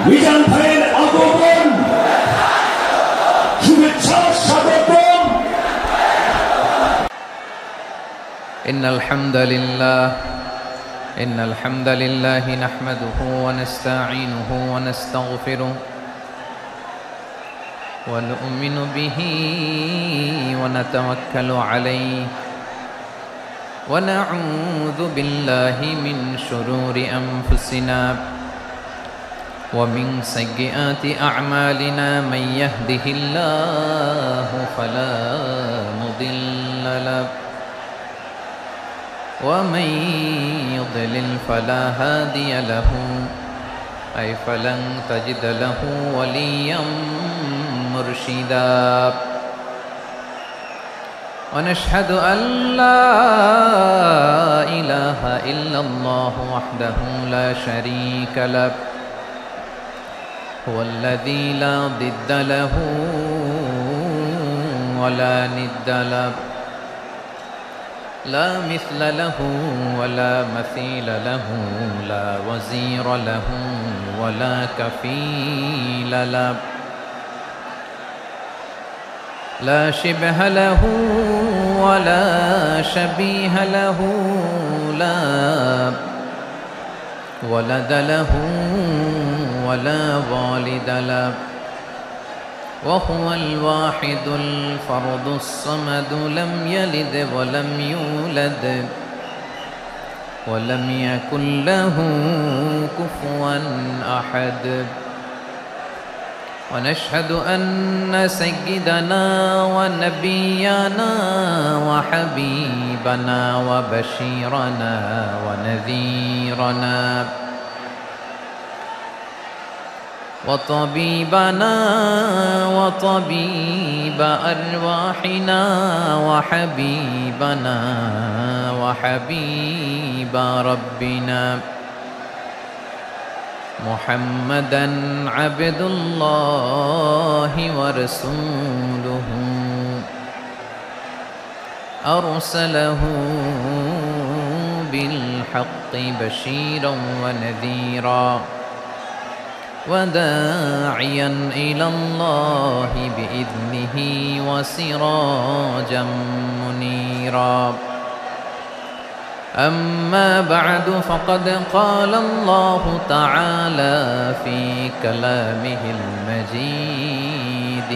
মিজান ভাইয়ের আগমন শুভেচ্ছা স্বাগতম। إن الحمد لله نحمده ونستعينه ونستغفره ونؤمن به ونتوكل عليه ونعوذ بالله من شرور أنفسنا ومن سيئات أعمالنا من يهده الله فلا مضل له ومن يضلل فلا هادي له أي فلن تجد له وليا مرشدا ونشهد أن لا إله إلا الله وحده لا شريك له هو الذي لا ضد له ولا ند له لا مثل له ولا مثيل له لا وزير له ولا كفيل له لا شبه له ولا شبيه له لا ولد له ولا والد له وهو الواحد الفرد الصمد لم يلد ولم يولد ولم يكن له كفوا أحد ونشهد أن سيدنا ونبينا وحبيبنا وبشيرنا ونذيرنا وطبيبنا وطبيب أرواحنا وحبيبنا وحبيب ربنا محمدًا عبد الله ورسوله أرسله بالحق بشيرا ونذيرا وداعيا إلى الله بإذنه وسراجا منيرا أما بعد فقد قال الله تعالى في كلامه المجيد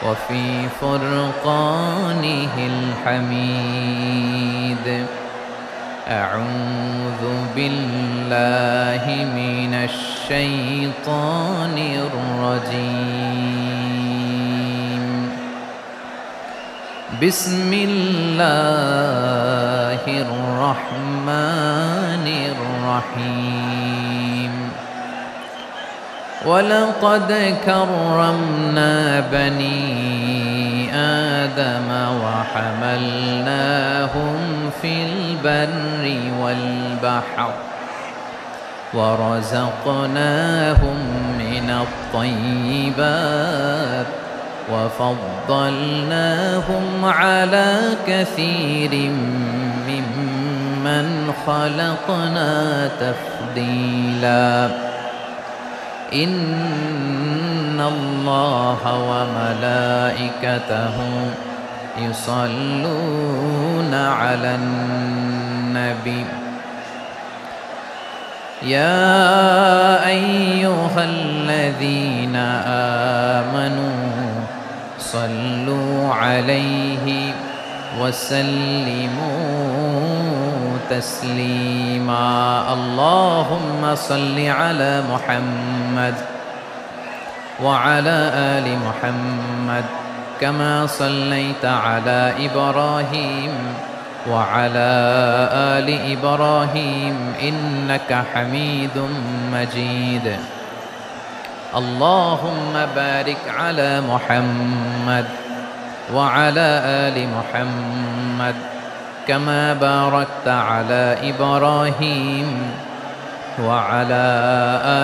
وفي فرقانه الحميد أعوذ بالله من الشيطان الرجيم بسم الله الرحمن الرحيم ولقد كرمنا بني آدم وحملناهم في البر والبحر ورزقناهم من الطيبات وفضلناهم على كثير ممن خلقنا تفضيلا إن الله وملائكته يصلون على النبي يا أيها الذين آمنوا صلوا عليه وسلموا تسليما اللهم صل على محمد وعلى آل محمد كما صليت على إبراهيم وعلى آل إبراهيم إنك حميد مجيد اللهم بارك على محمد وعلى آل محمد كما باركت على إبراهيم وعلى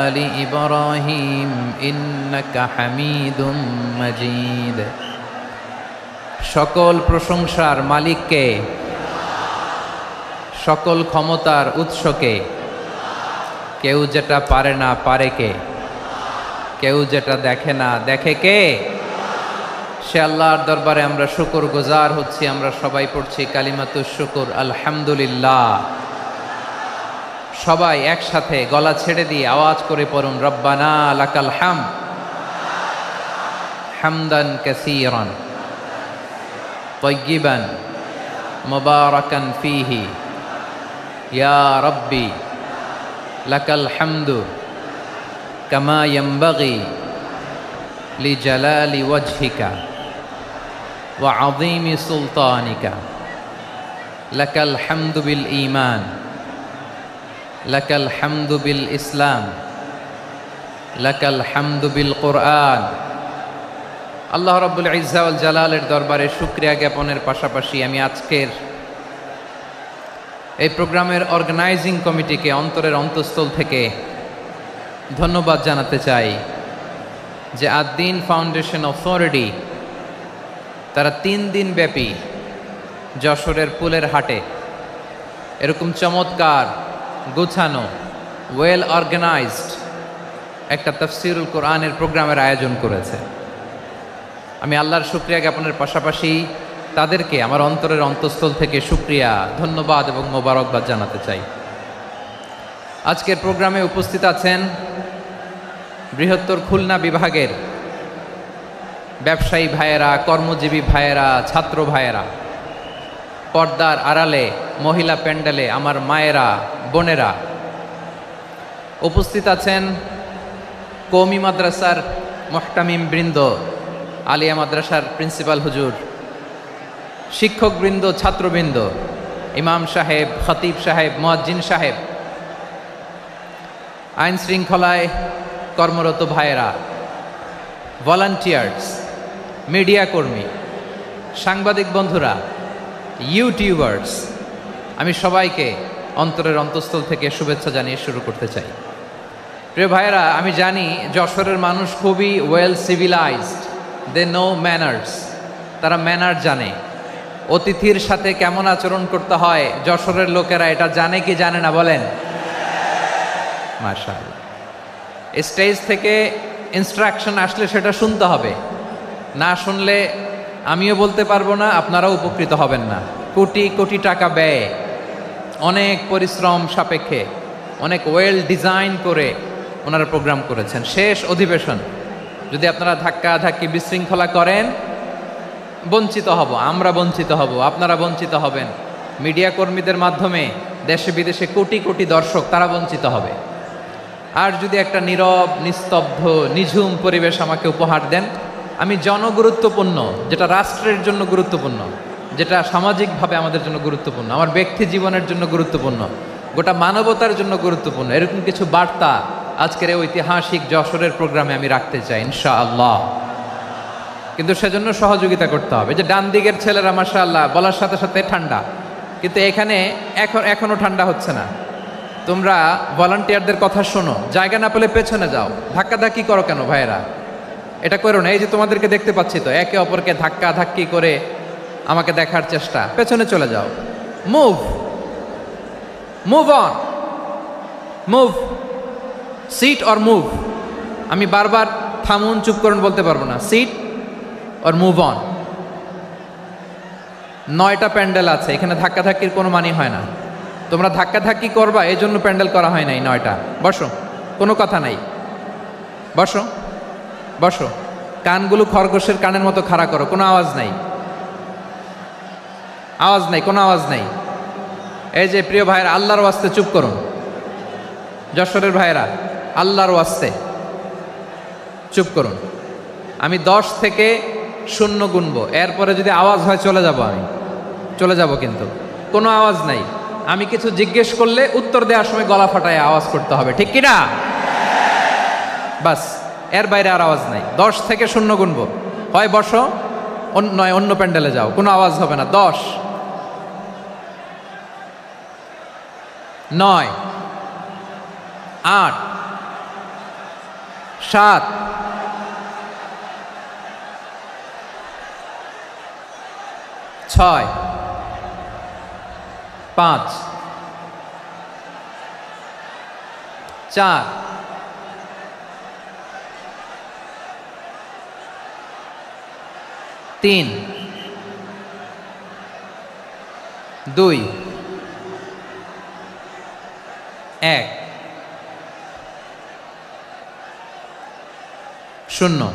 آل إبراهيم إنك حميد مجيد সকল প্রশংসার মালিককে, সকল ক্ষমতার উৎসকে, কেউ যেটা পারে না পারে কে? কেউ যেটা দেখে না দেখে কে? সে আল্লাহর দরবারে আমরা শুকর গুজার হচ্ছি। আমরা সবাই পড়ছি কালিমাতুশ শুকর, আলহামদুলিল্লাহ। সবাই একসাথে গলা ছেড়ে দিয়ে আওয়াজ করে পড়ুন, রব্বানা লাকাল হামদ হামদান কাসীরান তাইয়িবান মুবারাকান ফীহি ইয়া রাব্বি লাকাল হামদু কামা ইয়ানবাগি লিজালালি ওয়াজহিকা ওয়া আযীমি সুলতানিকা লাকাল হামদু বিল ঈমান লাকাল হামদু বিল ইসলাম লাকাল হামদু বিল কুরআন। আল্লাহ রাব্বুল ইজ্জা ওয়াল জালালের দরবারে শুকরিয়া জ্ঞাপনের পাশাপাশি আমি আজকের এই প্রোগ্রামের অর্গানাইজিং কমিটিকে অন্তরের অন্তঃস্থল থেকে ধন্যবাদ জানাতে চাই যে আদ-দ্বীন ফাউন্ডেশন অথরিটি তারা 3 দিন ব্যাপী যশোরের পুলের হাটে এরকম চমৎকার গোছানো ওয়েল অর্গানাইজড একটা তাফসীরুল কোরআনের প্রোগ্রামের আয়োজন করেছে। আমি আল্লাহর শুকরিয়া জ্ঞাপনের পাশাপাশি তাদেরকে আমার অন্তরের অন্তঃস্থল থেকে শুকরিয়া, ধন্যবাদ এবং মোবারকবাদ জানাতে চাই। আজকের প্রোগ্রামে উপস্থিত আছেন বৃহত্তর খুলনা বিভাগের ব্যবসায়ী ভাইয়েরা, কর্মজীবী ভাইয়েরা, ছাত্র ভাইয়েরা, পর্দার আড়ালে মহিলা প্যান্ডেলে আমার মায়েরা, বোনেরা। উপস্থিত আছেন কওমি মাদ্রাসার মুহতামিম বৃন্দ, আলিয়া মাদ্রাসার প্রিন্সিপাল হুজুর, শিক্ষকবৃন্দ, ছাত্রবৃন্দ, ইমাম সাহেব, খতিব সাহেব, মুয়াজ্জিন সাহেব, আইন শৃঙ্খলায় কর্মরত ভাইয়েরা, ভলান্টিয়ার্স, মিডিয়া কর্মী, সাংবাদিক বন্ধুরা, ইউটিউবার্স, আমি সবাইকে অন্তরের অন্তঃস্থল থেকে শুভেচ্ছা জানিয়ে শুরু করতে চাই। প্রিয় ভাইয়েরা, আমি জানি যশোরের মানুষ খুবই well civilized, they know manners, তারা ম্যানার জানে। অতিথির সাথে কেমন আচরণ করতে হয় যশোরের লোকেরা এটা জানে কি জানে না বলেন? মাশাআল্লাহ। স্টেজ থেকে ইনস্ট্রাকশন আসলে সেটা শুনতে হবে, না শুনলে আমিও বলতে পারবো না, আপনারাও উপকৃত হবেন না। কোটি কোটি টাকা ব্যয়, অনেক পরিশ্রম সাপেক্ষে, অনেক ওয়েল ডিজাইন করে ওনারা প্রোগ্রাম করেছেন। শেষ অধিবেশন যদি আপনারা ধাক্কা ধাক্কি বিশৃঙ্খলা করেন, বঞ্চিত হব, আমরা বঞ্চিত হব, আপনারা বঞ্চিত হবেন। মিডিয়া কর্মীদের মাধ্যমে দেশে বিদেশে কোটি কোটি দর্শক তারা বঞ্চিত হবে। আর যদি একটা নীরব, নিস্তব্ধ, নিঝুম পরিবেশ আমাকে উপহার দেন, আমি জনগুরুত্বপূর্ণ, যেটা রাষ্ট্রের জন্য গুরুত্বপূর্ণ, যেটা সামাজিকভাবে আমাদের জন্য গুরুত্বপূর্ণ, আমার ব্যক্তি জীবনের জন্য গুরুত্বপূর্ণ, গোটা মানবতার জন্য গুরুত্বপূর্ণ, এরকম কিছু বার্তা আজকের এই ঐতিহাসিক যশোরের প্রোগ্রামে আমি রাখতে চাই ইনশাআল্লাহ। কিন্তু সেজন্য সহযোগিতা করতে হবে। যে ডান দিকের ছেলেরা মাশাআল্লাহ বলার সাথে সাথে ঠান্ডা, কিন্তু এখানে এখনো ঠান্ডা হচ্ছে না। তোমরা ভলান্টিয়ারদের কথা শোনো, জায়গা না পেলে পেছনে যাও। ধাক্কাধাক্কি করো কেন ভাইয়েরা? এটা করো না। এই যে তোমাদেরকে দেখতে পাচ্ছি তো, একে অপরকে ধাক্কা ধাক্কি করে আমাকে দেখার চেষ্টা, পেছনে চলে যাও। Move move on, move, sit or move. আমি বারবার থামুন, চুপ করুন বলতে পারবো না। Sit or move on. 9টা প্যান্ডেল আছে, এখানে ধাক্কাধাক্কির কোনো মানি হয় না। তোমরা ধাক্কাধাক্কি করবা, এই জন্য প্যান্ডেল করা হয় নাই 9টা। বসো, কোনো কথা নাই, বসো বসো। কানগুলো খরগোশের কানের মতো খাড়া করো, কোনো আওয়াজ নাই, আওয়াজ নাই, কোনো আওয়াজ নাই। এই যে প্রিয় ভাইয়েরা, আল্লাহর ওয়াস্তে চুপ করুন। যশোরের ভাইয়েরা, আল্লাহর ওয়াস্তে চুপ করুন। আমি 10 থেকে 0 গুনবো, এরপরে যদি আওয়াজ হয় চলে যাব, আমি চলে যাব, কিন্তু কোনো আওয়াজ নাই। আমি কিছু জিজ্ঞেস করলে উত্তর দেওয়ার সময় গলা ফাটায় আওয়াজ করতে হবে, ঠিক কিনা? বাস, এর বাইরে আর আওয়াজ নাই। 10 থেকে 0 গুনবো, হয় বসো, নয় অন্য প্যান্ডেলে যাও, কোনো আওয়াজ হবে না। 10, 9, 8, 7, 6, 5, 4, 3, 2, 1, 0।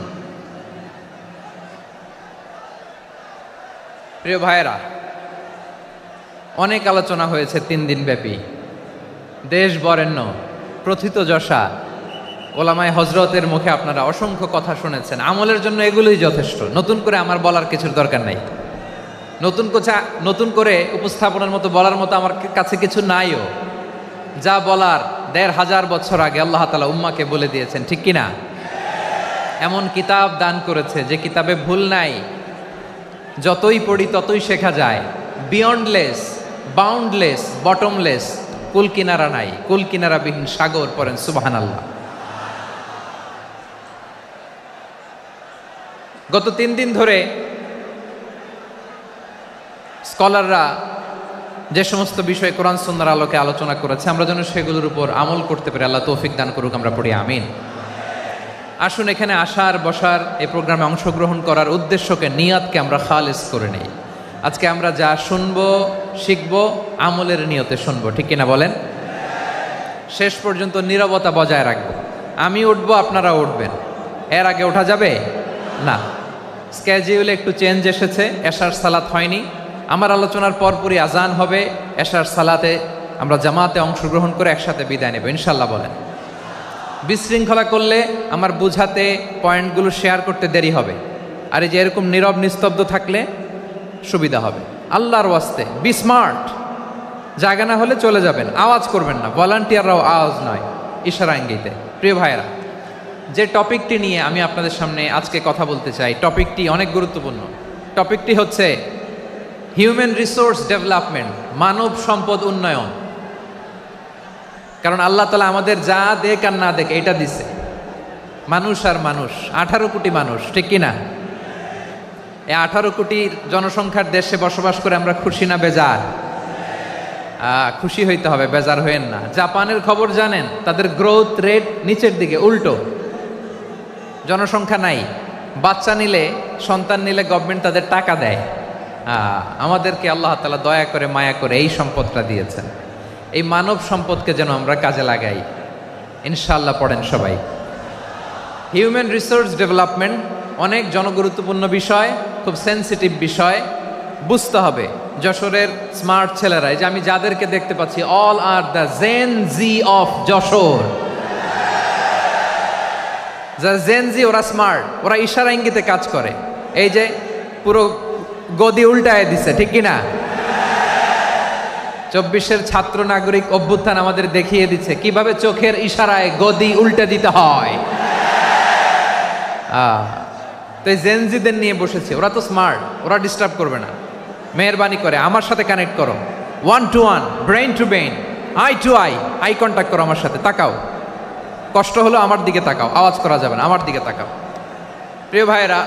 প্রিয় ভাইয়েরা, অনেক আলোচনা হয়েছে 3 দিন ব্যাপী। দেশ বরেণ্য প্রথিতযশা ওলামায়ে হজরতের মুখে আপনারা অসংখ্য কথা শুনেছেন। আমলের জন্য এগুলোই যথেষ্ট, নতুন করে আমার বলার কিছুর দরকার নাই। নতুন করে উপস্থাপনের মতো বলার মতো আমার কাছে কিছু নাইও। যা বলার 1500 বছর আগে আল্লাহ তাআলা উম্মাকে বলে দিয়েছেন, ঠিক কিনা? এমন কিতাব দান করেছে যে কিতাবে ভুল নাই, যতই পড়ি ততই শেখা যায়। বিয়ন্ডলেস, বাউন্ডলেস, বটমলেস, কুল কিনারা নাই, কুল কিনারাবিহীন সাগর। পড়েন সুবহানাল্লাহ। গত 3 দিন ধরে স্কলাররা যে সমস্ত বিষয়ে কোরআন সুন্নাহর আলোকে আলোচনা করেছে, আমরা যেন সেগুলোর উপর আমল করতে পারি। আল্লাহ তৌফিক দান করুক, আমরা পড়ি আমিন। আসুন এখানে আসার বসার এই প্রোগ্রামে অংশগ্রহণ করার উদ্দেশ্যকে, নিয়াতকে আমরা খালেস করে নেই। আজকে আমরা যা শুনবো শিখবো আমলের নিয়তে শুনবো, ঠিক কিনা বলেন? শেষ পর্যন্ত নীরবতা বজায় রাখবো। আমি উঠবো, আপনারা উঠবেন। এর আগে ওঠা যাবে না। স্কেডিউলে একটু চেঞ্জ এসেছে, এশার সালাত হয়নি। আমার আলোচনার পরপরই আজান হবে। এশার সালাতে আমরা জামাতে অংশগ্রহণ করে একসাথে বিদায় নেব ইনশাল্লাহ। বলেন। বিশৃঙ্খলা করলে আমার বুঝাতে, পয়েন্টগুলো শেয়ার করতে দেরি হবে। আর এই যে এরকম নীরব নিস্তব্ধ থাকলে সুবিধা হবে। আল্লাহর ওয়াস্তে বি স্মার্ট। জায়গা না হলে চলে যাবেন, আওয়াজ করবেন না। ভলান্টিয়াররাও আওয়াজ নয়, ইশারা ইঙ্গিতে। প্রিয় ভাইয়েরা, যে টপিকটি নিয়ে আমি আপনাদের সামনে আজকে কথা বলতে চাই, টপিকটি অনেক গুরুত্বপূর্ণ। টপিকটি হচ্ছে হিউম্যান রিসোর্স ডেভেলপমেন্ট, মানব সম্পদ উন্নয়ন। কারণ আল্লাহ তাআলা আমাদের যা দেখ আর না দেখ এটা দিছে। মানুষ আর মানুষ, 18 কোটি মানুষ, ঠিক কিনা? এই 18 কোটি জনসংখ্যার দেশে বসবাস করে আমরা খুশি না বেজার? খুশি হইতে হবে, বেজার হইেন না। জাপানের খবর জানেন? তাদের গ্রোথ রেট নিচের দিকে, উল্টো। জনসংখ্যা নাই, বাচ্চা নিলে, সন্তান নিলে গভর্নমেন্ট তাদের টাকা দেয়। আমাদেরকে আল্লাহ তাআলা দয়া করে, মায়া করে এই সম্পদটা দিয়েছেন। এই মানব সম্পদকে যেন আমরা কাজে লাগাই ইনশাআল্লাহ। পড়েন সবাই। হিউম্যান রিসোর্স ডেভেলপমেন্ট অনেক জনগুরুত্বপূর্ণ বিষয়, খুব সেন্সিটিভ বিষয়। বুঝতে হবে যশোরের স্মার্ট ছেলেরা, এই যে আমি যাদেরকে দেখতে পাচ্ছি, all are the Gen Z of Jessore. যারা জেন জি, ওরা স্মার্ট, ওরা ইশারা ইঙ্গিতে কাজ করে। এই যে পুরো গদি উল্টায় দিছে, ঠিক কিনা? 24-এর ছাত্র নাগরিক অভ্যুত্থান আমাদের দেখিয়ে দিচ্ছে কিভাবে চোখের ইশারায় গদি উল্টে দিতে হয়। তো এই জেনজিদের নিয়ে বসেছে। ওরা তো স্মার্ট, ওরা ডিস্টার্ব করবে না। মেহরবানি করে আমার সাথে কানেক্ট করো, 1 to 1, brain to brain, eye to eye, eye contact করো আমার সাথে। তাকাও, কষ্ট হলো আমার দিকে তাকাও, আওয়াজ করা যাবে না, আমার দিকে তাকাও। প্রিয় ভাইয়েরা,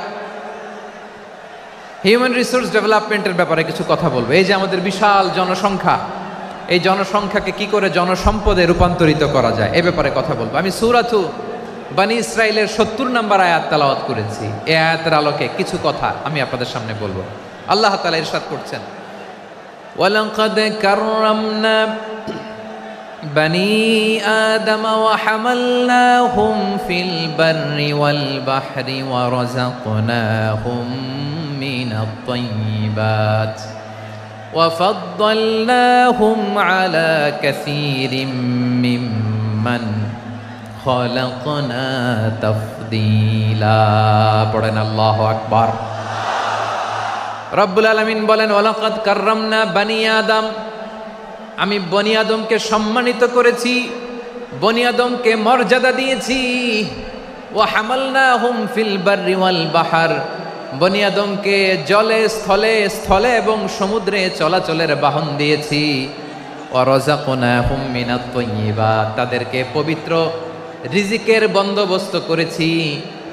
হিউম্যান রিসোর্স ডেভেলপমেন্টের ব্যাপারে কিছু কথা বলবো। এই যে আমাদের বিশাল জনসংখ্যা, এই জনসংখ্যাকে কি করে জনসম্পদে রূপান্তরিত করা যায় এ ব্যাপারে কথা বলবো। আমি সূরাতু বনী ইসরাইলের 70 নম্বর আয়াত তেলাওয়াত করেছি। এই আয়াতের আলোকে কিছু কথা আমি আপনাদের সামনে বলবো। আল্লাহ তাআলা ইরশাদ করছেন, ওয়ালাকাদ কাররামনা বনী আদম ওয়া হামালনাহুম ফিল বাররি ওয়াল বাহরি ওয়া রাযাকনাহুম মিনাত তাইয়্যিবাত ওয়া ফাদ্দালনাহুম আলা কাসীরিম মিম্মান খালাকনা তাফদীলা। পড়েন আল্লাহু আকবার। রব্বুল আলামিন বলেন, ওয়ালাকাদ কাররামনা বনী আদম, আমি বনী আদমকে সম্মানিত করেছি, বনী আদমকে মর্যাদা দিয়েছি। ওয়া হামালনাহুম ফিল বাররি ওয়াল বাহর, বনী আদমকে জলে, স্থলে, স্থলে এবং সমুদ্রে চলাচলের বাহন দিয়েছি। ওয়া রাযাকনাহুম মিনাত তাইয়্যিবাত, তাদেরকে পবিত্র রিজিকের বন্দোবস্ত করেছি।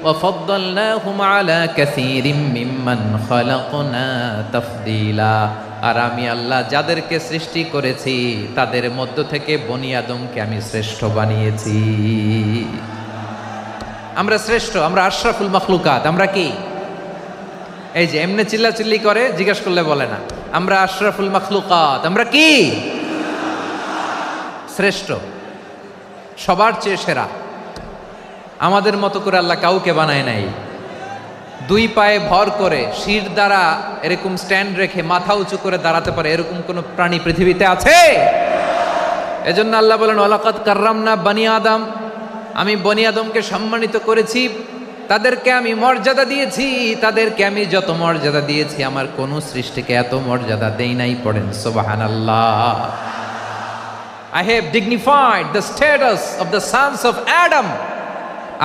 ওয়া ফাদ্দালনাহুম আলা কাসীরিম মিম্মান খালাকনা তাফদীলা, আর আমি আল্লাহ যাদেরকে সৃষ্টি করেছি তাদের মধ্য থেকে বনি আদমকে আমি শ্রেষ্ঠ বানিয়েছি। আমরা শ্রেষ্ঠ, আমরা আশরাফুল মাখলুকাত। আমরা কি এই যে এমনি চিল্লাচিল্লি করে জিজ্ঞেস করলে বলে না, আমরা আশরাফুল মাখলুকাত। আমরা কি শ্রেষ্ঠ, সবার চেয়ে সেরা। আমাদের মতো করে আল্লাহ কাউকে বানায় নাই। দুই পায়ে ভর করে শির দ্বারা এরকম স্ট্যান্ড রেখে মাথা উঁচু করে দাঁড়াতে পারে এরকম কোন প্রাণী পৃথিবীতে আছে? এজন্য আল্লাহ বলেন ওয়ালাকাদ কাররামনা বানি আদম, আমি বনি আদমকে সম্মানিত করেছি, তাদেরকে আমি মর্যাদা দিয়েছি। তাদেরকে আমি যত মর্যাদা দিয়েছি আমার কোন সৃষ্টিকে এত মর্যাদা দেই নাই। পড়েন সুবহানাল্লাহ। I have dignified the status of the sons of Adam.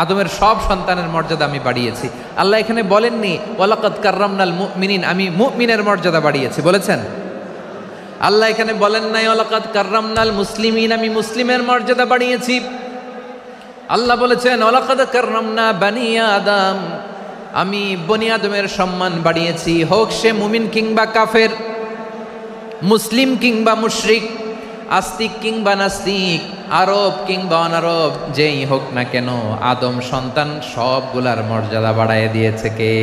আদমের সব সন্তানের মর্যাদা আমি বাড়িয়েছি। আল্লাহ এখানে বলেননি ওয়ালাকাদ কাররামনাল মুমিনিন, আমি মুমিনের মর্যাদা বাড়িয়েছি, বলেছেন? আল্লাহ এখানে বলেন নাই ওয়ালাকাদ কাররামনাল মুসলিমিন, আমি মুসলিমের মর্যাদা বাড়িয়েছি। আল্লাহ বলেছেন ওয়ালাকাদ কাররামনা বানি আদম, আমি বনি আদমের সম্মান বাড়িয়েছি। হোক সে মুমিন কিংবা কাফের, মুসলিম কিংবা মুশরিক, আস্তিক কিংবা নাস্তিক, আরব কিংবা অনারব, যেই হোক না কেন আদম সন্তান সবগুলার মর্যাদা বাড়ায় দিয়েছে কে?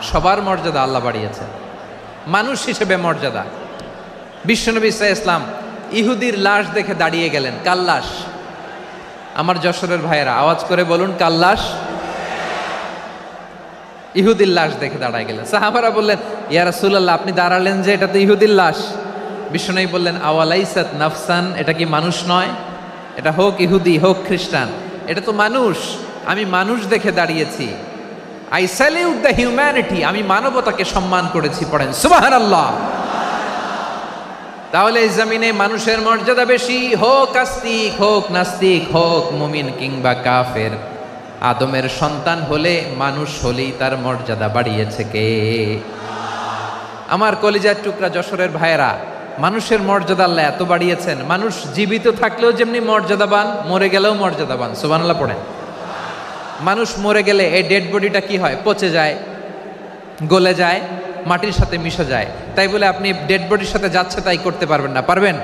সবার মর্যাদা আল্লাহ বাড়িয়েছে। মানুষ হিসেবে মর্যাদা। বিশ্বনবী সাল্লাল্লাহু আলাইহি ওয়াসাল্লাম ইহুদির লাশ দেখে দাঁড়িয়ে গেলেন। কার লাশ? আমার যশোরের ভাইয়েরা আওয়াজ করে বলুন, কার লাশ? ইহুদির লাশ দেখে দাঁড়ায় গেলেন। সাহাবারা বললেন ইয়া রাসূলুল্লাহ, আপনি দাঁড়ালেন যে, এটা তো ইহুদির লাশ। বিশ্বনবী বললেন আওয়ালাইসাত নাফসান, এটা কি মানুষ নয়? এটা হোক ইহুদি হোক খ্রিস্টান, এটা তো মানুষ। আমি মানুষ দেখে দাঁড়িয়েছি। আই স্যালিউট দ্য হিউম্যানিটি, আমি মানবতাকে সম্মান করেছি। পড়েন সুবহানাল্লাহ। তাহলে এই জমিনে মানুষের মর্যাদা বেশি, হোক আস্তিক হোক নাস্তিক, হোক মুমিন কিংবা কাফের। আদমের সন্তান হলে, মানুষ হলেই তার মর্যাদা বাড়িয়েছে কে? আমার কলিজার টুকরা যশোরের ভাইয়েরা, মানুষের মর্যাদা আল্লাহ এত বাড়িয়েছেন। মানুষ জীবিত থাকলেও যেমনি মর্যাদাবান, মরে গেলেও মর্যাদাবান। সুবহানাল্লাহ পড়েন। মানুষ মরে গেলে এই ডেড বডিটা কি হয়? পচে যায়, গলে যায়, মাটির সাথে মিশে যায়। তাই বলে আপনি ডেড বডির সাথে যাচ্ছে তাই করতে পারবেন না। পারবেন?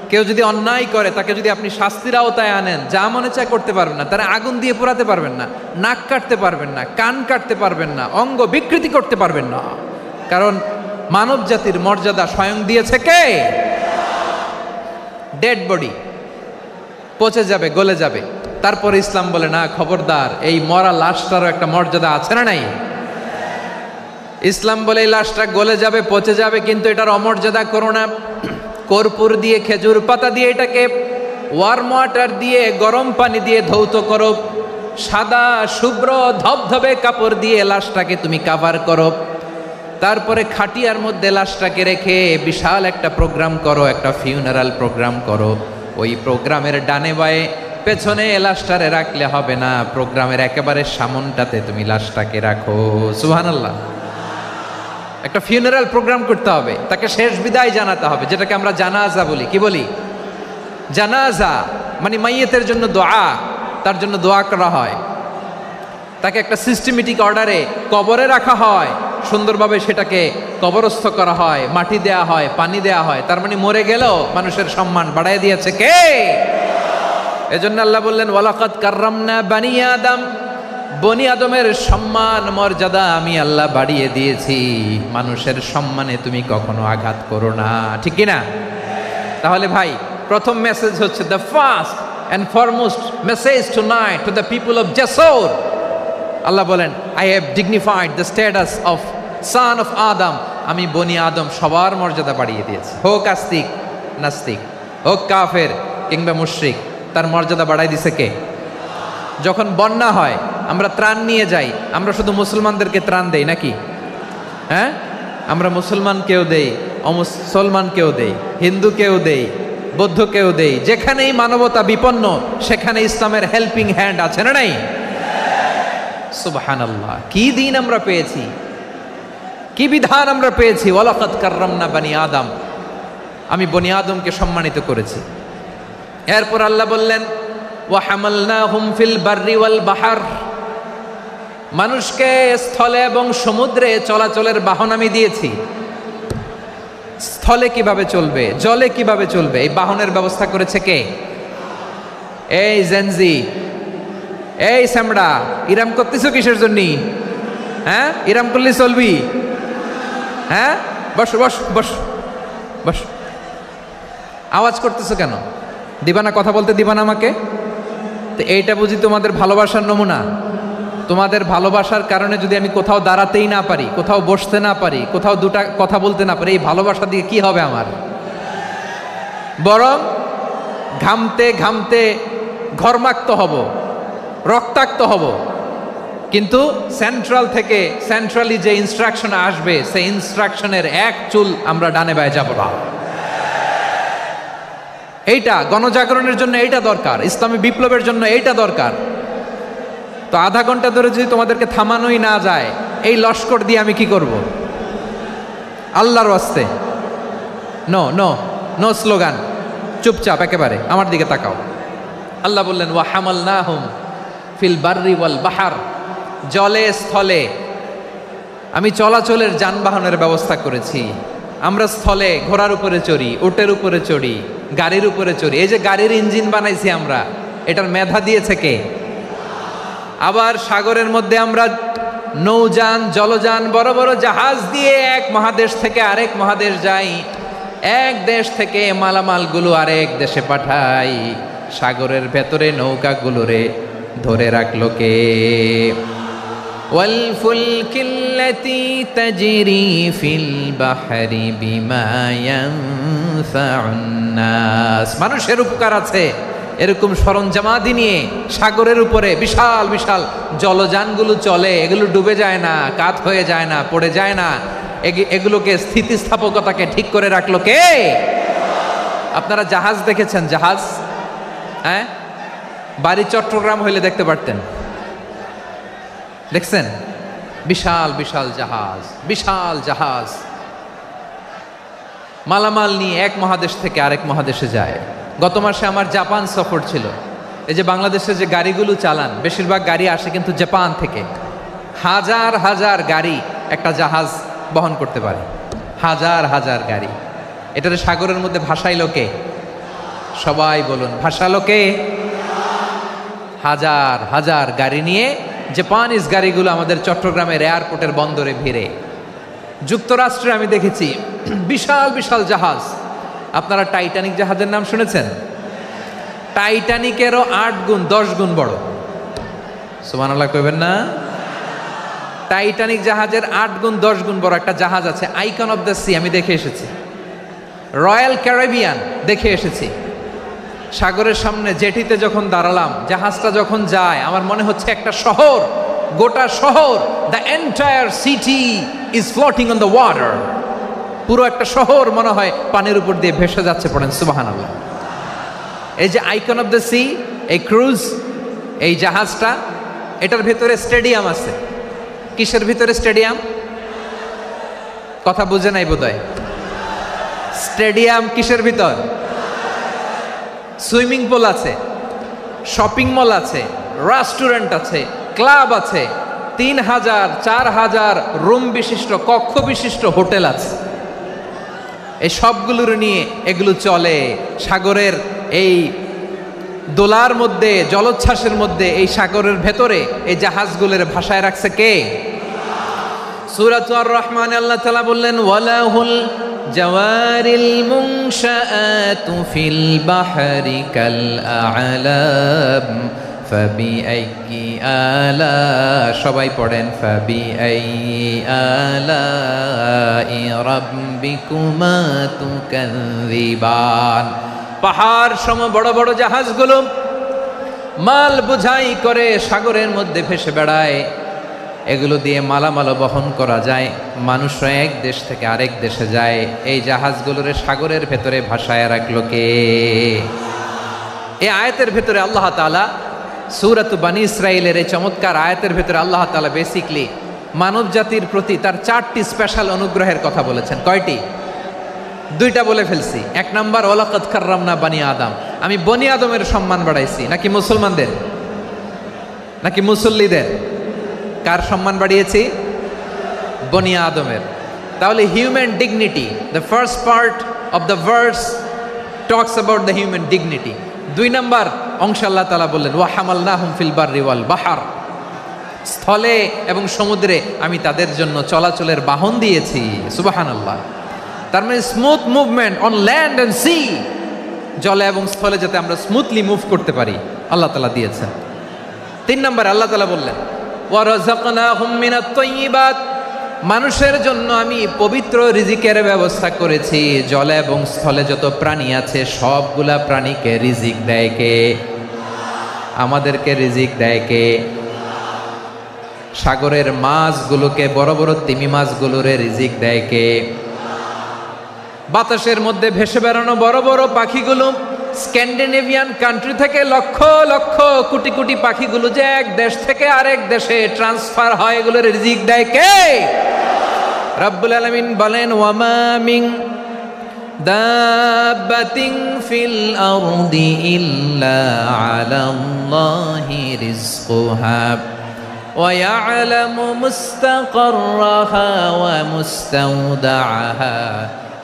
কেউ যদি অন্যায় করে তাকে যদি আপনি শাস্তির আওতায় আনেন, যা মনে চায় করতে পারবেন না। তারা আগুন দিয়ে পোড়াতে পারবেন না, নাক কাটতে পারবেন না, কান কাটতে পারবেন না, অঙ্গ বিকৃতি করতে পারবেন না। কারণ মানব জাতির মর্যাদা স্বয়ং দিয়েছে কে? ডেড বডি পচে যাবে, গলে যাবে। তারপরে ইসলাম বলে না, খবরদার, এই মরা লাশটারও একটা মর্যাদা আছে না নাই? ইসলাম বলে এই লাশটা গলে যাবে, পচে যাবে, কিন্তু এটার অমর্যাদা করো না। কর্পূর দিয়ে, খেজুর পাতা দিয়ে, এটাকে ওয়ার্ম ওয়াটার দিয়ে, গরম পানি দিয়ে ধৌত করো। সাদা শুভ্র ধবধবে কাপড় দিয়ে লাশটাকে তুমি কাভার করো। তারপরে খাটিয়ার মধ্যে লাশটাকে রেখে বিশাল একটা প্রোগ্রাম করো, একটা ফিউনারাল প্রোগ্রাম করো। ওই প্রোগ্রামের ডানে বায়ে পেছনে লাশটারে রাখলে হবে না, প্রোগ্রামের একেবারে সামনটাতে তুমি লাশটাকে রাখো। সুবহানাল্লাহ। একটা ফিউনারাল প্রোগ্রাম করতে হবে, তাকে শেষ বিদায় জানাতে হবে, যেটাকে আমরা জানাজা বলি। কি বলি? জানাজা মানে মাইয়েতের জন্য দোয়া, তার জন্য দোয়া করা হয়। তাকে একটা সিস্টেমেটিক অর্ডারে কবরে রাখা হয়, সুন্দরভাবে সেটাকে কবরস্থ করা হয়, মাটি দেয়া হয়, পানি দেয়া হয়। তার মানে মরে গেলেও মানুষের সম্মান বাড়ায় দিয়েছে কে? এজন্য আল্লাহ বললেন ওয়ালাকাদ কাররামনা বানি আদম, বনি আদমের সম্মান মর্যাদা আমি আল্লাহ বাড়িয়ে দিয়েছি। মানুষের সম্মানে তুমি কখনো আঘাত করো না, ঠিক কি না? তাহলে ভাই, প্রথম মেসেজ হচ্ছে, the first and foremost message tonight to the people of Jashore. Allah বলেন I have dignified the status of son of Adam, আমি বনি আদম সবার মর্যাদা বাড়িয়ে দিয়েছি। হোক আস্তিক নাস্তিক, হোক কাফের কিংবা মুশরিক, তার মর্যাদা বাড়াই দিছে কে? যখন বন্যা হয় আমরা ত্রাণ নিয়ে যাই, আমরা শুধু মুসলমানদেরকে ত্রাণ দেই নাকি? হ্যাঁ, আমরা মুসলমানকেও দেই, অমুসলমানকেও দেই, হিন্দুকেও দেই, বৌদ্ধকেও দেই। যেখানেই মানবতা বিপন্ন সেখানে ইসলামের হেল্পিং হ্যান্ড আছে না নাই? সুবহানাল্লাহ। কি দিন আমরা পেয়েছি, কি বিধান আমরা পেয়েছি। ওয়ালাকাদ কাররামনা বানি আদম, আমি বনি আদমকে সম্মানিত করেছি। এরপর আল্লাহ বললেন ওয়া হামালনাহুম ফিল বাররি ওয়াল বাহর, মানুষকে স্থলে এবং সমুদ্রে চলাচলের বাহন আমি দিয়েছি। স্থলে কিভাবে চলবে, জলে কিভাবে চলবে, এই বাহনের ব্যবস্থা করেছে কে? এই জেনজি, এই স্যামড়া, ইরাম করতেছ কিসের জন্য? হ্যাঁ, ইরাম করলে চলবি? হ্যাঁ, বস বস বস বস। আওয়াজ করতেছো কেন? দিবা না, কথা বলতে দিবা না আমাকে? তো এইটা বুঝি তোমাদের ভালোবাসার নমুনা? তোমাদের ভালোবাসার কারণে যদি আমি কোথাও দাঁড়াতেই না পারি, কোথাও বসতে না পারি, কোথাও দুটা কথা বলতে না পারি, এই ভালোবাসা দিয়ে কি হবে আমার? বরং ঘামতে ঘামতে ঘর্মাক্ত হব, রক্তাক্ত হব। কিন্তু সেন্ট্রাল থেকে, সেন্ট্রালি যে ইনস্ট্রাকশন আসবে, সেই ইনস্ট্রাকশনের এক চুল আমরা ডানে বায়ে যাব না। এইটা গণজাগরণের জন্য এইটা দরকার, ইসলামী বিপ্লবের জন্য এইটা দরকার। তো আধা ঘন্টা ধরে যদি তোমাদেরকে থামানোই না যায়, এই লস্কর দিয়ে আমি কি করব? আল্লাহর ওয়াস্তে নো নো নো স্লোগান, চুপচাপ একেবারে আমার দিকে তাকাও। আল্লাহ বললেন ওয়া হামালনাহুম ফিল বাররি ওয়াল বাহার, জলে স্থলে আমি চলাচলের যানবাহনের ব্যবস্থা করেছি। আমরা স্থলে ঘোড়ার উপরে চড়ি, উটের উপরে চড়ি, গাড়ির উপরে চড়ি। এই যে গাড়ির ইঞ্জিন বানাইছি আমরা, এটার মেধা দিয়েছে কে? আবার সাগরের মধ্যে আমরা নৌযান, জলযান, বড় বড় জাহাজ দিয়ে এক মহাদেশ থেকে আরেক মহাদেশ যাই, এক দেশ থেকে মালামালগুলো আরেক দেশে পাঠাই। সাগরের ভেতরে নৌকাগুলোরে ধরে রাখলো কে? ওয়ালফুলকিল্লাতী তাজরি ফিল বাহরি বিমা ইয়ানফাউন নাস, মানুষের উপকার আছে এরকম সরঞ্জামাদি নিয়ে সাগরের উপরে বিশাল বিশাল জলযানগুলো চলে। এগুলো ডুবে যায় না, কাত হয়ে যায় না, পড়ে যায় না। এগুলোকে স্থিতিস্থাপকতাকে ঠিক করে রাখলো কে? আপনারা জাহাজ দেখেছেন? জাহাজ, হ্যাঁ, বাড়ি চট্টগ্রাম হইলে দেখতে পারতেন। দেখছেন? বিশাল বিশাল জাহাজ, বিশাল জাহাজ মালামাল নিয়ে এক মহাদেশ থেকে আরেক মহাদেশে যায়। গত মাসে আমার জাপান সফর ছিল। এই যে বাংলাদেশে যে গাড়িগুলো চালান, বেশিরভাগ গাড়ি আসে কিন্তু জাপান থেকে। হাজার হাজার গাড়ি একটা জাহাজ বহন করতে পারে, হাজার হাজার গাড়ি। এটারে সাগরের মধ্যে ভাসাইলো কে? সবাই বলুন, ভাসালো কে? হাজার হাজার গাড়ি নিয়ে জাপানিজ গাড়িগুলো আমাদের চট্টগ্রামের এয়ারপোর্টের বন্দরে ভিড়ে। যুক্তরাষ্ট্রে আমি দেখেছি বিশাল বিশাল জাহাজ। আপনারা টাইটানিক জাহাজের নাম শুনেছেন? টাইটানিকেরও 8 গুণ 10 গুণ বড়। সুবহানাল্লাহ কইবেন না? টাইটানিক জাহাজের 8 গুণ 10 গুণ বড় একটা জাহাজ আছে, আইকন অফ দ্য সি, আমি দেখে এসেছি। রয়্যাল ক্যারিবিয়ান দেখে এসেছি। সাগরের সামনে জেটিতে যখন দাঁড়ালাম, জাহাজটা যখন যায়, আমার মনে হচ্ছে একটা শহর, গোটা শহর, the entire city is floating on the water. পুরো একটা শহর মনে হয় পানির উপর দিয়ে ভেসে যাচ্ছে। পড়েন সুবহানাল্লাহ। এই যে আইকন অফ দ্য সি, এই ক্রুজ, এই জাহাজটা, এটার ভিতরে স্টেডিয়াম আছে। কিসের ভিতরে স্টেডিয়াম? কথা বুঝে নাই বোধহয়। স্টেডিয়াম কিসের ভিতর? সুইমিং পুল আছে, শপিং মল আছে, রেস্টুরেন্ট আছে, ক্লাব আছে, 3000 4000 রুম বিশিষ্ট, কক্ষ বিশিষ্ট হোটেল আছে। এই সবগুলোর নিয়ে এগুলো চলে সাগরের এই দোলার মধ্যে, জলোচ্ছ্বাসের মধ্যে। এই সাগরের ভেতরে এই জাহাজগুলোর ভাষায় রাখছে কে? সূরাতুর আর রহমানে আল্লাহ তাআলা বললেন ওয়ালাহুল জাওয়ারিল মুনশাআতু ফিল বাহরি কাল আ'লাম ফাবিআইয়ি আলা, সবাই পড়েন, ফাবিআইয়ি আলাই রাব্বিকুমা তুকাযযিবান। পাহাড় সম বড় বড় জাহাজগুলো মাল বোঝাই করে সাগরের মধ্যে ভেসে বেড়ায়। এগুলো দিয়ে মালামাল বহন করা যায়, মানুষরা এক দেশ থেকে আরেক দেশে যায়। এই জাহাজগুলোর সাগরের ভেতরে ভাসায় রাখলো কে? এই আয়াতের ভেতরে আল্লাহ তাআলা সূরাত বানী ইসরাঈলের এই চমৎকার আয়াতের ভেতরে আল্লাহ তাআলা বেসিকলি মানব জাতির প্রতি তার 4টি স্পেশাল অনুগ্রহের কথা বলেছেন। কয়টি? 2টা বলে ফেলছি। 1 নাম্বার ওয়ালাকাদ কাররামনা বানি আদম, আমি বনি আদমের সম্মান বাড়াইছি। নাকি মুসলমানদের? নাকি মুসল্লিদের? কার সম্মান বাড়িয়েছি? বনি আদমের। তাহলে human dignity, the first part of the verse talks about the human dignity. 2 নম্বর অংশে আল্লাহ তাআলা বললেন ওয়া হামালনাহুম ফিল বাররি ওয়াল বাহর, স্থলে এবং সমুদ্রে আমি তাদের জন্য চলাচলের বাহন দিয়েছি। সুবহানাল্লাহ। তার মানে smooth movement on land and sea, জলে এবং স্থলে যাতে আমরা স্মুথলি মুভ করতে পারি আল্লাহ তাআলা দিয়েছেন। 3 নম্বরে আল্লাহ তাআলা বললেন ওয়া রাযাকনাহুম মিনাত তাইয়্যিবাত, মানুষের জন্য আমি পবিত্র রিজিকের ব্যবস্থা করেছি। জলে এবং স্থলে যত প্রাণী আছে সবগুলা প্রাণীকে রিজিক দেয় কে? আমাদেরকে রিজিক দেয় কে? সাগরের মাছগুলোকে, বড় বড় তিমি মাছগুলোরে রিজিক দেয় কে? বাতাসের মধ্যে ভেসে বেড়ানো বড় বড় পাখিগুলো, স্ক্যান্ডিনেভিয়ান কান্ট্রি থেকে লক্ষ লক্ষ কোটি কোটি পাখিগুলো যে এক দেশ থেকে আরেক দেশে ট্রান্সফার হয়, এগুলোর রিজিক দেয় কে? রব্বুল আলামিন বলেন ওয়ামা মিন দাব্বাতিন ফিল আরদি ইল্লা আলাল্লাহি রিজকুহা ওয়া ইয়ালামু মুস্তাকাররাহা ওয়া মুস্তাওদাআহা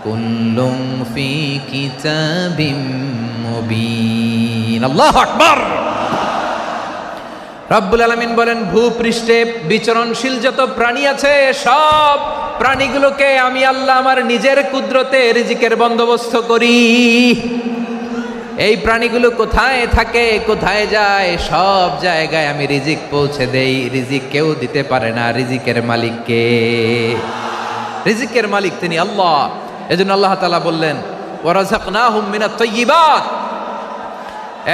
কুল্লুম ফি কিতাবিম মুবিন। আল্লাহু আকবার। রব্বুল আলামিন বলেন ভূপৃষ্ঠে বিচরণশীল যত প্রাণী আছে সব প্রাণীগুলোকে আমি আল্লাহ আমার নিজের কুদরতে রিজিকের বন্দোবস্ত করি। এই প্রাণীগুলো কোথায় থাকে, কোথায় যায়, সব জায়গায় আমি রিজিক পৌঁছে দেই। রিজিক কেউ দিতে পারে না, রিজিকের মালিক কে? রিজিকের মালিক তিনি আল্লাহ। এজন্য আল্লাহ তাআলা বললেন ওয়া রাযাকনাহুম মিনাত তাইয়্যিবাত।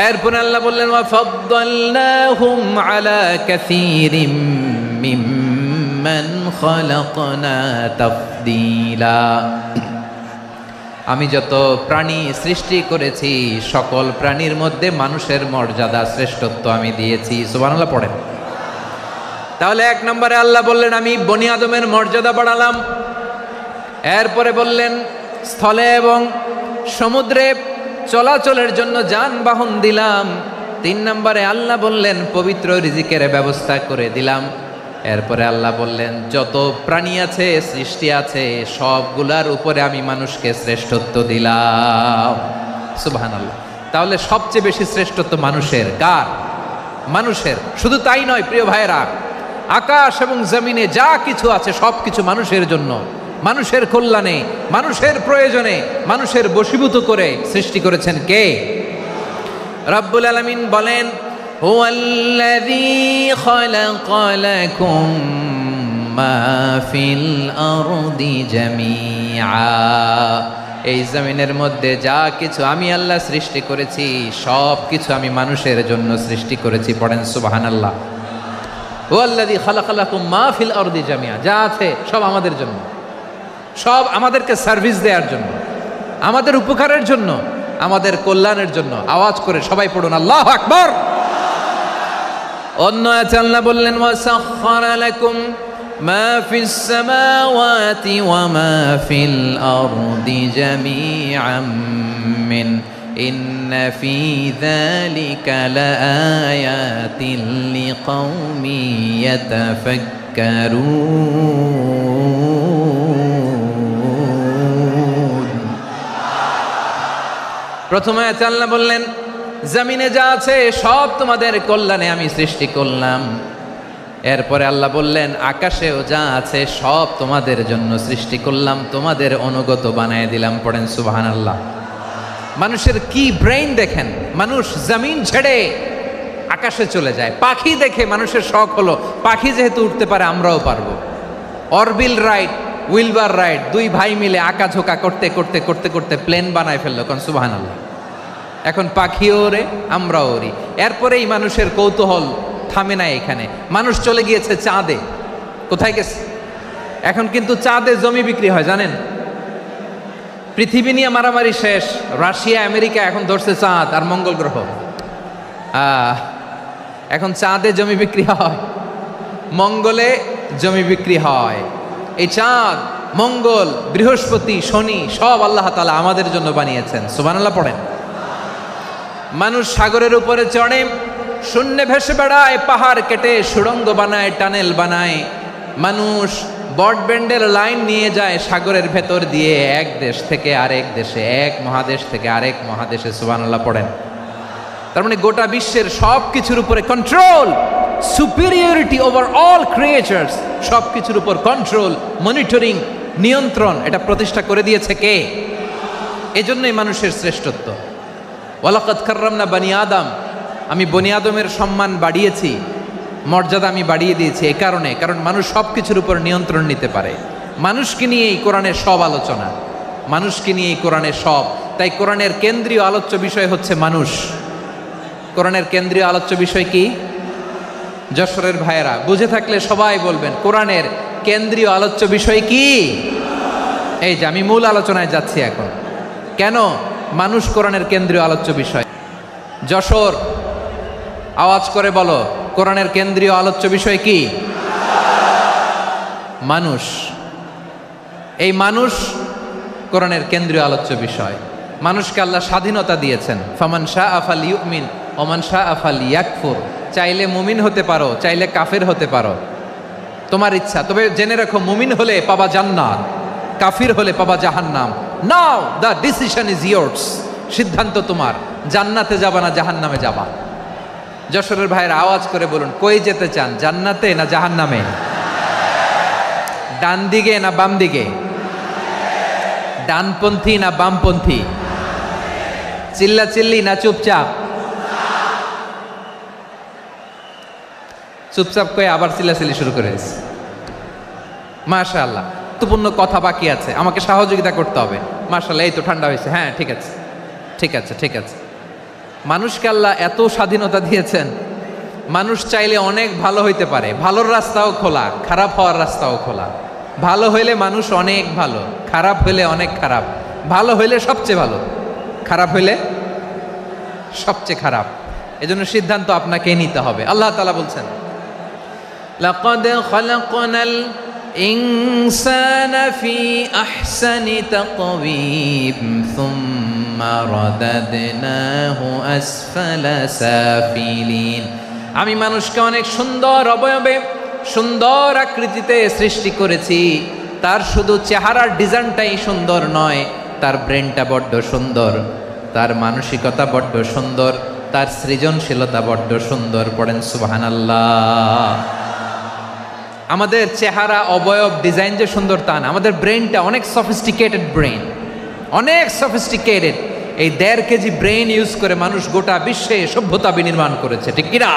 এরপর আল্লাহ বললেন ওয়া ফাদ্দালনাহুম আলা কাসীরিম মিম্মান খালাকনা তাফদীলা। আমি যত প্রাণী সৃষ্টি করেছি সকল প্রাণীর মধ্যে মানুষের মর্যাদা শ্রেষ্ঠত্ব আমি দিয়েছি। সুবহানাল্লাহ পড়েন। তাহলে 1 নম্বরে আল্লাহ বললেন আমি বনি আদমের মর্যাদা বাড়ালাম। এরপরে বললেন স্থলে এবং সমুদ্রে চলাচলের জন্য যানবাহন দিলাম। 3 নম্বরে আল্লাহ বললেন পবিত্র রিজিকের ব্যবস্থা করে দিলাম। এরপরে আল্লাহ বললেন যত প্রাণী আছে, সৃষ্টি আছে, সবগুলার উপরে আমি মানুষকে শ্রেষ্ঠত্ব দিলাম। সুবহানাল্লাহ। তাহলে সবচেয়ে বেশি শ্রেষ্ঠত্ব মানুষের। কার? মানুষের। শুধু তাই নয় প্রিয় ভাইয়েরা, আকাশ এবং জমিনে যা কিছু আছে সব কিছু মানুষের জন্য, মানুষের কল্যাণে, মানুষের প্রয়োজনে, মানুষের বশীভূত করে সৃষ্টি করেছেন কে? রব্বুল আলামিন বলেন হুয়াল্লাযী খালাকা লাকুম মা ফিল আরদি জামিআ। এই জমিনের মধ্যে যা কিছু আমি আল্লাহ সৃষ্টি করেছি সব কিছু আমি মানুষের জন্য সৃষ্টি করেছি। পড়েন সুবহানাল্লাহ। হুয়াল্লাযী খালাকা লাকুম মা ফিল আরদি জামিআ, যা আছে সব আমাদের জন্য, সব আমাদেরকে সার্ভিস দেওয়ার জন্য, আমাদের উপকারের জন্য, আমাদের কল্যাণের জন্য। আওয়াজ করে সবাই পড়ুন আল্লাহু আকবার। অন্য আয়াতে আল্লাহ বললেন ওয়াসাখখারা লাকুম মা ফিস সামাওয়াতি ওয়া মা ফিল আরদি জামিআম মিন ইন্না ফি যালিকা লাআয়াতিন লিকাউমিন ইয়াতাফাক্কারুন। প্রথমে আয়াতে আল্লাহ বললেন জমিনে যা আছে সব তোমাদের কল্যাণে আমি সৃষ্টি করলাম। এরপরে আল্লাহ বললেন আকাশেও যা আছে সব তোমাদের জন্য সৃষ্টি করলাম, তোমাদের অনুগত বানায় দিলাম। পড়েন সুবহানাল্লাহ। মানুষের কি ব্রেইন দেখেন, মানুষ জমিন ছেড়ে আকাশে চলে যায়। পাখি দেখে মানুষের শখ হলো পাখি যেহেতু উঠতে পারে আমরাও পারবো। অরবিল রাইট, উইলবার রাইট, 2 ভাই মিলে আঁকাঝোঁকা করতে করতে করতে করতে প্লেন বানায় ফেললো। কোন সুবহানাল্লাহ। এখন পাখিও ওরে, আমরাও ওরি। এরপরেই মানুষের কৌতূহল থামে না এখানে। মানুষ চলে গিয়েছে চাঁদে। কোথায় গেছে? এখন কিন্তু চাঁদে জমি বিক্রি হয় জানেন। পৃথিবী নিয়ে মারামারি শেষ। রাশিয়া আমেরিকা এখন ধরছে চাঁদ আর মঙ্গল গ্রহ। এখন চাঁদে জমি বিক্রি হয়, মঙ্গলে জমি বিক্রি হয়। এই চাঁদ, মঙ্গল, বৃহস্পতি, শনি সব আল্লাহ তাআলা আমাদের জন্য বানিয়েছেন। সুবহানাল্লাহ পড়েন। মানুষ সাগরের উপরে চড়ে, শূন্যে ভেসে বেড়ায়, পাহাড় কেটে সুড়ঙ্গ বানায়, টানেল বানায়। মানুষ ব্রডব্যান্ডের লাইন নিয়ে যায় সাগরের ভেতর দিয়ে, এক দেশ থেকে আরেক দেশে, এক মহাদেশ থেকে আরেক মহাদেশে। সুবহানাল্লাহ পড়েন। তার মানে গোটা বিশ্বের সব কিছুর উপরে control, superiority over all creatures, সব কিছুর উপর কন্ট্রোল, মনিটরিং, নিয়ন্ত্রণ, এটা প্রতিষ্ঠা করে দিয়েছে কে? এজন্যই মানুষের শ্রেষ্ঠত্ব। ওয়ালাকাদ কাররামনা বানি আদম, আমি বনি আদমের সম্মান বাড়িয়েছি, মর্যাদা আমি বাড়িয়ে দিয়েছি এই কারণে, কারণ মানুষ সব কিছুর উপর নিয়ন্ত্রণ নিতে পারে। মানুষকে নিয়ে এই কোরআনের সব আলোচনা, মানুষকে নিয়ে এই কোরআনের সব। তাই কোরআনের কেন্দ্রীয় আলোচ্য বিষয় হচ্ছে মানুষ। কোরআনের কেন্দ্রীয় আলোচ্য বিষয় কি? যশোরের ভাইয়েরা বুঝে থাকলে সবাই বলবেন, কোরআনের কেন্দ্রীয় আলোচ্য বিষয় কি? এই যে আমি মূল আলোচনায় যাচ্ছি এখন। কেন মানুষ কোরআনের কেন্দ্রীয় আলোচ্য বিষয়? যশোর, আওয়াজ করে বলো, কোরআনের কেন্দ্রীয় আলোচ্য বিষয় কি? মানুষ। এই মানুষ কোরআনের কেন্দ্রীয় আলোচ্য বিষয়। মানুষকে আল্লাহ স্বাধীনতা দিয়েছেন। ফামান শাআ ফালইউমিন ওয়া মান শাআ ফালইয়াকফুর। চাইলে মুমিন হতে পারো, চাইলে কাফের হতে পারো, তোমার ইচ্ছা। তবে জেনে রাখো, মুমিন হলে পাবা জান্নাত, কাফির হলে পাবা জাহান্নাম। নাও দ্য ডিসিশন ইজ ইয়ার্স। সিদ্ধান্ত তোমার, জান্নাতে যাবা না জাহান্নামে যাবা। যশোরের ভাইয়ের আওয়াজ করে বলুন, কই যেতে চান, জান্নাতে না জাহান্নামে? ডান দিকে না বাম দিকে? ডানপন্থী না বামপন্থী? চিল্লা চিল্লি না চুপচাপ? চুপচাপ কয়ে আবার চিল্লাচিল্লি শুরু করেছে। মাশাআল্লাহ, গুরুত্বপূর্ণ কথা বাকি আছে, আমাকে সহযোগিতা করতে হবে। মাশাআল্লাহ, এই তো ঠান্ডা হয়েছে। হ্যাঁ, ঠিক আছে ঠিক আছে ঠিক আছে। মানুষকে আল্লাহ এত স্বাধীনতা দিয়েছেন, মানুষ চাইলে অনেক ভালো হইতে পারে। ভালোর রাস্তাও খোলা, খারাপ হওয়ার রাস্তাও খোলা। ভালো হইলে মানুষ অনেক ভালো, খারাপ হইলে অনেক খারাপ। ভালো হইলে সবচেয়ে ভালো, খারাপ হইলে সবচেয়ে খারাপ। এজন্য সিদ্ধান্ত আপনাকেই নিতে হবে। আল্লাহ তাআলা বলছেন, লাকাদ খালাকনাল ইনসানা ফি আহসানি তাকওয়িম সুম্মা রাদাদনাহু আসফালা সাফিলিন। আমি মানুষকে অনেক সুন্দর অবয়বে, সুন্দর আকৃতিতে সৃষ্টি করেছি। তার শুধু চেহারার ডিজাইনটাই সুন্দর নয়, তার ব্রেনটা বড্ড সুন্দর, তার মানসিকতা বড্ড সুন্দর, তার সৃজনশীলতা বড্ড সুন্দর। পড়েন সুবহানাল্লাহ। আমাদের চেহারা, অবয়ব, ডিজাইন যে সুন্দর তা না, আমাদের ব্রেনটা অনেক সফিস্টিকেটেড ব্রেন, অনেক সফিস্টিকেটেড। এই 1.5 কেজি ব্রেন ইউজ করে মানুষ গোটা বিশ্বে সভ্যতা বিনির্মাণ করেছে, ঠিক কিনা?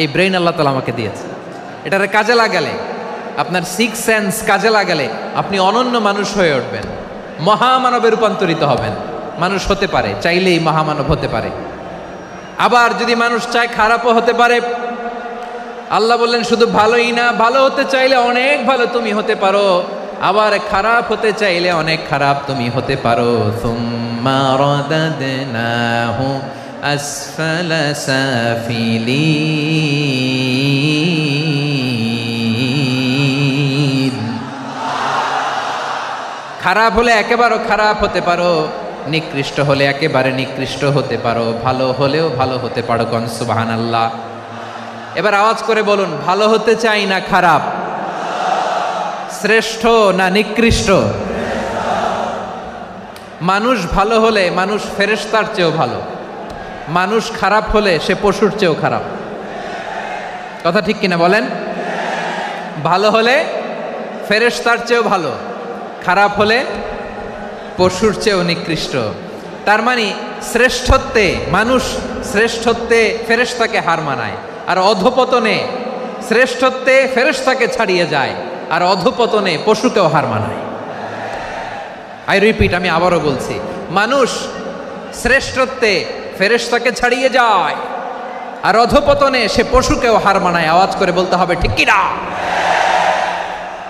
এই ব্রেন আল্লাহ তাআলা আমাকে দিয়েছে। এটারে কাজে লাগালে, আপনার 6 সেন্স কাজে লাগালে আপনি অনন্য মানুষ হয়ে উঠবেন, মহামানবে রূপান্তরিত হবেন। মানুষ হতে পারে, চাইলেই মহামানব হতে পারে। আবার যদি মানুষ চায়, খারাপও হতে পারে। আল্লাহ বললেন শুধু ভালোই না, ভালো হতে চাইলে অনেক ভালো তুমি হতে পারো, আবার খারাপ হতে চাইলে অনেক খারাপ তুমি হতে পারো। সুম্মা রাদাদনাহু আসফালা সাফিলিন। খারাপ হলে একেবারে খারাপ হতে পারো, নিকৃষ্ট হলে একেবারে নিকৃষ্ট হতে পারো, ভালো হলেও ভালো হতে পারো। কোন সুবহানাল্লাহ। এবার আওয়াজ করে বলুন, ভালো হতে চাই না খারাপ? শ্রেষ্ঠ না নিকৃষ্ট? মানুষ ভালো হলে মানুষ ফেরেশতার চেয়েও ভালো, মানুষ খারাপ হলে সে পশুর চেয়েও খারাপ। কথা ঠিক কিনা বলেন? ভালো হলে ফেরেশতার চেয়েও ভালো, খারাপ হলে পশুর চেয়েও নিকৃষ্ট। তার মানে শ্রেষ্ঠত্বে মানুষ, শ্রেষ্ঠত্বে ফেরেশতাকে হার মানায়, আর অধপতনে শ্রেষ্ঠত্বে ফেরেশতাকে ছাড়িয়ে যায়, আর অধপতনে পশুকেও হার মানায়। আই রিপিট, আমি আবারও বলছি, মানুষ শ্রেষ্ঠত্বে ফেরেশতাকে ছাড়িয়ে যায়, আর অধপতনে সে পশুকেও হার মানায়। আওয়াজ করে বলতে হবে, ঠিক কি না?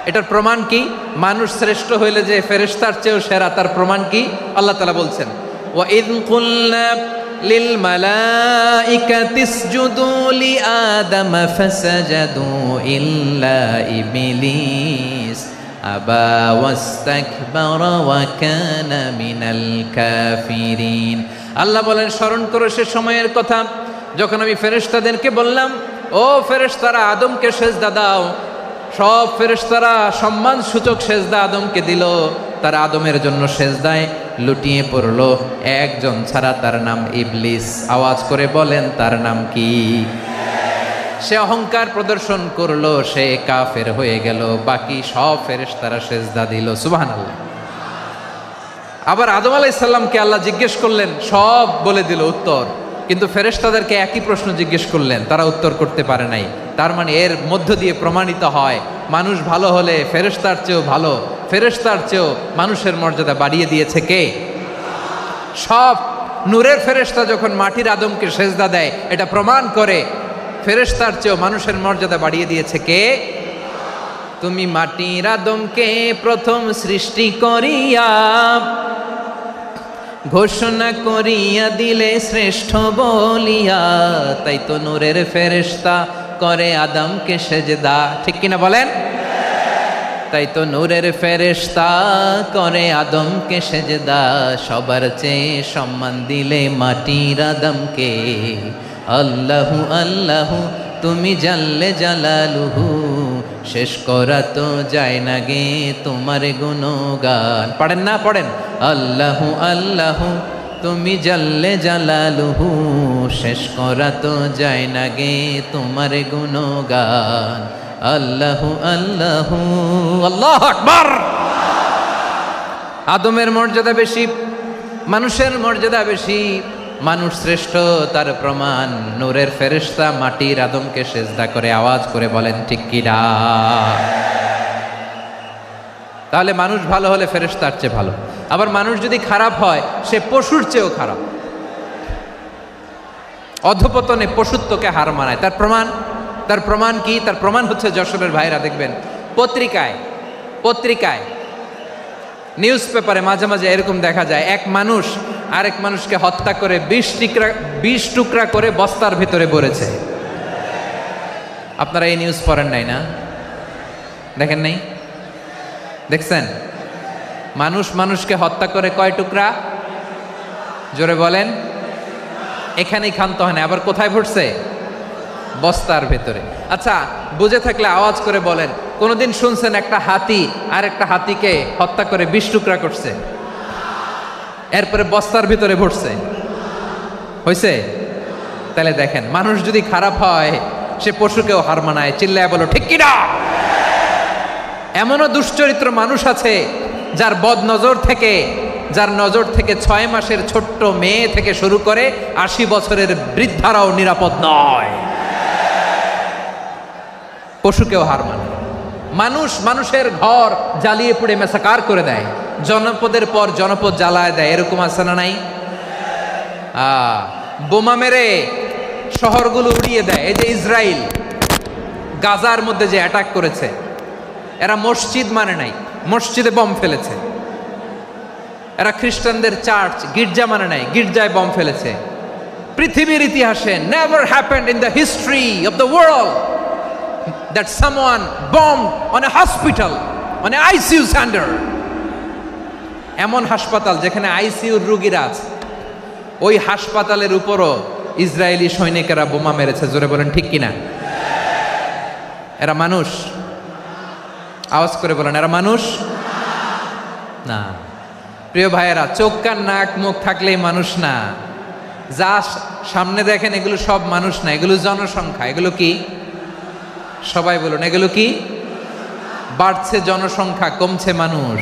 এটার প্রমাণ কি? মানুষ শ্রেষ্ঠ হইলে যে ফেরেশতার চেয়েও সেরা, তার প্রমাণ কি? আল্লাহ তাআলা বলছেন, ওয়া ইয কুলনা লিল মালাইকাতি ইসজুদু লি আদম ফাসাজাদু ইল্লা ইবলিস আবা ওয়াস্তাকবারা ওয়া কানা মিনাল কাফিরিন। আল্লাহ বলেন, স্মরণ করো সে সময়ের কথা যখন আমি ফেরেশতাদেরকে বললাম, ও ফেরেশতারা আদমকে সেজদা দাও, সব ফেরেশতারা সম্মান সূচক সেজদা আদমকে দিল, তার আদমের জন্য সেজদায় লুটিয়ে পড়ল। একজন ছাড়া, তার নাম ইবলিস। আওয়াজ করে বলেন তার নাম কি? সে অহংকার প্রদর্শন করলো, সে কাফের হয়ে গেল। বাকি সব ফেরেশতারা সেজদা দিল। সুবহানাল্লাহ। আবার আদম আলাইহিস সালামকে আল্লাহ জিজ্ঞেস করলেন, সব বলে দিল উত্তর, কিন্তু ফেরেশতাদেরকে একই প্রশ্ন জিজ্ঞেস করলেন, তারা উত্তর করতে পারে নাই। তার মানে এর মধ্য দিয়ে প্রমাণিত হয়, মানুষ ভালো হলে ফেরেশতার চেয়েও ভালো, ফেরেশতার চেয়েও মানুষের মর্যাদা বাড়িয়ে দিয়েছে কে? সব নূরের ফেরেশতা যখন মাটির আদমকে সেজদা দেয়, এটা প্রমাণ করে ফেরেশতার চেয়েও মানুষের মর্যাদা বাড়িয়ে দিয়েছে কে? তুমি মাটির আদমকে প্রথম সৃষ্টি করিয়া ঘোষণা করিয়া দিলে শ্রেষ্ঠ বলিয়া, তাই তো নূরের ফেরেশতা করে আদমকে সেজদা। ঠিক কিনা বলেন? তাই তো নূরের ফেরেশতা করে আদমকে সেজদা। সবার চেয়ে সম্মান দিলে মাটির আদমকে। আল্লাহু আল্লাহু তুমি জাল্লে জালালুহু, শেষ করা তো যায় না গে তোমার গুণগান। পড়েন না? পড়েন। আল্লাহু আল্লাহু তুমি জাল্লে জালালুহু, শেষ করা তো যায় না গে তোমার গুণগান। আল্লাহু আল্লাহু, আল্লাহু আকবার। আদমের মর্যাদা বেশি, মানুষের মর্যাদা বেশি, মানুষ শ্রেষ্ঠ তার প্রমাণ নূরের ফেরেশতা মাটির আদমকে সেজদা করে। আওয়াজ করে বলেন ঠিক কিনা? তাহলে মানুষ ভালো হলে ফেরেশতার চেয়ে ভালো। আবার মানুষ যদি খারাপ হয়, সে পশুর চেয়েও খারাপ। অধপতনে পশুত্বকে হার মানায়। তার প্রমাণ কি? তার প্রমাণ হচ্ছে যশোরের ভাইরা দেখবেন পত্রিকায় নিউজ পেপারে মাঝে মাঝে এরকম দেখা যায়, এক মানুষ আরেক মানুষকে হত্যা করে 20 টুকরা করে বস্তার ভিতরে ভরেছে। আপনারা এই নিউজ পড়েন নাই না? দেখেন নাই? দেখছেন? মানুষ মানুষকে হত্যা করে কয় টুকরা? জোরে বলেন। এখানেই ক্ষান্ত হয় না, আবার কোথায় ভরছে? বস্তার ভেতরে। আচ্ছা, বুঝে থাকলে আওয়াজ করে বলেন, কোনদিন শুনছেন একটা হাতি আর একটা হাতিকে হত্যা করে 20 টুকরা করছে, এরপরে বস্তার ভিতরে ভরছে? হয়েছে? তাহলে দেখেন, মানুষ যদি খারাপ হয় সে পশুকেও হার মানায়। চিল্লায় বলো ঠিক কিনা? এমনও দুশ্চরিত্র মানুষ আছে যার নজর থেকে 6 মাসের ছোট্ট মেয়ে থেকে শুরু করে 80 বছরের বৃদ্ধারাও নিরাপদ নয়। পশুকেও হার মানে। মানুষের ঘর জ্বালিয়ে পুড়ে মেসাকার করে দেয়, জনপদের পর জনপদ জ্বালায় দেয়। এরকম আছে না নাই? বোমা মেরে শহরগুলো উড়িয়ে দেয়। এই যে ইসরায়েল গাজার মধ্যে যে অ্যাটাক করেছে, এরা মসজিদ মানে নাই, মসজিদে বম ফেলেছে। এরা খ্রিস্টানদের চার্চ গির্জা মানে নাই, গির্জায় বম ফেলেছে। পৃথিবীর ইতিহাসে never happened in the history of the world that someone bombed on a hospital, on an ICU center. এমন হাসপাতাল যেখানে আইসিইউর রোগীরা আছে, ওই হাসপাতালের উপরও ইসরায়েলি সৈনিকেরা বোমা মেরেছে। জোরে বলেন ঠিক কিনা? এরা মানুষ? আওয়াজ করে বলেন, এরা মানুষ না। প্রিয় ভাইয়েরা, চোখ কান নাক মুখ থাকলেই মানুষ না। যা সামনে দেখেন এগুলো সব মানুষ না, এগুলো জনসংখ্যা। এগুলো কি? সবাই বলুন, এগুলো কি? বাড়ছে জনসংখ্যা, কমছে মানুষ।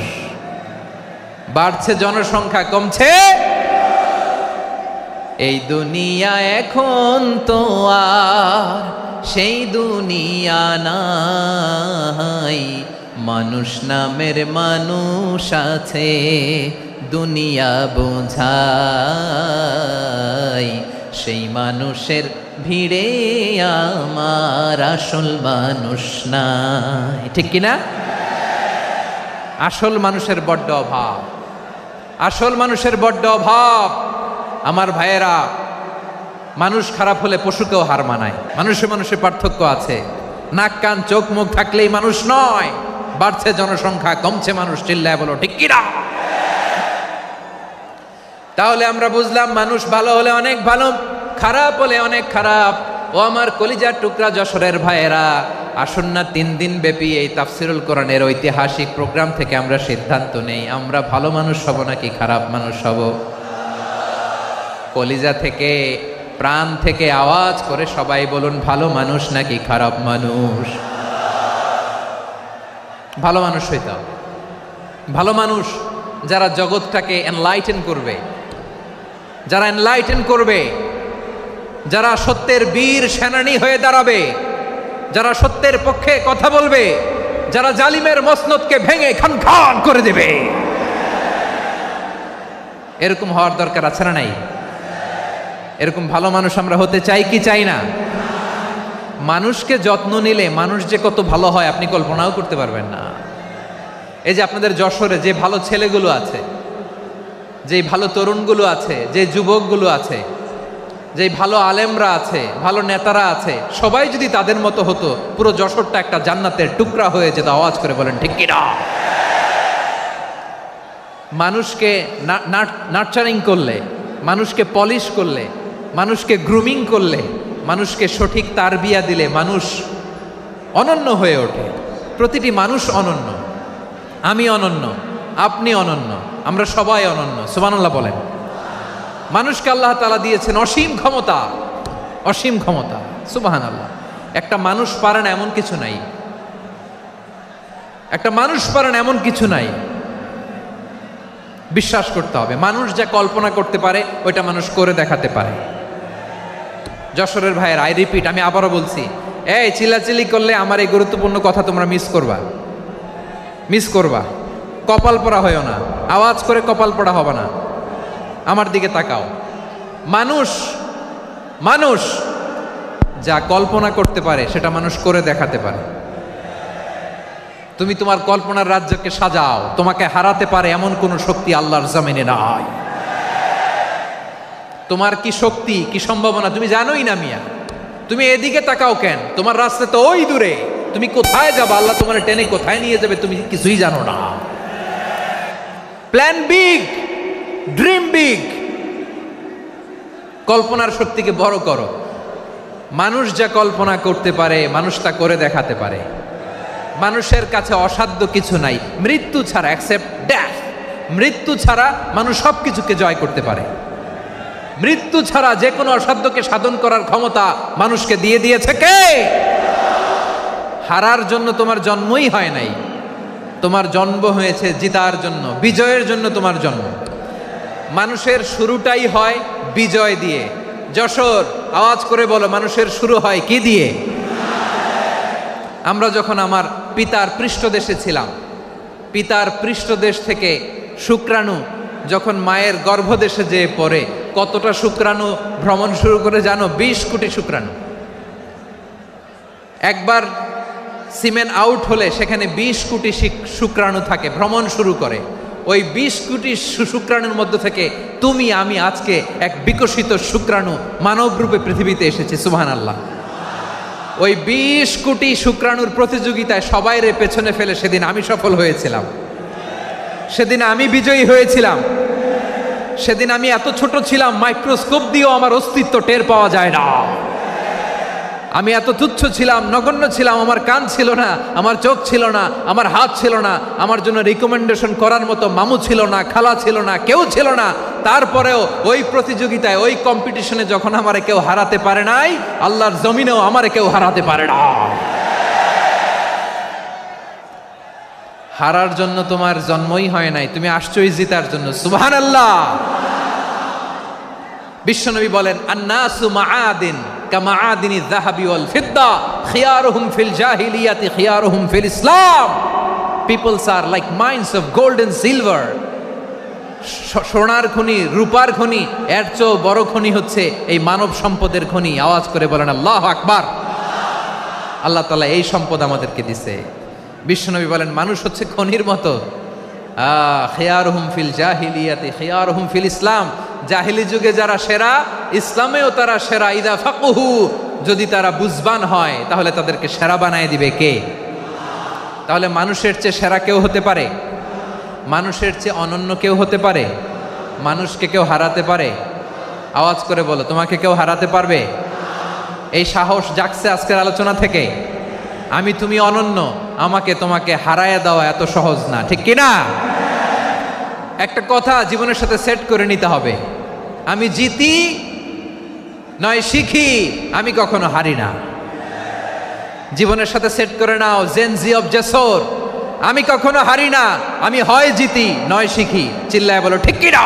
বাড়ছে জনসংখ্যা, কমছে। এই দুনিয়া এখন তো আর সেই দুনিয়া নাই, মানুষ নামের মানুষ আছে দুনিয়া বোঝাই, সেই মানুষের ভিড়ে আমার আসল মানুষ নাই। ঠিক কিনা? আসল মানুষের বড্ড অভাব, আসল মানুষের বড্ড অভাব। আমার ভাইয়েরা, মানুষ খারাপ হলে পশুকেও হার মানায়। মানুষে পার্থক্য আছে। নাক কান চোখ মুখ থাকলেই মানুষ নয়। বাড়ছে জনসংখ্যা, কমছে মানুষ। চিল্লায় বলো ঠিক কিনা? তাহলে আমরা বুঝলাম, মানুষ ভালো হলে অনেক ভালো, খারাপ হলে অনেক খারাপ। ও আমার কলিজার টুকরা যশোরের ভাইয়েরা, আসুন না 3 দিন ব্যাপী এই তাফসিরুল কোরআনের ঐতিহাসিক প্রোগ্রাম থেকে আমরা সিদ্ধান্ত নেই আমরা ভালো মানুষ হব নাকি খারাপ মানুষ হব। কলিজা থেকে প্রাণ থেকে আওয়াজ করে সবাই বলুন, ভালো মানুষ নাকি খারাপ মানুষ? ভালো মানুষ হইতে হবে। ভালো মানুষ যারা জগৎটাকে এনলাইটেন করবে, যারা এনলাইটেন করবে, যারা সত্যের বীর সেনানী হয়ে দাঁড়াবে, যারা সত্যের পক্ষে কথা বলবে, যারা জালিমের মসনদকে ভেঙে খান খান করে দেবে, এরকম হওয়ার দরকার আছে না নাই? এরকম ভালো মানুষ আমরা হতে চাই কি চাই না? মানুষকে যত্ন নিলে মানুষ যে কত ভালো হয় আপনি কল্পনাও করতে পারবেন না। এই যে আপনাদের যশোরে যে ভালো ছেলেগুলো আছে, যে ভালো তরুণগুলো আছে, যে যুবকগুলো আছে, যে ভালো আলেমরা আছে, ভালো নেতারা আছে, সবাই যদি তাদের মতো হতো পুরো যশোরটা একটা জান্নাতের টুকরা হয়ে যেত। আওয়াজ করে বলেন ঠিক কিনা? মানুষকে নার্চারিং করলে, মানুষকে পলিশ করলে, মানুষকে গ্রুমিং করলে, মানুষকে সঠিক তারবিয়া দিলে মানুষ অনন্য হয়ে ওঠে। প্রতিটি মানুষ অনন্য। আমি অনন্য, আপনি অনন্য, আমরা সবাই অনন্য। সুবহানাল্লাহ বলেন। মানুষকে আল্লাহ তাআলা দিয়েছেন অসীম ক্ষমতা, অসীম ক্ষমতা। সুবহানাল্লাহ। একটা মানুষ পারে না এমন কিছু নাই, একটা মানুষ পারে না এমন কিছু নাই। বিশ্বাস করতে হবে মানুষ যা কল্পনা করতে পারে ওইটা মানুষ করে দেখাতে পারে। যশোরের ভাইয়ের আই রিপিট, আমি আবারও বলছি, এই চিল্লাচিল্লি করলে আমার এই গুরুত্বপূর্ণ কথা তোমরা মিস করবা, মিস করবা। কপাল পড়া হয়েও না, আওয়াজ করে কপাল পড়া হবে না। আমার দিকে তাকাও। মানুষ মানুষ যা কল্পনা করতে পারে সেটা মানুষ করে দেখাতে পারে। তুমি তোমার কল্পনার রাজ্যকে সাজাও, তোমাকে হারাতে পারে এমন কোন শক্তি আল্লাহর জমিনে নাই। তোমার কি শক্তি, কি সম্ভাবনা তুমি জানোই না মিয়া। তুমি এদিকে তাকাও কেন? তোমার রাস্তা তো ওই দূরে। তুমি কোথায় যাবে, আল্লাহ তোমার টেনে কোথায় নিয়ে যাবে তুমি কিছুই জানো না। Plan big, dream big. কল্পনার শক্তিকে বড় করো। মানুষ যা কল্পনা করতে পারে মানুষ তা করে দেখাতে পারে। মানুষের কাছে অসাধ্য কিছু নাই মৃত্যু ছাড়া, অ্যাকসেপ্ট ডেথ। মৃত্যু ছাড়া মানুষ সব কিছুকে জয় করতে পারে। মৃত্যু ছাড়া যে কোনো অসাধ্যকে সাধন করার ক্ষমতা মানুষকে দিয়ে দিয়েছে কে? হারার জন্য তোমার জন্মই হয় নাই, তোমার জন্ম হয়েছে জিতার জন্য, বিজয়ের জন্য তোমার জন্ম। মানুষের শুরুটাই হয় বিজয় দিয়ে। যশোর আওয়াজ করে বলো, মানুষের শুরু হয় কি দিয়ে? আমরা যখন আমার পিতার পৃষ্ঠদেশে ছিলাম, পিতার পৃষ্ঠদেশ থেকে শুক্রাণু যখন মায়ের গর্ভদেশে যেয়ে পড়ে, কতটা শুক্রাণু ভ্রমণ শুরু করে জানো? 20 কোটি শুক্রাণু। একবার সিমেন আউট হলে সেখানে 20 কোটি শুক্রাণু থাকে, ভ্রমণ শুরু করে। ওই 20 কোটি শুক্রাণুর মধ্যে থেকে তুমি আমি আজকে এক বিকশিত শুক্রাণু মানব রূপে পৃথিবীতে এসেছি। সুবহানাল্লাহ। ওই 20 কোটি শুক্রাণুর প্রতিযোগিতায় সবাই রে পেছনে ফেলে সেদিন আমি সফল হয়েছিলাম, সেদিন আমি বিজয়ী হয়েছিলাম। সেদিন আমি এত ছোট ছিলাম মাইক্রোস্কোপ দিয়েও আমার অস্তিত্ব টের পাওয়া যায় না। আমি এত তুচ্ছ ছিলাম, নগণ্য ছিলাম। আমার কান ছিল না, আমার চোখ ছিল না, আমার হাত ছিল না, আমার জন্য রিকমেন্ডেশন করার মতো মামু ছিল না, খালা ছিল না, কেউ ছিল না। তারপরেও ওই প্রতিযোগিতায়, ওই কম্পিটিশনে যখন আমারে কেউ হারাতে পারে নাই, আল্লাহর জমিনেও আমারে কেউ হারাতে পারে না। হারার জন্য তোমার জন্মই হয় নাই, তুমি আসছোই জিতার জন্য। সুবহানাল্লাহ। বিশ্বনবী বলেন, আন্নাসু মাআদিন কামাআদিনি যাহাবি ওয়াল ফিদ্দা খিয়ারুহুম ফিল জাহিলিয়াতি খিয়ারুহুম ফিল ইসলাম। Peoples are like mines of gold and silver. সোনার খনি, রূপার খনি, এর চেয়েও বড় খনি হচ্ছে এই মানব সম্পদের খনি। আওয়াজ করে বলেন আল্লাহু আকবার। আল্লাহ তাআলা এই সম্পদ আমাদেরকে দিছে। বিশ্বনবী বলেন, মানুষ হচ্ছে খনির মতো। খিয়ারুহুম ফিল জাহিলিয়াতি খিয়ারুহুম ফিল ইসলাম। জাহিলি যুগে যারা সেরা, ইসলামেও তারা সেরা। ইদা ফাকুহু, যদি তারা বুঝবান হয় তাহলে তাদেরকে সেরা বানায় দিবে কে? তাহলে মানুষের চেয়ে সেরা কেউ হতে পারে? মানুষের চেয়ে অনন্য কেউ হতে পারে? মানুষকে কেউ হারাতে পারে? আওয়াজ করে বলো, তোমাকে কেউ হারাতে পারবে? এই সাহস জাগছে আজকের আলোচনা থেকে? আমি তুমি অনন্য, আমাকে তোমাকে হারায় দেওয়া এত সহজ না, ঠিক কিনা? একটা কথা জীবনের সাথে সেট করে নিতে হবে, আমি জিতি নয় শিখি, আমি কখনো হারি না। জীবনের সাথে সেট করে নাও, জেনজি অফ জেসর, আমি কখনো হারি না, আমি হয় জিতি নয় শিখি। চিল্লায় বলো ঠিক কিনা?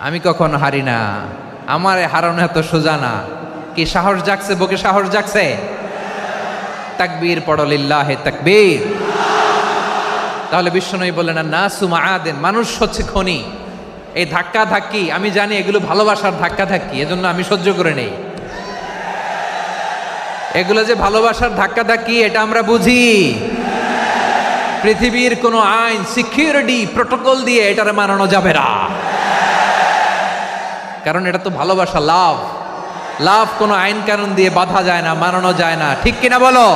আমি কখনো হারি না, আমার হারানো এত সোজা না। কি সাহস জাগছে? বুকে সাহস জাগছে? তাকবীর পড়ো, লিল্লাহে তাকবীর। তাহলে বিশ্বনবী বললেন না নাসু মাআদিন, মানুষ হচ্ছে খনি। এই ধাক্কা ধাক্কি আমি জানি এগুলো ভালোবাসার ধাক্কা ধাক্কি, এজন্য আমি সহ্য করে নেই। এগুলো যে ভালোবাসার ধাক্কা ধাক্কি এটা আমরা বুঝি। পৃথিবীর কোনো আইন, সিকিউরিটি প্রোটোকল দিয়ে এটারে মানানো যাবে না, কারণ এটা তো ভালোবাসা, লাভ। লাভ কোনো আইন কানুন দিয়ে বাধা যায় না, মানানো যায় না, ঠিক কিনা বলো?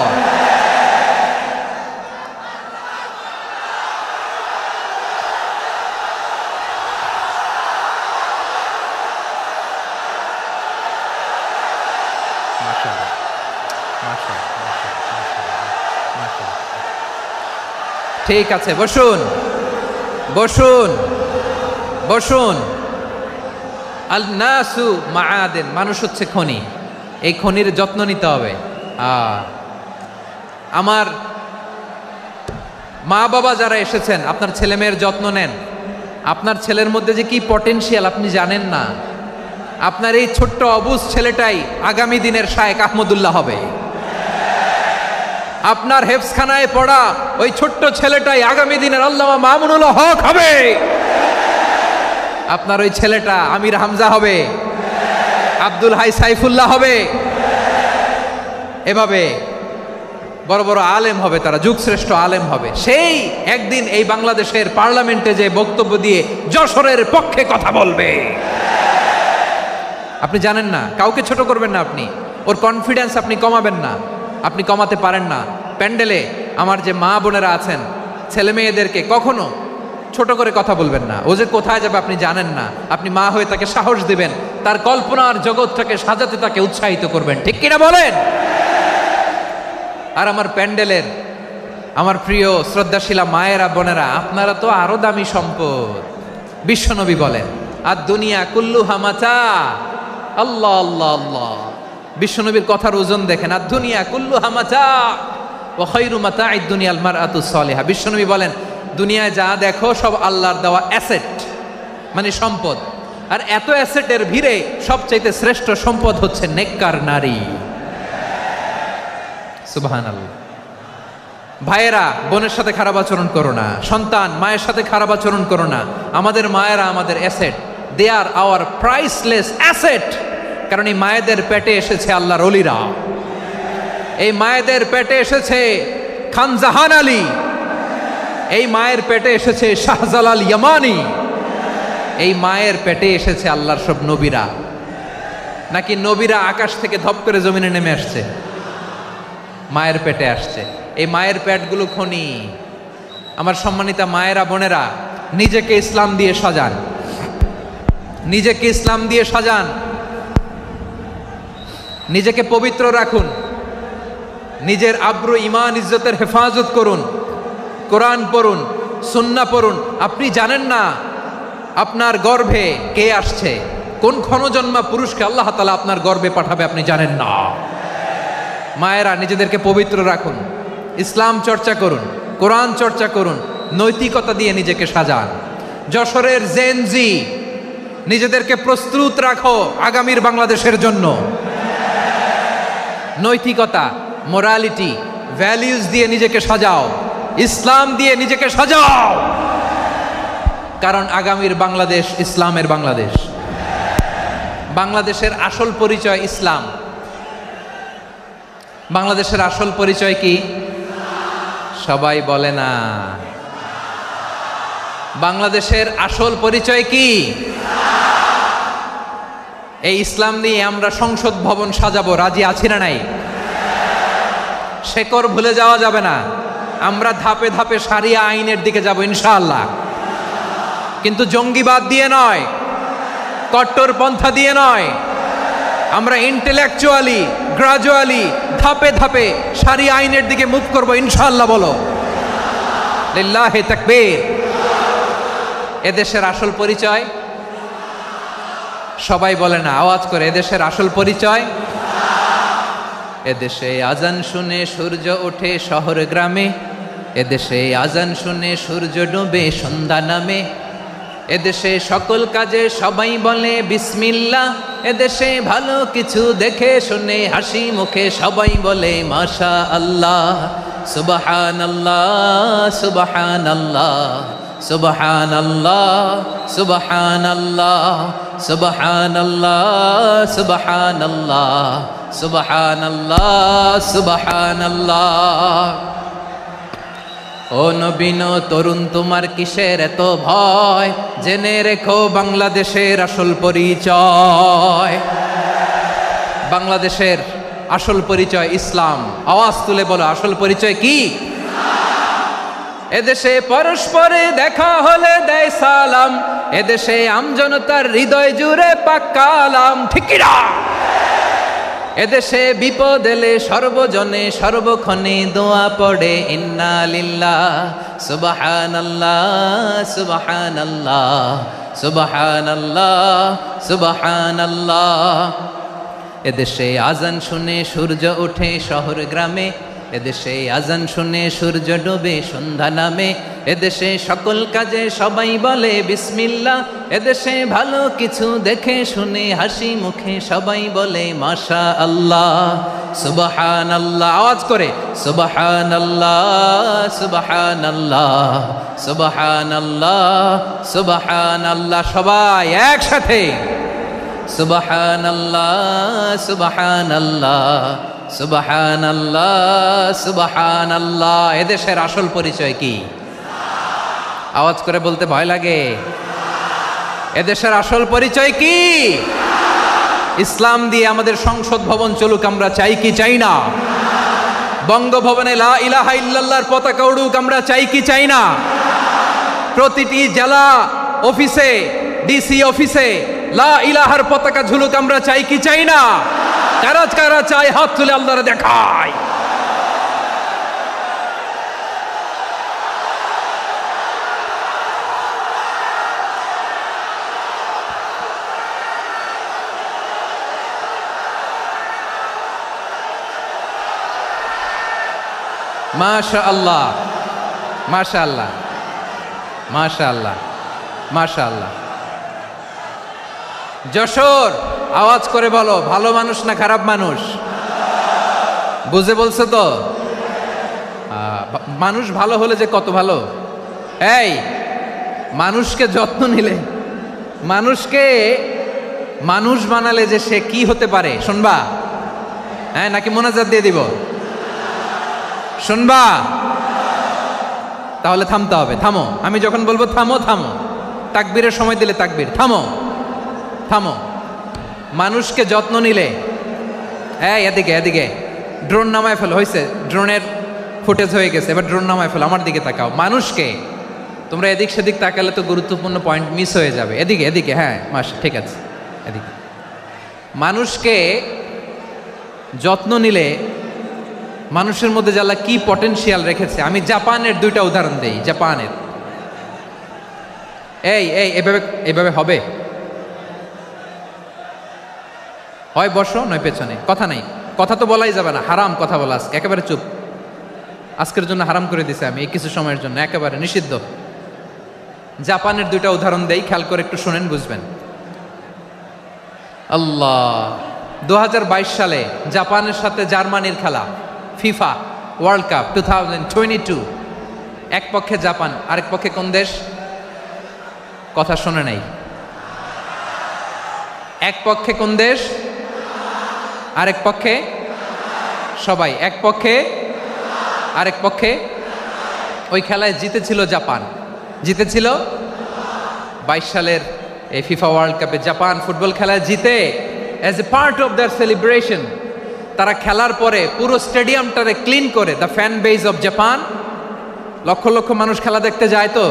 ঠিক আছে, বসুন বসুন বসুন। আল নাসু মাআদিন, মানুষ হচ্ছে খনি, এই খনির যত্ন নিতে হবে। আমার মা বাবা যারা এসেছেন, আপনার ছেলে মেয়ের যত্ন নেন। আপনার ছেলের মধ্যে যে কি পটেনশিয়াল আপনি জানেন না। আপনার এই ছোট্ট অবুজ ছেলেটাই আগামী দিনের শায়েখ আহমদুল্লাহ হবে। আপনার হেফসখানায় পড়া ওই ছোট্ট ছেলেটাই আগামী দিনের আল্লামা মামুনুল হক হবে। আপনার ওই ছেলেটা আমির হামজা হবে, আব্দুল হাই সাইফুল্লাহ হবে। এভাবে বড় বড় আলেম হবে, তারা যুগশ্রেষ্ঠ আলেম হবে। সেই একদিন এই বাংলাদেশের পার্লামেন্টে যে বক্তব্য দিয়ে যশোরের পক্ষে কথা বলবে। আপনি জানেন না, কাউকে ছোট করবেন না, আপনি ওর কনফিডেন্স আপনি কমাবেন না, আপনি কমাতে পারেন না। প্যান্ডেলে আমার যে মা বোনেরা আছেন, ছেলে মেয়েদেরকে কখনো ছোট করে কথা বলবেন না। ও যে কোথায় যাবে আপনি জানেন না, আপনি মা হয়ে তাকে সাহস দিবেন, তার কল্পনার জগৎটাকে সাজাতে তাকে উৎসাহিত করবেন, ঠিক কিনা বলেন? আর আমার প্যান্ডেলের আমার প্রিয় শ্রদ্ধাশীলা মায়েরা বোনেরা, আপনারা তো আরো দামি সম্পদ। বিশ্বনবী বলেন আর দুনিয়া কুল্লুহা মাতা। আল্লাহ আল্লাহ আল্লাহ, বিশ্বনবীর কথার ওজন দেখেন। আর দুনিয়া কুল্লুহা মাতা ওয়া খায়রু মাতা'আদ দুনিয়াল মারআতুস সালিহা। বিশ্বনবী বলেন দুনিয়ায় যা দেখো সব আল্লাহর দেওয়া অ্যাসেট, মানে সম্পদ। আর এত অ্যাসেটের ভিড়ে সবচাইতে শ্রেষ্ঠ সম্পদ হচ্ছে নেককার নারী। সুবহানাল্লাহ। ভাইয়েরা বোনের সাথে খারাপ আচরণ করো না, সন্তান মায়ের সাথে খারাপ আচরণ করো না। আমাদের মায়েরা আমাদের asset, they are our priceless asset. কারণ এই মায়েদের পেটে এসেছে আল্লাহর ওলিরা, এই মায়েদের পেটে এসেছে খান জাহান আলী, এই মায়ের পেটে এসেছে শাহজালাল ইয়ামানি, এই মায়ের পেটে এসেছে আল্লাহর সব নবীরা। নাকি নবীরা আকাশ থেকে ধপ করে জমিনে নেমে আসছে? মায়ের পেটে আসছে। এই মায়ের পেটগুলো খনি। আমার সম্মানিতা মায়েরা বোনেরা, নিজেকে ইসলাম দিয়ে সাজান, নিজেকে ইসলাম দিয়ে সাজান, নিজেকে পবিত্র রাখুন, নিজের আব্রু ইমান ইজ্জতের হেফাজত করুন, কোরআন পড়ুন, সুন্নাহ পড়ুন। আপনি জানেন না আপনার গর্ভে কে আসছে, কোন ক্ষণজন্মা পুরুষকে আল্লাহ তাআলা আপনার গর্ভে পাঠাবে আপনি জানেন না। মায়েরা নিজেদেরকে পবিত্র রাখুন, ইসলাম চর্চা করুন, কোরআন চর্চা করুন, নৈতিকতা দিয়ে নিজেকে সাজান। যশোরের জেনজি, নিজেদেরকে প্রস্তুত রাখো আগামীর বাংলাদেশের জন্য। নৈতিকতা, মোরালিটি, ভ্যালিউজ দিয়ে নিজেকে সাজাও, ইসলাম দিয়ে নিজেকে সাজাও। কারণ আগামীর বাংলাদেশ ইসলামের বাংলাদেশ। বাংলাদেশের আসল পরিচয় ইসলাম। বাংলাদেশের আসল পরিচয় কি? সবাই বলে না। বাংলাদেশের আসল পরিচয় কি? এই ইসলাম নিয়ে আমরা সংসদ ভবন সাজাবো, রাজি আছি না নাই? শেকড় ভুলে যাওয়া যাবে না। আমরা ধাপে ধাপে শারিয়া আইনের দিকে যাব ইনশাআল্লাহ, কিন্তু জঙ্গিবাদ দিয়ে নয়, কট্টর পন্থা দিয়ে নয়। আমরা ইন্টেলেকচুয়ালি গ্রাজুয়ালি ধাপে ধাপে শারিয়া আইনের দিকে মুভ করব ইনশাআল্লাহ। বলো লিল্লাহি তাকবীর। এদেশের আসল পরিচয় সবাই বলে না, আওয়াজ করে, এদেশের আসল পরিচয়। এদেশে আজান শুনে সূর্য ওঠে শহর গ্রামে, এদেশে আজান শুনে সূর্য ডুবে সন্ধ্যা নামে, এদেশে সকল কাজে সবাই বলে বিসমিল্লাহ, এদেশে ভালো কিছু দেখে শুনে হাসি মুখে সবাই বলে মাশা আল্লাহ। সুবহানাল্লাহ সুবহানাল্লাহ সুবহানাল্লাহ সুবহানাল্লাহ সুবহানাল্লাহ সুবহানাল্লাহ সুবহানাল্লাহ সুবহানাল্লাহ। ও নবীন তরুণ তোমার কিসের এত ভয়, জেনে রেখো বাংলাদেশের আসল পরিচয়। বাংলাদেশের আসল পরিচয় ইসলাম। আওয়াজ তুলে বলো, আসল পরিচয় কি? এদেশে পরস্পরে দেখা হলে দেয় সালাম, এদেশে আমজনতার হৃদয় জুড়ে পাক্কা আলাম। ঠিক কি না? এদেশে বিপদ এলে সর্বজনে সর্বক্ষণে দোয়া পড়ে ইন্না লিল্লাহ সুবহানাল্লাহ সুবহানাল্লাহ সুবহানাল্লাহ সুবহানাল্লাহ। এদেশে আজান শুনে সূর্য ওঠে শহর গ্রামে, এদেশে আজান শুনে সূর্য ডুবে সন্ধ্যা নামে, এদেশে সকল কাজে সবাই বলে বিসমিল্লাহ, এদেশে ভালো কিছু দেখে শুনে হাসি মুখে সবাই বলে মাশা আল্লাহ। সুবহানাল্লাহ, আওয়াজ করে সুবহানাল্লাহ সুবহানাল্লাহ সুবহানাল্লাহ সুবহানাল্লাহ। সবাই একসাথে সুবহানাল্লাহ সুবহানাল্লাহ সুবহানাল্লাহ সুবহানাল্লাহ। এদেশের আসল পরিচয় কি? আওয়াজ করে বলতে ভয় লাগে। এদেশের আসল পরিচয় কি? ইসলাম দিয়ে আমাদের সংসদ ভবন চলুক, আমরা চাই কি চাই না? বঙ্গভবনে লা ইলাহা ইল্লাল্লাহর পতাকা উড়ুক, আমরা চাই কি চাই না? প্রতিটি জেলা অফিসে, ডিসি অফিসে লা ইলাহার পতাকা ঝুলুক, আমরা চাই কি চাই না? কারা কারা চাই হাত তুলে আল্লাহরে দেখায়। মাশাআল্লাহ মাশাআল্লাহ মাশাআল্লাহ মাশাআল্লাহ। যশোর, আওয়াজ করে বলো, ভালো মানুষ না খারাপ মানুষ? বুঝে বলছো তো? মানুষ ভালো হলে যে কত ভালো। এই মানুষকে যত্ন নিলে, মানুষকে মানুষ বানালে যে সে কি হতে পারে শুনবা? হ্যাঁ, নাকি মোনাজাত দিয়ে দিব? শুনবা? তাহলে থামতে হবে। থামো, আমি যখন বলবো থামো থামো, তাকবীরের সময় দিলে তাকবীর। থামো থামো। মানুষকে যত্ন নিলে, এই এদিকে এদিকে, ড্রোন নামায় ফেলো। হয়েছে, ড্রোনের ফুটেজ হয়ে গেছে, এবার ড্রোন নামায় ফেলো। আমার দিকে তাকাও। মানুষকে, তোমরা এদিক সেদিক তাকালে তো গুরুত্বপূর্ণ পয়েন্ট মিস হয়ে যাবে। এদিকে এদিকে, হ্যাঁ মাস ঠিক আছে, এদিকে। মানুষকে যত্ন নিলে মানুষের মধ্যে যারা কি পটেনশিয়াল রেখেছে। আমি জাপানের দুইটা উদাহরণ দেই। জাপানের, এই এই এভাবে এভাবে হবে, হয় বসো নয় পেছনে, কথা নাই, কথা তো বলাই যাবে না, হারাম কথা বলা। আজকে একেবারে চুপ, আজকের জন্য হারাম করে দিছে আমি, এই কিছু সময়ের জন্য একেবারে নিষিদ্ধ। জাপানের দুইটা উদাহরণ দেই, খেয়াল করে একটু শুনেন, বুঝবেন। আল্লাহ, 2022 সালে জাপানের সাথে জার্মানির খেলা, ফিফা ওয়ার্ল্ড কাপ 2022। এক পক্ষে জাপান, আরেক পক্ষে কোন দেশ? কথা শোনে নাই। এক পক্ষে কোন দেশ? আরেক পক্ষে সবাই। এক পক্ষে আরেক পক্ষে। ওই খেলায় জিতেছিল জাপান, জিতেছিল 22 সালের এই ফিফা ওয়ার্ল্ড কাপে। জাপান ফুটবল খেলায় জিতে as a part of their celebration তারা খেলার পরে পুরো স্টেডিয়ামটারে ক্লিন করে। The fan base of Japan, লক্ষ লক্ষ মানুষ খেলা দেখতে যায়, তো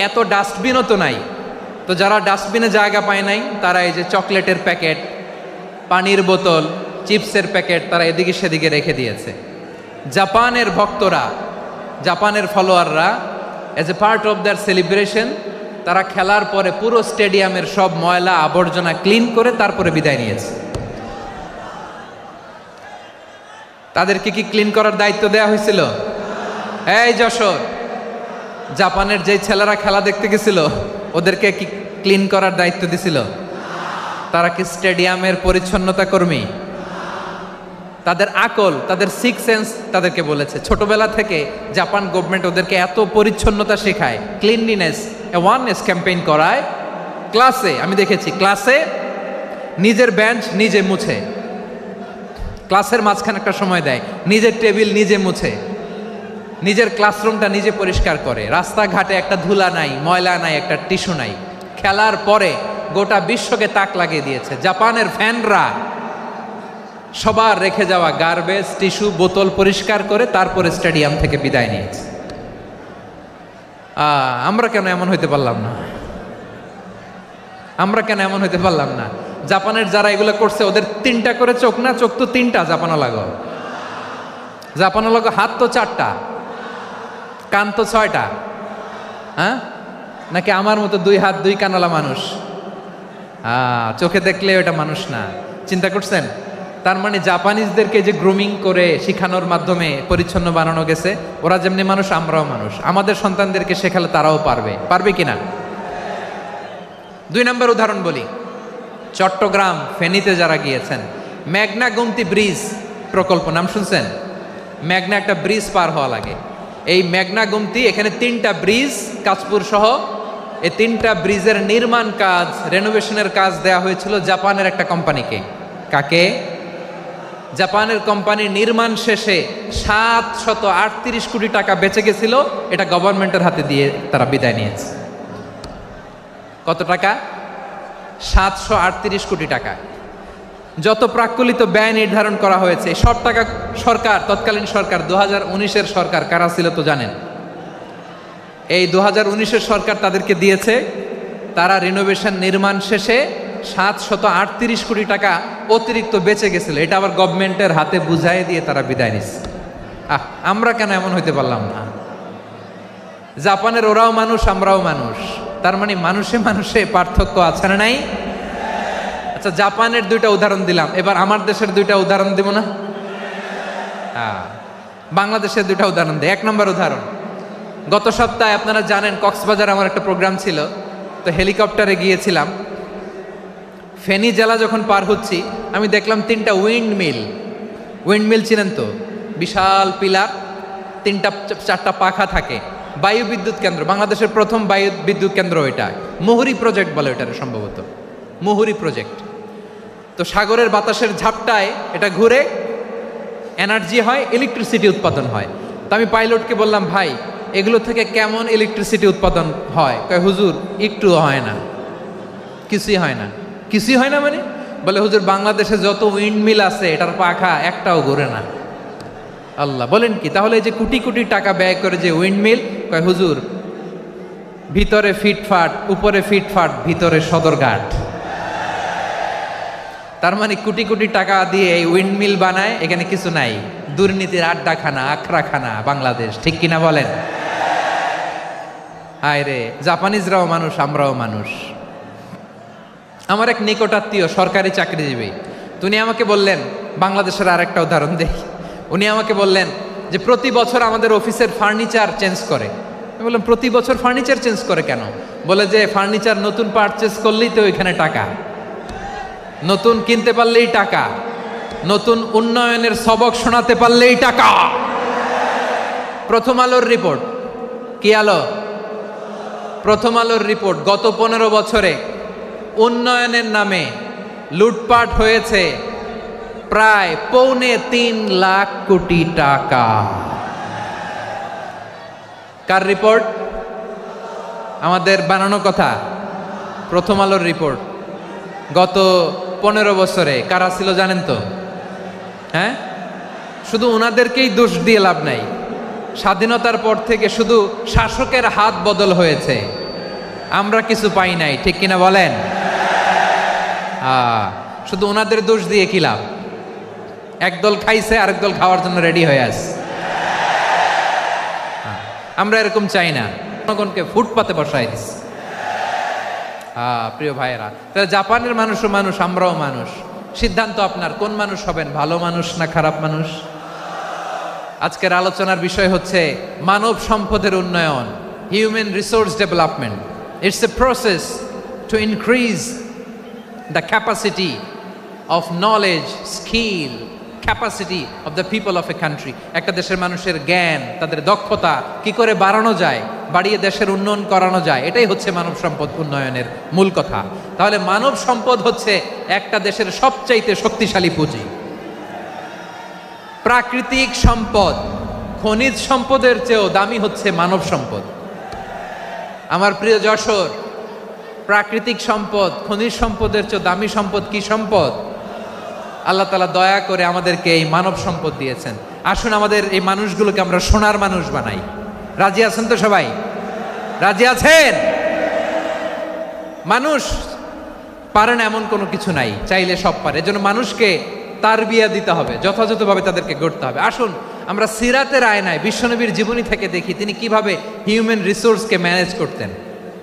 এত ডাস্টবিনও তো নাই। তো যারা ডাস্টবিনে জায়গা পায় নাই, তারা এই যে চকলেটের প্যাকেট, পানির বোতল, চিপসের প্যাকেট তারা এদিকে সেদিকে রেখে দিয়েছে। জাপানের ভক্তরা, জাপানের ফলোয়াররা as a part of their celebration তারা খেলার পরে পুরো স্টেডিয়ামের সব ময়লা আবর্জনা ক্লিন করে তারপরে বিদায় নিয়েছে। তাদেরকে কি ক্লিন করার দায়িত্ব দেওয়া হয়েছিল? এই যশোর, জাপানের যে ছেলেরা খেলা দেখতে গেছিল ওদেরকে কি ক্লিন করার দায়িত্ব দিছিল? তারা কি স্টেডিয়ামের পরিচ্ছন্নতা কর্মী? তাদের আকল, তাদের সিক্স সেন্স তাদেরকে বলেছে। ছোটবেলা থেকে জাপান গভর্নমেন্ট ওদেরকে এত পরিচ্ছন্নতা শেখায়, ক্লিনলিনেস অ্যাওয়ারনেস ক্যাম্পেইন করায়। ক্লাসে আমি দেখেছি, ক্লাসে নিজের বেঞ্চ নিজে মুছে, ক্লাসের মাঝখানে একটা সময় দেয়, নিজের টেবিল নিজে মুছে, নিজের ক্লাসরুমটা নিজে পরিষ্কার করে। রাস্তাঘাটে একটা ধুলা নাই, ময়লা নাই, একটা টিস্যু নাই। খেলার পরে গোটা বিশ্বকে তাক লাগিয়ে দিয়েছে। জাপানের ফ্যানরা সবার রেখে যাওয়া গার্বেজ, টিস্যু, বোতল পরিষ্কার করে তারপরে স্টেডিয়াম থেকে বিদায় নিয়েছে। আমরা কেন এমন হইতে পারলাম না? আমরা কেন এমন হইতে পারলাম না? জাপানের যারা এগুলো করছে ওদের 3টা করে চোখ না? চোখ তো 3টা জাপানো লাগো, জাপানো লাগো। হাত তো 4টা, কান তো 6টা। হ্যাঁ, নাকি আমার মতো 2 হাত 2 কানওয়ালা মানুষ? চোখে দেখলে ওটা মানুষ না। চিন্তা করছেন? তার মানে জাপানিজদেরকে যে গ্রুমিং করে শিখানোর মাধ্যমে পরিচ্ছন্ন বানানো গেছে, ওরা যেমনি মানুষ আমরাও মানুষ। আমাদের সন্তানদেরকে শেখালে তারাও পারবে, পারবে কিনা? 2 নম্বর উদাহরণ বলি। চট্টগ্রাম ফেনীতে যারা গিয়েছেন, মেঘনা গুমতি ব্রিজ প্রকল্প নাম শুনছেন? মেঘনা একটা ব্রিজ পার হওয়া লাগে। এই মেঘনা গুমতি, এখানে 3টা ব্রিজ কাঁচপুর সহ, এই 3টা ব্রিজের নির্মাণ কাজ, রেনোভেশনের কাজ দেয়া হয়েছিল জাপানের একটা কোম্পানিকে। কাকে? জাপানের কোম্পানির নির্মাণ শেষে 738 কোটি টাকা বেঁচে গেছিল, এটা গভর্নমেন্টের হাতে দিয়ে তারা বিদায় নিয়েছে। কত টাকা? 738 কোটি টাকা। যত প্রাক্কলিত ব্যয় নির্ধারণ করা হয়েছে সব টাকা সরকার, তৎকালীন সরকার 2019-এর সরকার, কারা ছিল তো জানেন? এই 2019-এর সরকার তাদেরকে দিয়েছে। তারা রিনোভেশন নির্মাণ শেষে 738 কোটি টাকা অতিরিক্ত বেঁচে গেছিল, এটা আবার গভর্নমেন্টের হাতে বুঝাই দিয়ে তারা বিদায় নিচ্ছে। আমরা কেন এমন হইতে পারলাম না? জাপানের ওরাও মানুষ, আমরাও মানুষ। তার মানে মানুষে মানুষে পার্থক্য আছে না নাই? আচ্ছা, জাপানের 2টা উদাহরণ দিলাম, এবার আমার দেশের 2টা উদাহরণ দিব না? বাংলাদেশের 2টা উদাহরণ দেয়। 1 নম্বর উদাহরণ, গত সপ্তাহে আপনারা জানেন কক্সবাজার আমার একটা প্রোগ্রাম ছিল, তো হেলিকপ্টারে গিয়েছিলাম। ফেনী জেলা যখন পার হচ্ছি আমি দেখলাম 3টা উইন্ডমিল। উইন্ডমিল চিনেন তো? বিশাল পিলার, 3টা 4টা পাখা থাকে। বায়ু বিদ্যুৎ কেন্দ্র, বাংলাদেশের প্রথম বায়ু বিদ্যুৎ কেন্দ্র এটা। মুহুরী প্রজেক্ট বলে এটার, সম্ভবত মুহুরী প্রজেক্ট। তো সাগরের বাতাসের ঝাপটায় এটা ঘুরে এনার্জি হয়, ইলেকট্রিসিটি উৎপাদন হয়। তো আমি পাইলটকে বললাম, ভাই এগুলো থেকে কেমন ইলেকট্রিসিটি উৎপাদন হয়? কয়, হুজুর একটুও হয় না, কিছুই হয় না। কিছুই হয় না মানে? বলে, হুজুর বাংলাদেশে যত উইন্ডমিল আছে এটার পাখা একটাও ঘুরে না। আল্লাহ, বলেন কি? তাহলে এই যে কোটি কোটি টাকা ব্যয় করে যে উইন্ডমিল, কয় হুজুর ভিতরে ফিটফাট, উপরে ফিটফাট, ভিতরে সদরঘাট। তার মানে কোটি কোটি টাকা দিয়ে এই উইন্ডমিল বানায়, এখানে কিছু নাই। দুর্নীতির আড্ডাখানা, আখড়াখানা বাংলাদেশ, ঠিক কিনা বলেন? হায় রে, জাপানিজরাও মানুষ, আমরাও মানুষ। আমার এক নিকটাত্মীয় সরকারি চাকরিজীবী, উনি আমাকে বললেন, বাংলাদেশের আরেকটা উদাহরণ দেখি। উনি আমাকে বললেন যে প্রতি বছর আমাদের অফিসের ফার্নিচার চেঞ্জ করে। আমি বললাম, প্রতি বছর ফার্নিচার চেঞ্জ করে কেন? বলে যে ফার্নিচার নতুন পারচেজ করলেই তো ওইখানে টাকা, নতুন কিনতে পারলেই টাকা, নতুন উন্নয়নের সবক শোনাতে পারলেই টাকা। প্রথম আলোর রিপোর্ট, কি আলো? প্রথম আলোর রিপোর্ট, গত 15 বছরে উন্নয়নের নামে লুটপাট হয়েছে প্রায় 3.25 লাখ কোটি টাকা। কার রিপোর্ট? আমাদের বানানো কথা, প্রথম আলোর রিপোর্ট। গত 15 বছরে কারা ছিল জানেন তো? হ্যাঁ, শুধু ওনাদেরকেই দোষ দিয়ে লাভ নাই। স্বাধীনতার পর থেকে শুধু শাসকের হাত বদল হয়েছে, আমরা কিছু পাই নাই, ঠিক কিনা বলেন? শুধু ওনাদের দোষ দিয়ে কি লাভ? একদল খাইছে, আরেক দল খাওয়ার জন্য রেডি হয়ে আছে। আমরা এরকম চাই না, জনগণকে ফুটপাতে বসাই দিস। প্রিয় ভাইয়েরা, তাহলে জাপানের মানুষও মানুষ, আমরাও মানুষ। সিদ্ধান্ত আপনার, কোন মানুষ হবেন, ভালো মানুষ না খারাপ মানুষ? আজকের আলোচনার বিষয় হচ্ছে মানব সম্পদের উন্নয়ন, human resource development. It's a process to increase the capacity of knowledge, skill, capacity of the people of a country. একটা দেশের মানুষের জ্ঞান, তাদের দক্ষতা কি করে বাড়ানো যায়, বাড়িয়ে দেশের উন্নয়ন করানো যায়, এটাই হচ্ছে মানব সম্পদ উন্নয়নের মূল কথা। তাহলে মানব সম্পদ হচ্ছে একটা দেশের সবচাইতে শক্তিশালী পুঁজি। প্রাকৃতিক সম্পদ, খনিজ সম্পদের চেয়েও দামি হচ্ছে মানব সম্পদ। আমার প্রিয় যশোর, প্রাকৃতিক সম্পদ, খনিজ সম্পদের চেয়ে দামি সম্পদ কি সম্পদ? আল্লাহ তাআলা দয়া করে আমাদেরকে এই মানব সম্পদ দিয়েছেন। আসুন আমাদের এই মানুষগুলোকে আমরা সোনার মানুষ বানাই। রাজি আছেন তো সবাই? রাজি আছেন? মানুষ পারে না এমন কোনো কিছু নাই, চাইলে সব পারে। এজন্য মানুষকে তারবিয়া দিতে হবে, যথাযথভাবে তাদেরকে গড়তে হবে। আসুন আমরা সিরাতের আয়নায় বিশ্বনবীর জীবনী থেকে দেখি তিনি কিভাবে হিউম্যান রিসোর্সকে ম্যানেজ করতেন।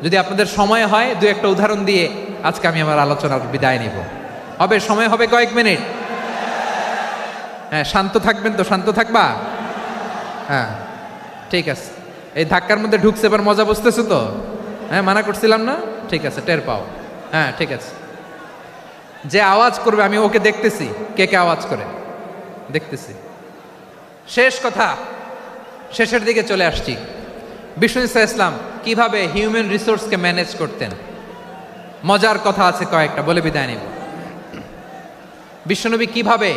যদি আপনাদের সময় হয়, দু একটা উদাহরণ দিয়ে আজকে আমি আমার আলোচনার বিদায় নিব। হবে সময় হবে কয়েক মিনিট? হ্যাঁ, শান্ত থাকবেন তো? শান্ত থাকবা? হ্যাঁ, ঠিক আছে। এই ধাক্কার মধ্যে ঢুকছে, এবার মজা বুঝতেছো তো? হ্যাঁ, মানা করছিলাম না? ঠিক আছে, টের পাও। হ্যাঁ, ঠিক আছে। যে আওয়াজ করবে আমি ওকে দেখতেছি, কে কে আওয়াজ করে দেখতেছি। শেষ কথা, শেষের দিকে চলে আসছি। বিষ্ণু ইসলাম কিভাবে হিউম্যান রিসোর্সকে ম্যানেজ করতেন, মজার কথা আছে কয়েকটা, বলে বিদায় নিব। বিশ্বনবী কিভাবে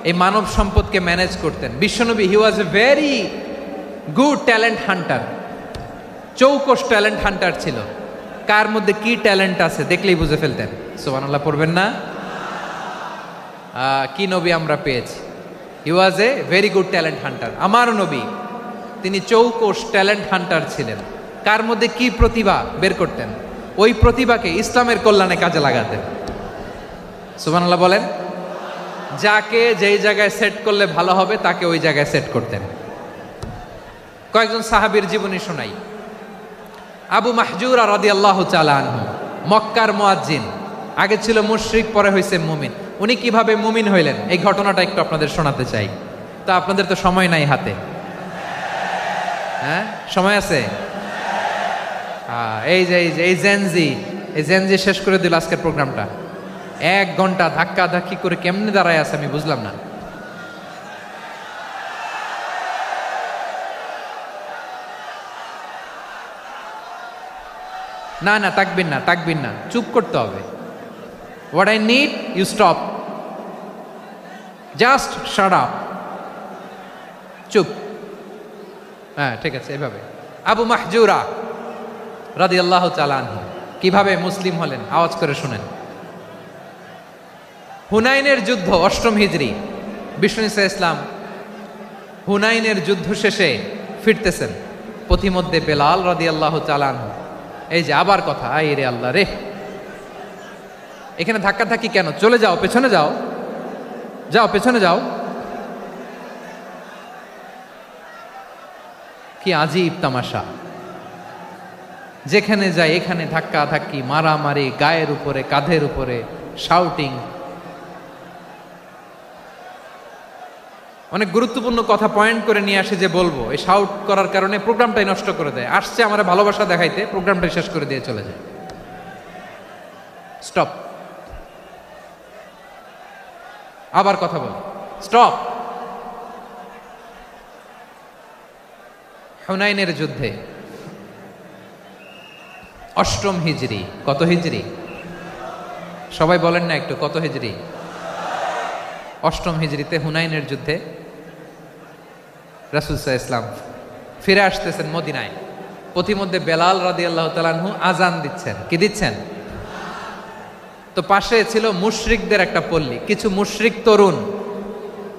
এই মানব সম্পদকে ম্যানেজ করতেন। বিশ্বনবী he was a very good talent hunter, চৌকস ট্যালেন্ট হান্টার ছিল। কার মধ্যে কি ট্যালেন্ট আছে দেখলেই বুঝে ফেলতেন। সুবহানাল্লাহ পড়বেন না? কি নবী আমরা পেয়েছি! He was a very good talent hunter. আমার নবী তিনি চৌকস ট্যালেন্ট হান্টার ছিলেন। কার মধ্যে কি প্রতিভা বের করতেন, ওই প্রতিভাকে ইসলামের কল্যাণে কাজে লাগাতেন। সুবহানাল্লাহ বলেন। যাকে যেই জায়গায় সেট করলে ভালো হবে তাকে ওই জায়গায় সেট করতেন। কয়েকজন সাহাবীর জীবনী শোনাই। আবু মাহজুরা রাদিয়াল্লাহু তাআলা আনহু, মক্কার মুয়াজ্জিন, আগে ছিল মুশরিক, পরে হয়েছে মুমিন। উনি কিভাবে মুমিন হইলেন এই ঘটনাটা একটু আপনাদের শোনাতে চাই। তা আপনাদের তো সময় নাই হাতে। হ্যাঁ, সময় আছে? এই যে এই জেনজি শেষ করে দিল আজকের প্রোগ্রামটা। 1 ঘন্টা ধাক্কা ধাক্কি করে কেমনে দাঁড়ায় আছে আমি বুঝলাম না। না না, তাকবির না, তাকবির না, চুপ করতে হবে। What I need you stop, just shut up, চুপ। হ্যাঁ, ঠিক আছে, এভাবে। আবু মাহজুরা রাদিয়াল্লাহু তাআলা আনহু কিভাবে মুসলিম হলেন আওয়াজ করে শুনেন। হুনাইনের যুদ্ধ, 8ম হিজরি। বিষ্ণু ইসলাম হুনাইনের যুদ্ধ শেষে ফিরতেছেন, পথিমধ্যে বেলাল রাদিয়াল্লাহু তাআলা আনহু। এই যে আবার কথা, আই রে আল্লাহ রে, এখানে ধাক্কা ধাক্কি কেন? চলে যাও, পেছনে যাও, যাও পেছনে যাও। কি আজীব তামাশা! যেখানে যায় এখানে ধাক্কা ধাক্কি, মারামারি, গায়ের উপরে, কাঁধের উপরে, শাউটিং। অনেক গুরুত্বপূর্ণ কথা পয়েন্ট করে নিয়ে আসে যে বলবো, এই শাউট করার কারণে প্রোগ্রামটাই নষ্ট করে দেয়। আসছে আমার ভালোবাসা দেখাইতে, প্রোগ্রামটাই শেষ করে দিয়ে চলে যায়। স্টপ, আবার কথা বল, স্টপ। হুনাইনের যুদ্ধে 8ম হিজরি। কত হিজরি? সবাই বলেন না একটু, কত হিজরি? 8ম হিজরিতে হুনাইনের যুদ্ধে রাসূল সাল্লাল্লাহু আলাইহি ওয়াসাল্লাম ফিরে আসতেছেন মদিনায়। পথিমধ্যে বেলাল রাদিয়াল্লাহু তাআলা আনহু আজান দিচ্ছেন। কি দিচ্ছেন? তো পাশে ছিল মুশরিকদের একটা পল্লী, কিছু মুশরিক তরুণ,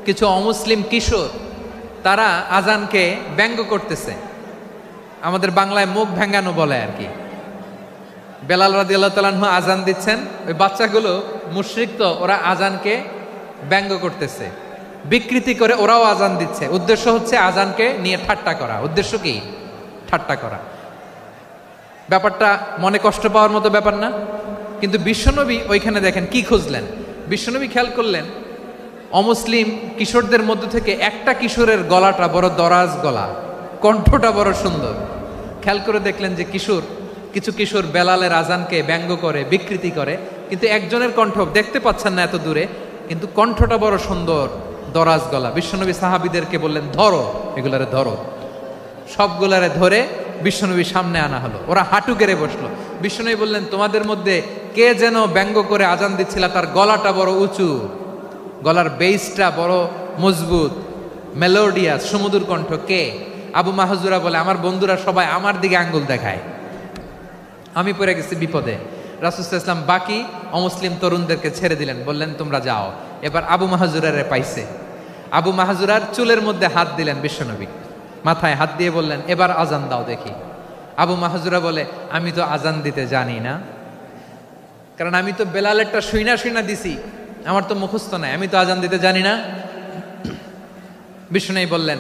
কিছু অমুসলিম কিশোর, তারা আজানকে ব্যঙ্গ করতেছে। আমাদের বাংলায় মুখ ভেঙ্গানো বলে আর কি। বেলাল রাদিয়াল্লাহু তাআলা আনহু আজান দিচ্ছেন, ওই বাচ্চাগুলো মুশরিক তো, ওরা আজানকে ব্যঙ্গ করতেছে। বিকৃতি করে ওরাও আজান দিচ্ছে। উদ্দেশ্য হচ্ছে আজানকে নিয়ে ঠাট্টা করা। উদ্দেশ্য কি? ঠাট্টা করা। ব্যাপারটা মনে কষ্ট পাওয়ার মতো ব্যাপার না? কিন্তু বিশ্বনবী ওইখানে দেখেন কি খুঁজলেন। বিশ্বনবী খেয়াল করলেন অমুসলিম কিশোরদের মধ্য থেকে একটা কিশোরের গলাটা বড় দরাজ গলা, কণ্ঠটা বড় সুন্দর। খেয়াল করে দেখলেন যে কিছু কিশোর বেলালের আজানকে ব্যঙ্গ করে, বিকৃতি করে, কিন্তু একজনের কণ্ঠ দেখতে পাচ্ছেন না এত দূরে, কিন্তু কণ্ঠটা বড় সুন্দর, দরাজ গলা। বিশ্বনবী সাহাবীদেরকে বললেন, ধরো এগুলারে, ধরো। সবগুলারে ধরে বিশ্বনবীর সামনে আনা হলো। ওরা হাঁটু গেড়ে বসলো। বিশ্বনবী বললেন, তোমাদের মধ্যে কে যেন ব্যঙ্গ করে আজান দিচ্ছিল, তার গলাটা বড় উঁচু, গলার বেসটা বড় মজবুত, মেলোডিয়াস, সুমধুর কণ্ঠ, কে? আবু মাহজুরা বলে, আমার বন্ধুরা সবাই আমার দিকে আঙ্গুল দেখায়, আমি পড়ে গেছি বিপদে। রাসূল সাল্লাল্লাহু আলাইহি ওয়াসাল্লাম বাকি অমুসলিম তরুণদেরকে ছেড়ে দিলেন, বললেন তোমরা যাও। এবার আবু মাহজুরারে পাইছে। আবু মাহজুরার চুলের মধ্যে হাত দিলেন বিশ্বনবী, মাথায় হাত দিয়ে বললেন, এবার আজান দাও দেখি। আবু মাহজুরা বলে, আমি তো আজান দিতে জানি না, কারণ আমি তো বেলালেরটা শুইনা দিছি, আমার তো মুখস্থ নাই, আমি তো আজান দিতে জানি না। বিশ্বনবী বললেন,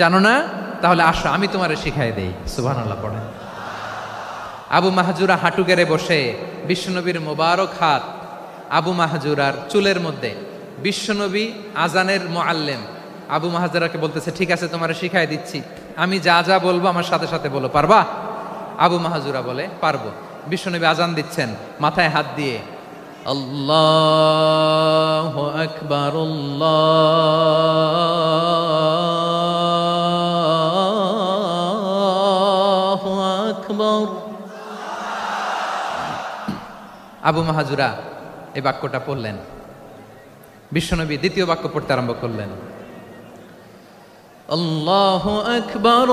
জানো না? তাহলে আসো, আমি তোমারে শিখাই দেই। সুবহানাল্লাহ পড়েন। আবু মাহজুরা হাঁটু গেড়ে বসে বিশ্বনবীর মোবারক হাত আবু মাহজুরার চুলের মধ্যে। বিশ্বনবী আজানের মুআল্লিম আবু মাহজুরাকে বলতেছে, ঠিক আছে তোমারে শিখাই দিচ্ছি, আমি যা যা বলবো আমার সাথে সাথে বলো, পারবা? আবু মাহজুরা বলে, পারবো। বিশ্বনবী আজান দিচ্ছেন মাথায় হাত দিয়ে, আল্লাহু আকবার, আল্লাহু আকবার। আবু মাহজুরা এই বাক্যটা পড়লেন। বিশ্বনবী দ্বিতীয় বাক্য পড়তে আরম্ভ করলেন, আল্লাহু আকবার,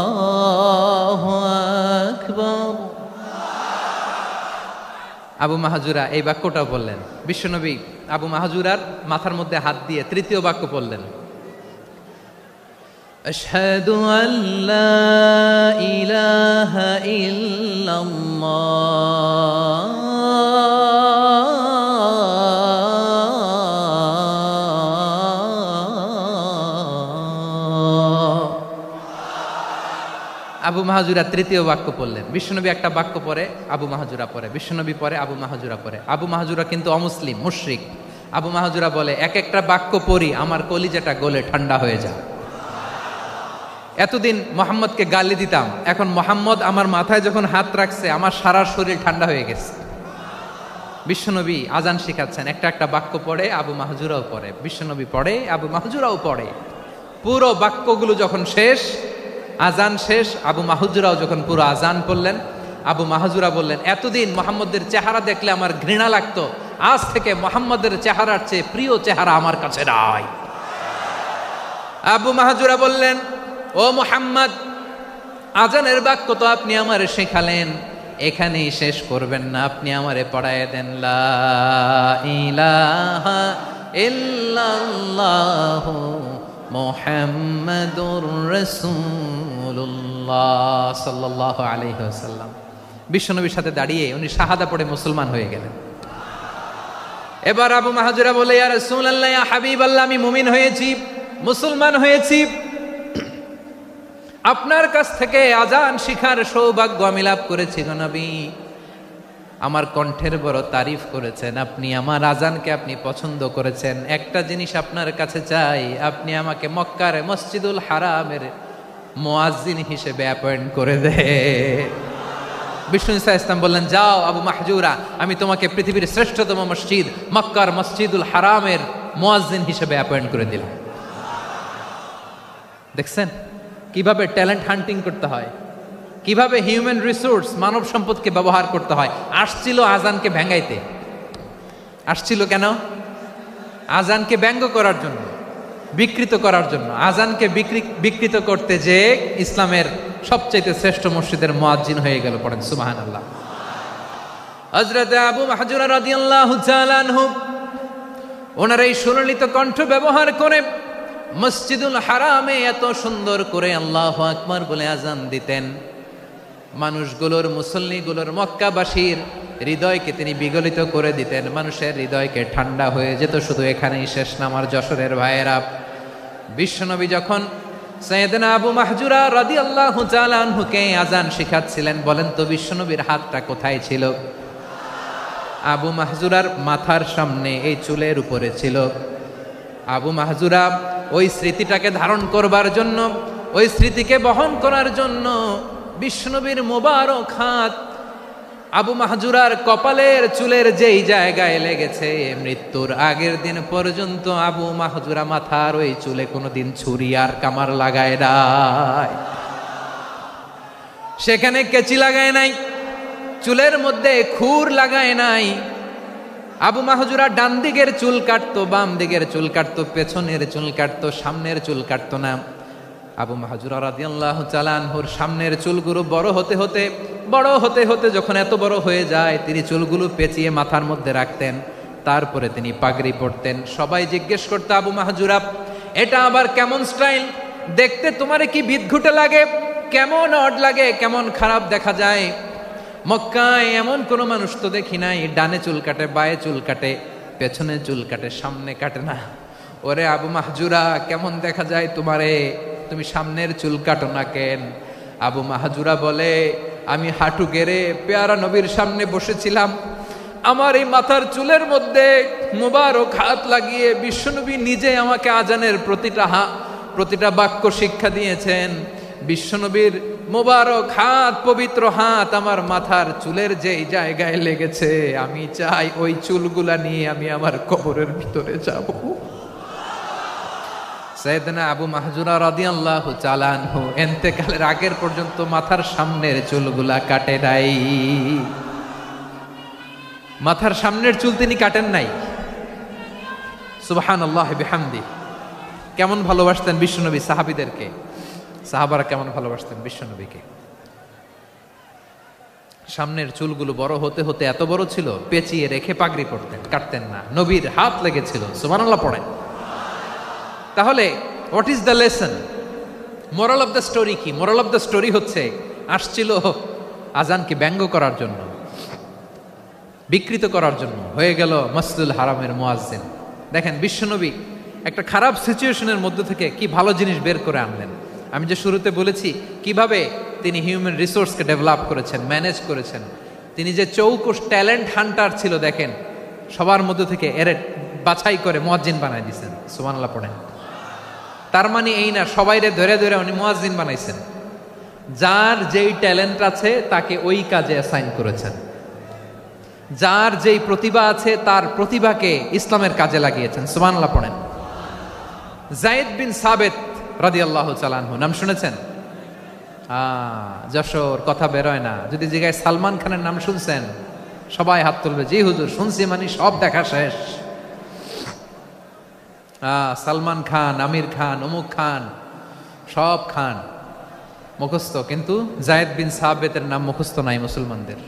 আল্লাহু আকবার। আবু মাহজুরা এই বাক্যটাও বললেন। বিশ্বনবী আবু মাহজুরার মাথার মধ্যে হাত দিয়ে তৃতীয় বাক্য পড়লেন, আশহাদু আল্লা ইলাহা ইল্লাল্লাহ, আবু মাহজুরা তৃতীয় বাক্য পড়লেন। বিশ্বনবী একটা বাক্য পরে আবু মাহজুরা পরে, বিশ্বনবী পরে আবু মাহজুরা পরে। আবু মাহজুরা কিন্তু অমুসলিম, মুশরিক। আবু মাহজুরা বলে, এক একটা বাক্য পড়ি আমার কলিজাটা গলে ঠান্ডা হয়ে যায়। এতদিন মোহাম্মদকে গালি দিতাম, এখন মোহাম্মদ আমার মাথায় যখন হাত রাখছে আমার সারা শরীর ঠান্ডা হয়ে গেছে। বিশ্বনবী আজান শিখাচ্ছেন, একটা একটা বাক্য পড়ে আবু মাহজুরাও পড়ে, বিশ্বনবী পড়ে, আবু মাহজুরাও পড়ে। পুরো বাক্যগুলো যখন শেষ, আজান শেষ, আবু মাহজুরাও যখন পুরো আজান পড়লেন, আবু মাহজুরা বললেন, এতদিন মোহাম্মদের চেহারা দেখলে আমার ঘৃণা লাগতো, আজ থেকে মোহাম্মদের চেহারার চেয়ে প্রিয় চেহারা আমার কাছে নাই। আবু মাহজুরা বললেন, ও মুহাম্মদ, আজানের বাক্য তো আপনি আমারে শেখালেন, এখানেই শেষ করবেন না, আপনি আমারে পড়ায় দেন, লা ইলাহা ইল্লাল্লাহু মুহাম্মাদুর রাসূলুল্লাহ সাল্লাল্লাহু আলাইহি ওয়াসাল্লাম। বিশ্বনবীর সাথে দাঁড়িয়ে উনি শাহাদা পড়ে মুসলমান হয়ে গেলেন। এবার আবু মাহজুরা বলে, ইয়া রাসূলুল্লাহ, ইয়া হাবিবাল্লাহ, আমি মুমিন হয়েছি, মুসলমান হয়েছি, আপনার কাছ থেকে আজান শিখার সৌভাগ্য আমি লাভ করেছি গো নবী। আমার কণ্ঠের বড় তারিফ করেছেন আপনি, আমার আজানকে আপনি পছন্দ করেছেন। একটা জিনিস আপনার কাছে চাই, আপনি আমাকে মক্কার মসজিদুল হারামের মুয়াজ্জিন হিসেবে অ্যাপয়েন্ট করে দে। বিষ্ণু ইসা ইসলাম বললেন, যাও আবু মাহজুরা, আমি তোমাকে পৃথিবীর শ্রেষ্ঠতম মসজিদ মক্কার মসজিদুল হারামের মুয়াজ্জিন হিসেবে অ্যাপয়েন্ট করে দিলাম। দেখছেন কিভাবে ট্যালেন্ট হান্টিং করতে হয়, কিভাবে হিউম্যান রিসোর্স মানব সম্পদকে ব্যবহার করতে হয়। আসছিল আজানকে ভেঙ্গাইতে, আসছিল কেন? আজানকে ব্যঙ্গ করার জন্য, বিকৃত করার জন্য। আজানকে বিকৃত করতে যে ইসলামের সবচেয়ে শ্রেষ্ঠ মসজিদের মুয়াজ্জিন হয়ে গেল। পড়েন সুবহানাল্লাহ। হযরত আবু মাহজুরা রাদিয়াল্লাহু তাআলা আনহু ওনার এই সুললিত কণ্ঠ ব্যবহার করে মসজিদুল হারামে এত সুন্দর করে আল্লাহু আকবার বলে আজান দিতেন, মানুষগুলোর, মুসল্লিগুলোর, মক্কাবাসীর হৃদয়কে তিনি বিগলিত করে দিতেন, মানুষের হৃদয়কে ঠান্ডা হয়ে যেত। শুধু এখানেই শেষ না আমার যশোরের ভাইয়েরা, বিশ্বনবী যখন সাইয়েদনা আবু মাহজুরা রাদিয়াল্লাহু তাআলা আনহুকে আজান শিখাচ্ছিলেন, বলেন তো বিশ্বনবীর হাতটা কোথায় ছিল? আবু মাহজুরার মাথার সামনে, এই চুলের উপরে ছিল। আবু মাহজুরা ওই স্মৃতিটাকে ধারণ করবার জন্য, ওই স্মৃতিকে বহন করার জন্য বিশ্বনবীর মোবারক হাত আবু মাহজুরার কপালের চুলের যেই জায়গায় লেগেছে, মৃত্যুর আগের দিন পর্যন্ত আবু মাহজুরা মাথার ওই চুলে কোনোদিন ছুরি আর কামার লাগায় নাই, সেখানে কেচি লাগায় নাই, চুলের মধ্যে খুর লাগায় নাই। আবু মাহজুরা ডান দিকের চুল কাটতো, বাম দিকের চুল কাটতো, পেছনের চুল কাটতো, সামনের চুল কাটতো না। আবু মাহজুরা রাদিয়াল্লাহু তাআলা আনহুর সামনের চুলগুলো বড় হতে হতে যখন এত বড় হয়ে যায়, তিনি চুলগুলো পেঁচিয়ে মাথার মধ্যে রাখতেন, তারপরে তিনি পাগড়ি পরতেন। সবাই জিজ্ঞেস করতো, আবু মাহজুরা এটা আবার কেমন স্টাইল? দেখতে তোমারে কি বিদঘুটে লাগে? কেমন অড লাগে? কেমন খারাপ দেখা যায়? মক্কায় এমন কোনো মানুষ তো দেখি নাই, ডানে চুল কাটে, বায়ে চুল কাটে, পেছনে চুল কাটে, সামনে কাটে না। ওরে আবু মাহজুরা, কেমন দেখা যায় তোমারে? তুমি সামনের চুল কাটো না কেন? আবু মাহজুরা বলে, আমি হাঁটু গেড়ে পেয়ারা নবীর সামনে বসেছিলাম, আমার এই মাথার চুলের মধ্যে মুবারক হাত লাগিয়ে বিশ্বনবী নিজে আমাকে আজানের প্রতিটা বাক্য শিক্ষা দিয়েছেন। বিশ্বনবীর মোবারক হাত, পবিত্র হাত আমার মাথার চুলের যেই জায়গায় লেগেছে, আমি চাই ওই চুলগুলা নিয়ে আমি আমার কবরের ভিতরে যাব। সাইয়েদনা আবু মাহজুরা রাদিয়াল্লাহু তাআলা আনহু ইন্তেকালের আগের পর্যন্ত মাথার সামনের চুলগুলা কাটে নাই, মাথার সামনের চুল তিনি কাটেন নাই। সুবহানাল্লাহ বিহামদি। কেমন ভালোবাসতেন বিশ্বনবী সাহাবীদেরকে, সাহাবারা কেমন ভালোবাসতেন বিশ্বনবীকে। সামনের চুলগুলো বড় হতে হতে এত বড় ছিল, পেঁচিয়ে রেখে পাগড়ি পরতেন, কাটতেন না। নবীর হাত লেগেছিল, সুবহানাল্লাহ পড়েন। তাহলে what is the lesson? Moral of the story কি? মোরাল অফ দ্য স্টোরি হচ্ছে, আসছিল আজানকে ব্যঙ্গ করার জন্য, বিকৃত করার জন্য, হয়ে গেল মসজিদুল হারামের মুয়াজ্জিন। দেখেন বিশ্বনবী একটা খারাপ সিচুয়েশনের মধ্যে থেকে কি ভালো জিনিস বের করে আনলেন। আমি যে শুরুতে বলেছি কিভাবে তিনি হিউম্যান রিসোর্সকে ডেভেলপ করেছেন, ম্যানেজ করেছেন। তিনি যে চৌকুশ ট্যালেন্ট হান্টার ছিল, দেখেন সবার মধ্যে থেকে এরে বাছাই করে মুয়াজ্জিন বানাই দিয়েছেন। সুবহানাল্লাহ পড়েন। তার মানে এই না সবাইরে ধরে ধরে উনি মুয়াজ্জিন বানাইছেন, যার যেই ট্যালেন্ট আছে তাকে ওই কাজে অ্যাসাইন করেছেন, যার যেই প্রতিভা আছে তার প্রতিভাকে ইসলামের কাজে লাগিয়েছেন। সুবহানাল্লাহ পড়েন। যায়েদ বিন সাবিত রাদিয়াল্লাহু তাআলা আনহু নাম শুনেছেন? যশোর কথা বেরোয় না, যদি জিগায় সালমান খানের নাম শুনছেন, সবাই হাত তুলবে, জি হুজুর শুনছি, মানে সব দেখা শেষ। সালমান খান, আমির খান, অমুক খান, সব খান মুখস্থ, কিন্তু যায়েদ বিন সাবিতের নাম মুখস্থ নাই মুসলমানদের।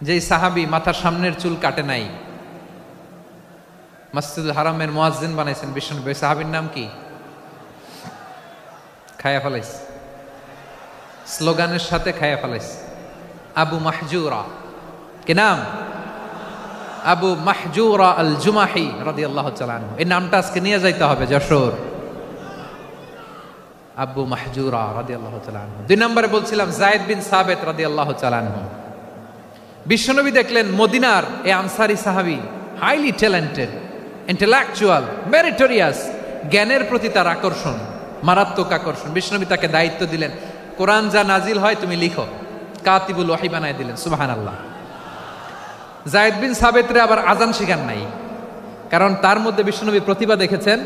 যেই সাহাবী মাথার সামনের চুল কাটে নাই, মসজিদুল হারামের মুয়াজ্জিন বানাইছেন বিশ্বনবী, সাহাবীর নাম কি? খায়া ফেলাইছে, স্লোগানের সাথে খায়া ফেলাইছে। আবু মাহজুরা, কি নাম? আবু মাহজুরা আল জুমাহি রাদিয়াল্লাহু তাআলা আনহু। এই নামটা আজকে নিয়ে যাইতে হবে যশোর। আবু মাহজুরা রাদিয়াল্লাহু তাআলা আনহু। 2 নম্বরে বলছিলাম যায়েদ বিন সাবিত রাদিয়াল্লাহু তাআলা আনহু। বিশ্বনবী দেখলেন মদিনার এই আনসারী সাহাবী হাইলি ট্যালেন্টেড, ইন্টেলেকচুয়াল, মেরিটোরিয়াস, জ্ঞানের প্রতি তার আকর্ষণ, মারাত্মক আকর্ষণ। বিশ্বনবী তাকে দায়িত্ব দিলেন, কোরআন যা নাজিল হয় তুমি লিখো, কাতিবুল ওহী বানায় দিলেন। সুবহানাল্লাহ। যায়েদ বিন সাবিতরে আবার আজান শিখান নাই, কারণ তার মধ্যে বিশ্বনবী প্রতিভা দেখেছেন,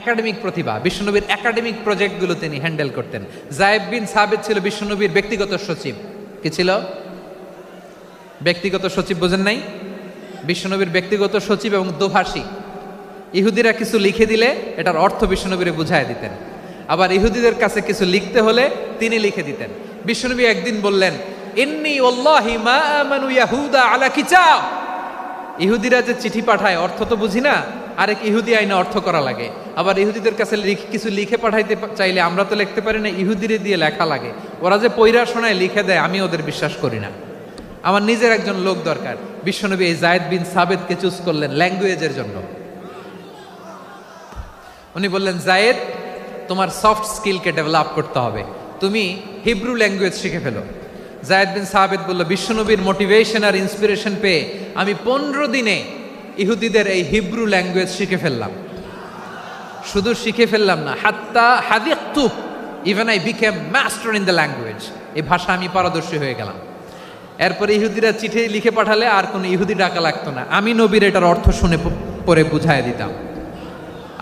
একাডেমিক প্রতিভা। বিশ্বনবীর একাডেমিক প্রজেক্টগুলো তিনি হ্যান্ডেল করতেন। যায়েদ বিন সাবিত ছিল বিশ্বনবীর ব্যক্তিগত সচিব। কি ছিল? ব্যক্তিগত সচিব। বোঝেন নাই? বিশ্বনবীর ব্যক্তিগত সচিব এবং দোভাষী। ইহুদিরা কিছু লিখে দিলে এটার অর্থ বিশ্বনবীরে বুঝায় দিতেন, আবার ইহুদিদের কাছে কিছু লিখতে হলে তিনি লিখে দিতেন। বিশ্বনবী একদিন বললেন, ইন্নী ওয়াল্লাহি মা আমানু ইয়াহুদা আলা কিতাব, ইহুদিরা যে চিঠি পাঠায় অর্থ তো বুঝি না, আরেক ইহুদি আইনে অর্থ করা লাগে। আবার ইহুদিদের কাছে কিছু লিখে পাঠাইতে চাইলে আমরা তো লিখতে পারি না, ইহুদিরে দিয়ে লেখা লাগে। ওরা যে পৈরা শোনায় লিখে দেয়, আমি ওদের বিশ্বাস করি না। আমার নিজের একজন লোক দরকার। বিশ্বনবী এই জায়েদ বিন সাবেতকে চুজ করলেন ল্যাঙ্গুয়েজের জন্য। উনি বললেন, জায়েদ, তোমার সফট স্কিলকে ডেভেলপ করতে হবে, তুমি হিব্রু ল্যাঙ্গুয়েজ শিখে ফেলো। জায়েদ বিন সাবেত বলল, বিশ্বনবীর মোটিভেশন আর ইন্সপিরেশন পেয়ে আমি 15 দিনে ইহুদিদের এই হিব্রু ল্যাঙ্গুয়েজ শিখে ফেললাম। শুধু শিখে ফেললাম না, হাত্তা হাদিকতু, even I became master in the language. এই ভাষা আমি পারদর্শী হয়ে গেলাম। এরপরে ইহুদিরা চিঠি লিখে পাঠালে আর কোনো ইহুদি ডাকা লাগতো না, আমি নবীর এটার অর্থ শুনে পরে বুঝাই দিতাম।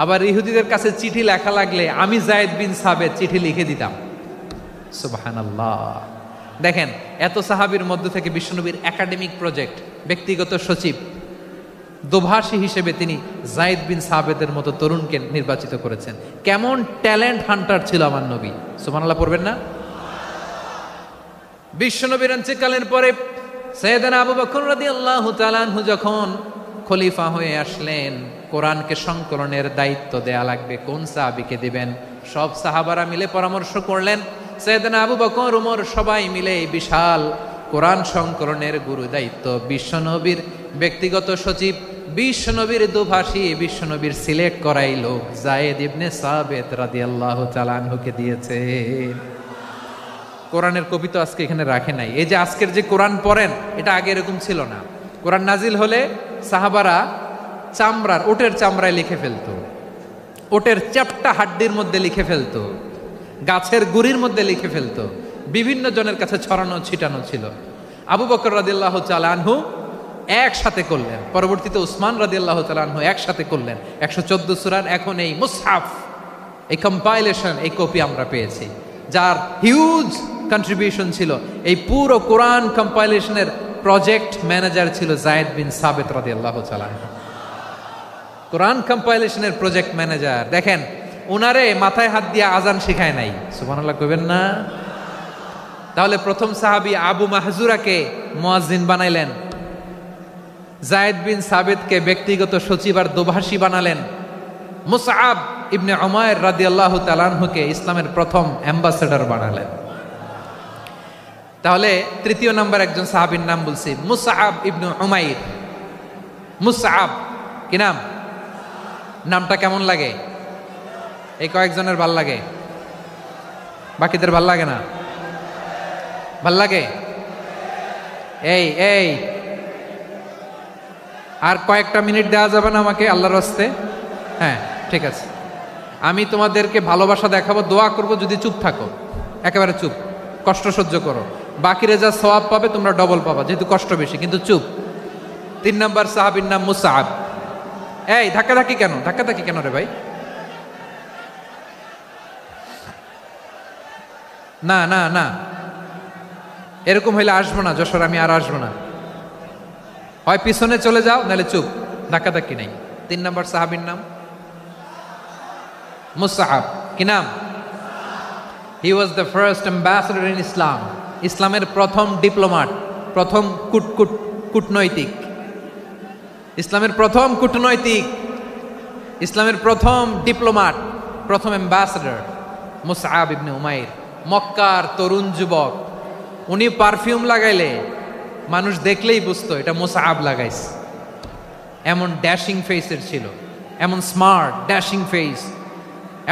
আবার ইহুদিদের কাছে চিঠি লেখা লাগলে আমি জায়েদ বিন সাবেত চিঠি লিখে দিতাম। সুবহানাল্লাহ। দেখেন, এত সাহাবীর মধ্য থেকে বিশ্বনবীর একাডেমিক প্রজেক্ট, ব্যক্তিগত সচিব, দোভাষী হিসেবে তিনি জায়েদ বিন সাবেতের মতো তরুণকে নির্বাচিত করেছেন। কেমন ট্যালেন্ট হান্টার ছিল আমার নবী! সুবহানাল্লাহ পড়বেন না? বিশ্বনবীর ইন্তেকালের পরে সাইয়েদনা আবু বকর রাদিয়াল্লাহু তাআলা আনহু যখন খলিফা হয়ে আসলেন, কোরআনকে সংকলনের দায়িত্ব দেয়া লাগবে, কোন সাহাবীকে দিবেন? সব সাহাবারা মিলে পরামর্শ করলেন। সাইয়েদনা আবু বকর, ওমর সবাই মিলে বিশাল কোরআন সংকলনের গুরু দায়িত্ব বিশ্বনবীর ব্যক্তিগত সচিব, বিশ্বনবীর দুভাষী, বিশ্বনবীর সিলেক্ট করাই লোক জায়েদ ইবনে সাবেত রাদিয়াল্লাহু তাআলা আনহুকে দিয়েছে। কোরআনের কপি তো আজকে এখানে রাখে নাই। এই যে আজকের যে কোরআন পড়েন, এটা আগে এরকম ছিল না। কোরআন নাজিল হলে সাহাবারা চামড়ার, ওটের চামড়ায় লিখে ফেলতো, ওটের চ্যাপ্টা হাড্ডির মধ্যে লিখে ফেলতো, গাছের গুড়ির মধ্যে লিখে ফেলতো, বিভিন্ন জনের কাছে ছড়ানো ছিটানো ছিল। আবু বকর রাদিয়াল্লাহু তাআলা আনহু একসাথে করলেন, পরবর্তীতে উসমান রাদিয়াল্লাহু তাআলা আনহু একসাথে করলেন। 114 সূরার এখন এই মুসহাফ, এই কম্পাইলেশন, এই কপি আমরা পেয়েছি, যার হিউজ কন্ট্রিবিউশন ছিল। এই পুরো কোরআন কম্পাইলেশনের প্রজেক্ট ম্যানেজার ছিল জায়েদ বিন সাবেত রাদিয়াল্লাহু তাআলা। কোরআন কম্পাইলেশনের প্রজেক্ট ম্যানেজার। দেখেন, ওনারে মাথায় হাত দিয়ে আজান শিখায় নাই। সুবহানাল্লাহ কইবেন না? তাহলে প্রথম সাহাবী আবু মাহজুরাকে মুয়াজ্জিন বানাইলেন, জায়েদ বিন সাবেতকে ব্যক্তিগত সচিব আর দোভাষী বানালেন, মুসআব ইবনে উমাইর রাদিয়াল্লাহু তাআলা আনহুকে ইসলামের প্রথম অ্যাম্বাসেডর বানালেন। তাহলে তৃতীয় নাম্বার একজন সাহাবীর নাম বলছি, মুসআব ইবনে উমাইর। মুসআব কি নাম? নামটা কেমন লাগে? এই কয়েকজনের ভাল লাগে, বাকিদের ভাল লাগে না? ভাল লাগে? এই এই আর কয়েকটা মিনিট দেওয়া যাবে না আমাকে আল্লাহর রাস্তে? হ্যাঁ, ঠিক আছে। আমি তোমাদেরকে ভালোবাসা দেখাবো, দোয়া করব, যদি চুপ থাকো, একেবারে চুপ, কষ্ট সহ্য করো, বাকিরা যা সওয়াব পাবে তোমরা ডবল পাবা, যেহেতু কষ্ট বেশি, কিন্তু চুপ। 3 নাম্বার সাহাবীর নাম মুসআব। এই ধাক্কাধাক্কি কেন? ধাক্কাধাক্কি কেন রে ভাই? না না না, এরকম হইলে আসবো না যশোর, আমি আর আসবো না। হয় পিছনে চলে যাও, নাহলে চুপ, ধাক্কাধাক্কি নেই। 3 নাম্বার সাহাবীর নাম মুসআব। কি নাম? He was the first ambassador in Islam. ইসলামের প্রথম ডিপ্লোমাট, প্রথম কূটনৈতিক, ইসলামের প্রথম কূটনৈতিক, ইসলামের প্রথম ডিপ্লোমাট, প্রথম অ্যাম্বাসেডর মুসআব ইবনে উমাইর। মক্কার তরুণ যুবক, উনি পারফিউম লাগাইলে মানুষ দেখলেই বুঝতো এটা মুসআব লাগাইছে। এমন ড্যাশিং ফেসের ছিল, এমন স্মার্ট ড্যাশিং ফেস,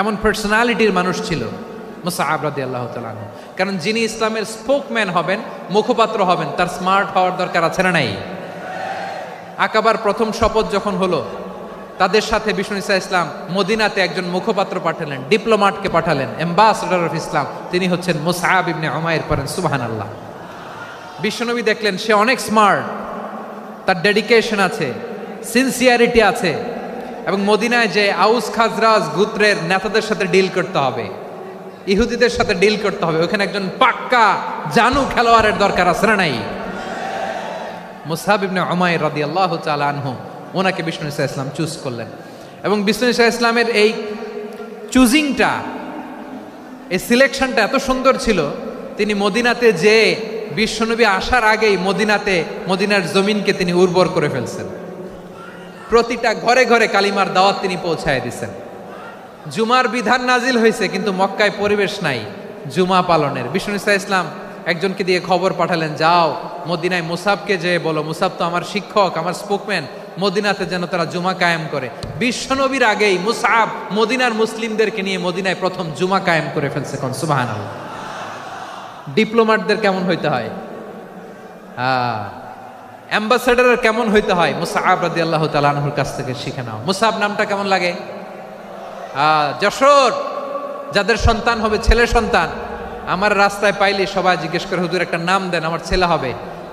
এমন পার্সোনালিটির মানুষ ছিল মুসআব রাদিয়াল্লাহু তাআলা আনহু। কারণ যিনি ইসলামের স্পোকম্যান হবেন, মুখপাত্র হবেন, তার স্মার্ট হওয়ার দরকার আছে না নাই? আকাবার প্রথম শপথ যখন হলো, তাদের সাথে বিষ্ণু ঈসা ইসলাম মদিনাতে একজন মুখপাত্র পাঠালেন, ডিপ্লোমাটকে পাঠালেন, অ্যাম্বাসেডর অফ ইসলাম, তিনি হচ্ছেন মুসআব ইবনে উমাইর। পড়েন সুবহানাল্লাহ। বিশ্বনবী দেখলেন সে অনেক স্মার্ট, তার ডেডিকেশন আছে, সিনসিয়ারিটি আছে, এবং মদিনায় যে আউস খাজরাজ গোত্রের নেতাদের সাথে ডিল করতে হবে, ইহুদিদের সাথে ডিল করতে হবে, ওখানে একজন পাক্কা জানু খেলোয়াড়ের দরকার আছে না নাই? মুসআব ইবনে উমাইর রাদিয়াল্লাহু তাআলা আনহু, ওনাকে বিষ্ণু ঈসা ইসলাম চুজ করলেন। এবং বিষ্ণু ঈসা ইসলামের এই চুজিংটা, এই সিলেকশনটা এত সুন্দর ছিল, তিনি মদিনাতে যে বিশ্বনবী আসার আগেই মদিনার জমিনকে তিনি উর্বর করে ফেলছেন। প্রতিটা ঘরে ঘরে কালিমার দাওয়াত তিনি পৌঁছায় দিচ্ছেন। জুমার বিধান নাজিল হয়েছে, কিন্তু মক্কায় পরিবেশ নাই জুমা পালনের। বিষ্ণু ইসলাম একজনকে দিয়ে খবর পাঠালেন, যাও মদিনায় মুসাবকে যেয়ে বলো, মুসাব তো আমার শিক্ষক, আমার স্পোকম্যান, মদিনাতে যেন তারা জুমা কায়েম করে। বিশ্বনবীর আগেই মুসাব মদিনার মুসলিমদেরকে নিয়ে মদিনায় প্রথম জুমা কায়েম করে ফেলছে। কোন সুবহানাল্লাহ। ডিপ্লোম্যাটদের কেমন হইতে হয়, অ্যাম্বাসেডারের কেমন হইতে হয়, মুসাব রাদিয়াল্লাহু তাআলা আনহুর কাছ থেকে শিখে নাও। মুসাব নামটা কেমন লাগে? যশোর যাদের সন্তান হবে, ছেলে সন্তান, আমার রাস্তায় পাইলে সবাই জিজ্ঞেস করে, হুজুর একটা নাম দেন, আমার ছেলে হবে।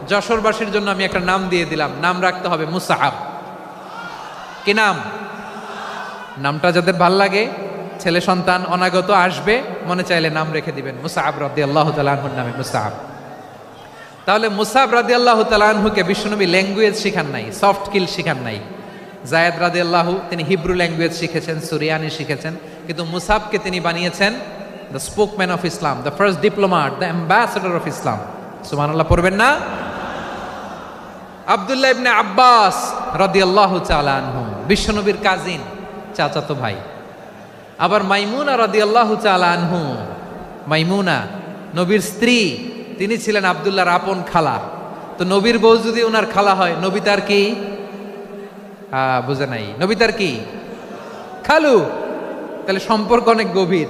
যশোরবাসীর জন্য আমি একটা নাম দিয়ে দিলাম, নাম রাখতে হবে মুসাব। কি নাম? নামটা যাদের ভাল লাগে, ছেলে সন্তান অনাগত আসবে, মনে চাইলে নাম রেখে দিবেন মুসাব রাদিয়াল্লাহু তাআলা আনহুর নামে মুসাব। তাহলে মুসাব রাদিয়াল্লাহু তাআলা আনহুকে বিশ্বনবী ল্যাঙ্গুয়েজ শিখান নাই, সফট স্কিল শিখান নাই। জায়েদ রাদিয়াল্লাহু তিনি হিব্রু ল্যাঙ্গুয়েজ শিখেছেন, সুরিয়ানি শিখেছেন, কিন্তু মুসাবকে তিনি বানিয়েছেন the spokesman of Islam, the first diplomat, the ambassador of Islam. সুবহানাল্লাহ পড়বেন না? আব্দুল্লাহ ইবনে আব্বাস রাদিয়াল্লাহু তাআলা আনহু বিশ্বনবীর কাজিন, চাচাতো ভাই। আবার মাইমুনা রাদিয়াল্লাহু তাআলা আনহু, মাইমুনা নবীর স্ত্রী, তিনি ছিলেন আব্দুল্লাহর আপন খালা। তো নবীর বউ যদি ওনার খালা হয়, নবী তার কি? বুঝে নাই, নবী তার কি? খালু। তাহলে সম্পর্ক অনেক গভীর,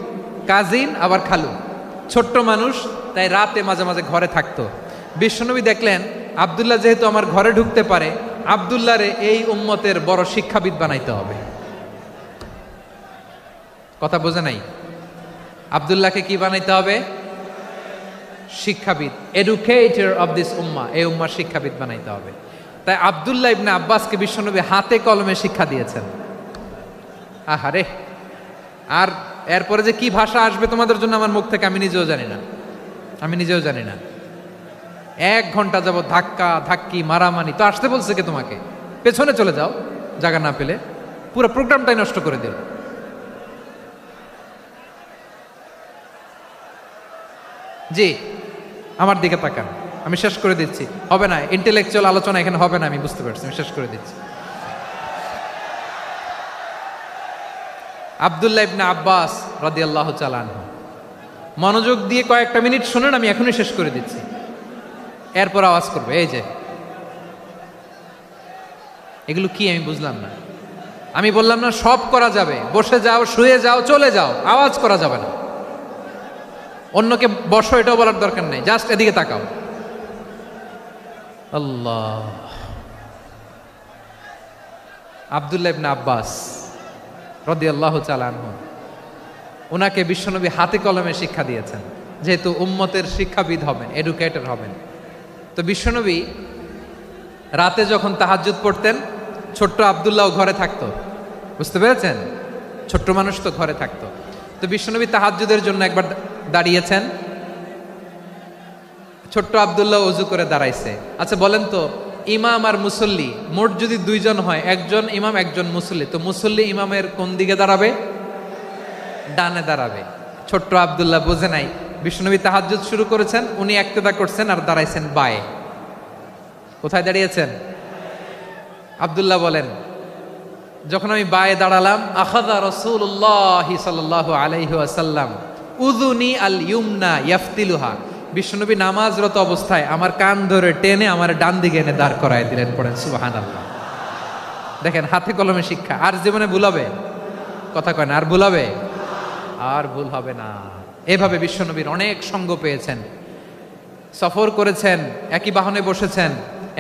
কাজিন আবার খালু। ছোট্ট মানুষ, তাই রাতে মাঝে মাঝে ঘরে থাকতো। বিশ্বনবী দেখলেন আব্দুল্লাহ যেহেতু আমার ঘরে ঢুকতে পারে, আব্দুল্লাহরে এই উম্মতের বড় শিক্ষাবিদ বানাইতে হবে। কথা বোঝে নাই? আব্দুল্লাহকে কি বানাইতে হবে? শিক্ষাবিদ, এডুকেটর অফ দিস উম্মা, এই উম্মার শিক্ষাবিদ বানাইতে হবে। তাই আব্দুল্লাহ ইবনে আব্বাসকে বিশ্বনবী হাতে কলমে শিক্ষা দিয়েছেন। আহারে, আর এরপরে যে কি ভাষা আসবে তোমাদের জন্য আমার মুখ থেকে আমি নিজেও জানি না। 1 ঘন্টা যাবত ধাক্কা ধাক্কি মারামারি। তো আসতে বলছে কে তোমাকে? পেছনে চলে যাও, জায়গা না পেলে। পুরো প্রোগ্রামটাই নষ্ট করে দিল। জি, আমার দিকে তাকান, আমি শেষ করে দিচ্ছি। হবে না, ইন্টেলেকচুয়াল আলোচনা এখানে হবে না, আমি বুঝতে পারছি, আমি শেষ করে দিচ্ছি। আব্দুল্লাহ ইবনে আব্বাস রাদিয়াল্লাহু তাআলা আনহু, মনোযোগ দিয়ে কয়েকটা মিনিট শুনুন, আমি এখনই শেষ করে দিচ্ছি, এরপর আওয়াজ করবে। এই যে এগুলো কি আমি বুঝলাম না। আমি বললাম না সব করা যাবে, বসে যাও, শুয়ে যাও, চলে যাও, আওয়াজ করা যাবে না। অন্যকে বসো এটাও বলার দরকার নেই, জাস্ট এদিকে তাকাও। আল্লাহ। আব্দুল্লাহ ইবনে আব্বাস রাদিয়াল্লাহু তাআলা আনহু, ওনাকে বিশ্বনবী হাতে কলমে শিক্ষা দিয়েছেন, যেহেতু উম্মতের শিক্ষাবিদ হবেন, এডুকেটর হবেন। তো বিশ্বনবী রাতে যখন তাহাজ্জুদ পড়তেন, ছোট্ট আব্দুল্লাহ ঘরে থাকতো। বুঝতে পেরেছেন? ছোট্ট মানুষ তো ঘরে থাকতো। তো বিশ্বনবী তাহাজ্জুদের জন্য একবার দাঁড়িয়েছেন, ছোট্ট আব্দুল্লাহ ওযু করে দাঁড়াইছে। আচ্ছা বলেন তো, ইমাম আর মুসল্লি মোট যদি 2 জন হয়, একজন ইমাম একজন মুসল্লি, তো মুসল্লি ইমামের কোন দিকে দাঁড়াবে? ডানে দাঁড়াবে। ছোট্ট আব্দুল্লাহ বোঝে নাই, বিশ্বনবী তাহাজ্জুদ শুরু করেছেন, উনি ইক্তেদা করছেন আর দাঁড়াইছেন বায়ে। কোথায় দাঁড়িয়েছেন? আব্দুল্লাহ বলেন, যখন আমি বায়ে দাঁড়ালাম, আখাযা রাসূলুল্লাহ সাল্লাল্লাহু আলাইহি ওয়াসাল্লাম উযুনি আল ইউমনা ইয়াফতিলুহা, বিশ্বনবী নামাজরত অবস্থায় আমার কান ধরে টেনে আমার ডান দিকে এনে দাঁড় করায় দিলেন। পড়েন সুবহানাল্লাহ। দেখেন, হাতে কলমে শিক্ষা। আর জীবনে ভুল হবে? কথা কয় না, আর ভুল হবে? আর ভুল হবে না। এভাবে বিশ্বনবীর অনেক সঙ্গ পেয়েছেন, সফর করেছেন, একই বাহনে বসেছেন,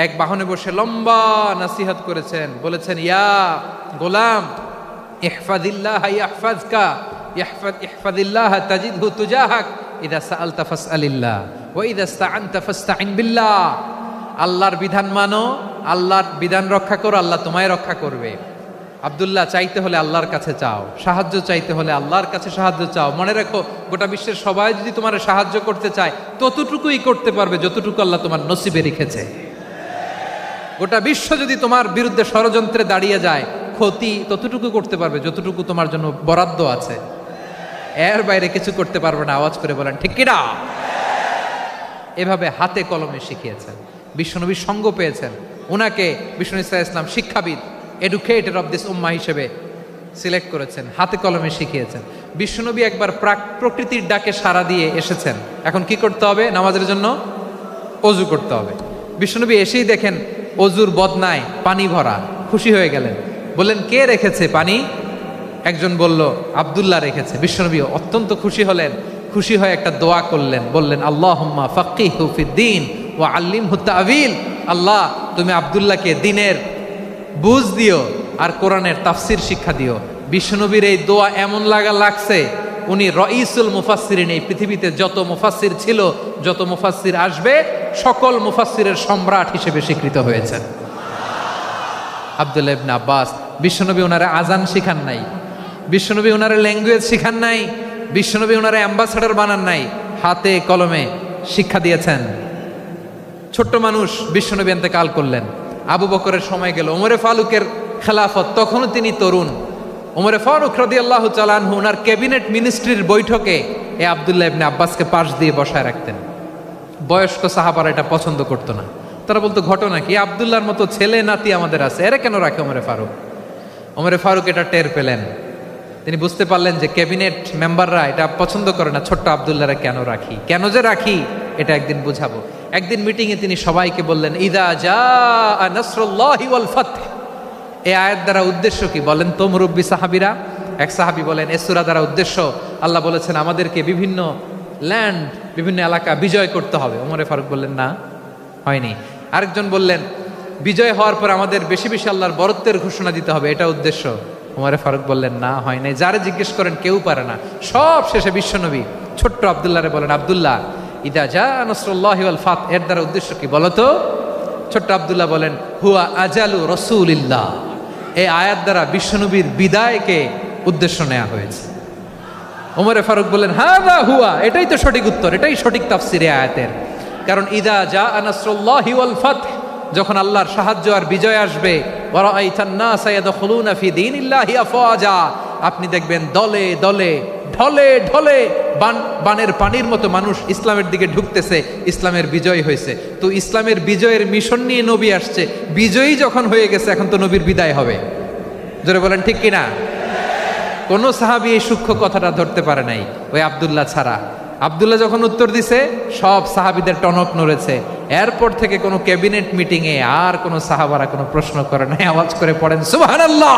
এক বাহনে বসে লম্বা নসিহত করেছেন, বলেছেন, ইয়া গোলাম ইহফাজিল্লাহ ইয়াহফাজকা, ইহফাজিল্লাহ তাজিদহু তুজাহাক, ইযা সাআলতা ফাসআলিল্লাহ ওয়া ইযা ইসতাআনতা ফাসতাইন বিল্লাহ। আল্লাহর বিধান মানো, আল্লাহর বিধান রক্ষা করো, আল্লাহ তোমায় রক্ষা করবে। আব্দুল্লাহ, চাইতে হলে আল্লাহর কাছে চাও, সাহায্য চাইতে হলে আল্লাহর কাছে সাহায্য চাও। মনে রাখো, গোটা বিশ্বের সবাই যদি তোমার সাহায্য করতে চায়, ততটুকুই করতে পারবে যতটুকু আল্লাহ তোমার নসিবে রেখেছে। গোটা বিশ্ব যদি তোমার বিরুদ্ধে ষড়যন্ত্রে দাঁড়িয়ে যায়, ক্ষতি ততটুকু করতে পারবে যতটুকু তোমার জন্য বরাদ্দ আছে, এর বাইরে কিছু করতে পারবে না। আওয়াজ করে বলেন ঠিক কিনা? এভাবে হাতে কলমে শিখিয়েছেন, বিশ্বনবীর সঙ্গ পেয়েছেন। ওনাকে বিষ্ণু ইসা ইসলাম শিক্ষাবিদ, এডুকেটর অফ দিস উম্মাহ হিসেবে সিলেক্ট করেছেন, হাতে কলমে শিখিয়েছেন। বিশ্বনবী একবার প্রকৃতির ডাকে সাড়া দিয়ে এসেছেন, এখন কি করতে হবে? নামাজের জন্য অজু করতে হবে। বিশ্বনবী এসেই দেখেন অজুর বদনায় পানি ভরা, খুশি হয়ে গেলেন, বললেন কে রেখেছে পানি? একজন বলল আব্দুল্লাহ রেখেছে। বিশ্বনবী অত্যন্ত খুশি হলেন, খুশি হয়ে একটা দোয়া করলেন, বললেন আল্লাহুম্মা ফাক্কিহু ফিদ্দীন ওয়া আল্লিমহু তা'ওয়ীল। আল্লাহ তুমি আব্দুল্লাহকে দ্বীনের বুঝ দিও আর কোরআনের তাফসির শিক্ষা দিও। বিশ্বনবীর এই দোয়া এমন লাগছে উনি রঈসুল মুফাসসিরিন, এই পৃথিবীতে যত মুফাসসির ছিল, যত মুফাসসির আসবে, সকল মুফাসসিরের সম্রাট হিসেবে স্বীকৃত হয়েছেন আব্দুল্লাহ ইবনে আব্বাস। বিশ্বনবী ওনারে আজান শিখান নাই, বিশ্বনবী ওনারে ল্যাঙ্গুয়েজ শিখান নাই, বিশ্বনবী ওনারে অ্যাম্বাসাডর বানান নাই, হাতে কলমে শিক্ষা দিয়েছেন। ছোট্ট মানুষ, বিশ্বনবী ইন্তেকাল করলেন, আবু বকরের সময় গেল, ওমরে ফারুকের খেলাফত, তখনও তিনি তরুণ। ওমরে ফারুক রাদিয়াল্লাহু তাআলা আনহু ওনার ক্যাবিনেট মিনিস্ট্রির বৈঠকে এই আব্দুল্লাহ ইবনে আব্বাসকে পাশ দিয়ে বসায় রাখতেন। বয়স্ক সাহাবারা এটা পছন্দ করতো না, তারা বলতো ঘটনা কি, আব্দুল্লাহর মতো ছেলে নাতি আমাদের আছে, এরা কেন রাখে ওমরে ফারুক? ওমরে ফারুক এটা টের পেলেন, তিনি বুঝতে পারলেন যে ক্যাবিনেট মেম্বাররা এটা পছন্দ করে না, ছোট্ট আব্দুল্লাহরা কেন রাখি, কেন যে রাখি এটা একদিন বুঝাবো। একদিন মিটিংয়ে তিনি সবাইকে বললেন ইদা জাআ নাসরুল্লাহি ওয়াল ফাতহ। এই আয়াত দ্বারা উদ্দেশ্য কি বলেন তো মুরব্বী সাহাবীরা? এক সাহাবী বলেন এই সূরা দ্বারা উদ্দেশ্য, আল্লাহ বলেছেন আমাদেরকে বিভিন্ন ল্যান্ড, বিভিন্ন এলাকা বিজয় করতে হবে। ওমরে ফারুক বললেন না, হয়নি। আরেকজন বললেন বিজয় হওয়ার পর আমাদের বেশি বেশি আল্লাহর বরত্বের ঘোষণা দিতে হবে, এটা উদ্দেশ্য। ওমরে ফারুক বললেন না, হয় নাই। যারে জিজ্ঞেস করেন কেউ পারে না। সব শেষে বিশ্বনবী ছোট্ট আব্দুল্লাহরে বলেন আব্দুল্লাহ ইদা জাআ নাসরুল্লাহি ওয়াল ফাতহ এর দ্বারা উদ্দেশ্য কি বলো তো? ছোট্ট আব্দুল্লাহ বলেন হুয়া আজালু রাসূলিল্লাহ। এই আয়াত দ্বারা বিশ্বনবীর বিদায়কে উদ্দেশ্য নেওয়া হয়েছে। ওমরে ফারুক বললেন হাযা হুয়া, এটাই তো সঠিক উত্তর, এটাই সঠিক তাফসীর এই আয়াতের। কারণ ইদা জাআ নাসরুল্লাহি ওয়াল ফাতহ, যখন আল্লাহর সাহায্য আর বিজয় আসবে, ওয়া রাআইতান নাসা ইয়াদখুলুনা ফি দীনিল্লাহি আফওয়াজা, আপনি দেখবেন দলে দলে ঢলে ঢলে বানের পানির মতো মানুষ ইসলামের দিকে ঢুকতেছে, ইসলামের বিজয় হয়েছে। তো ইসলামের বিজয়ের মিশন নিয়ে নবী আসছে, বিজয়ী যখন হয়ে গেছে এখন তো নবীর বিদায় হবে। জোরে বলেন ঠিক কিনা? কোন সাহাবী এই সূক্ষ্ম কথাটা ধরতে পারে নাই, ওই আব্দুল্লাহ ছাড়া। আব্দুল্লাহ যখন উত্তর দিছে সব সাহাবীদের টনক নড়েছে। এরপর থেকে কোনো ক্যাবিনেট মিটিংয়ে আর কোনো সাহাবারা কোনো প্রশ্ন করে নাই, আওয়াজ করে পড়েন সুবহানাল্লাহ।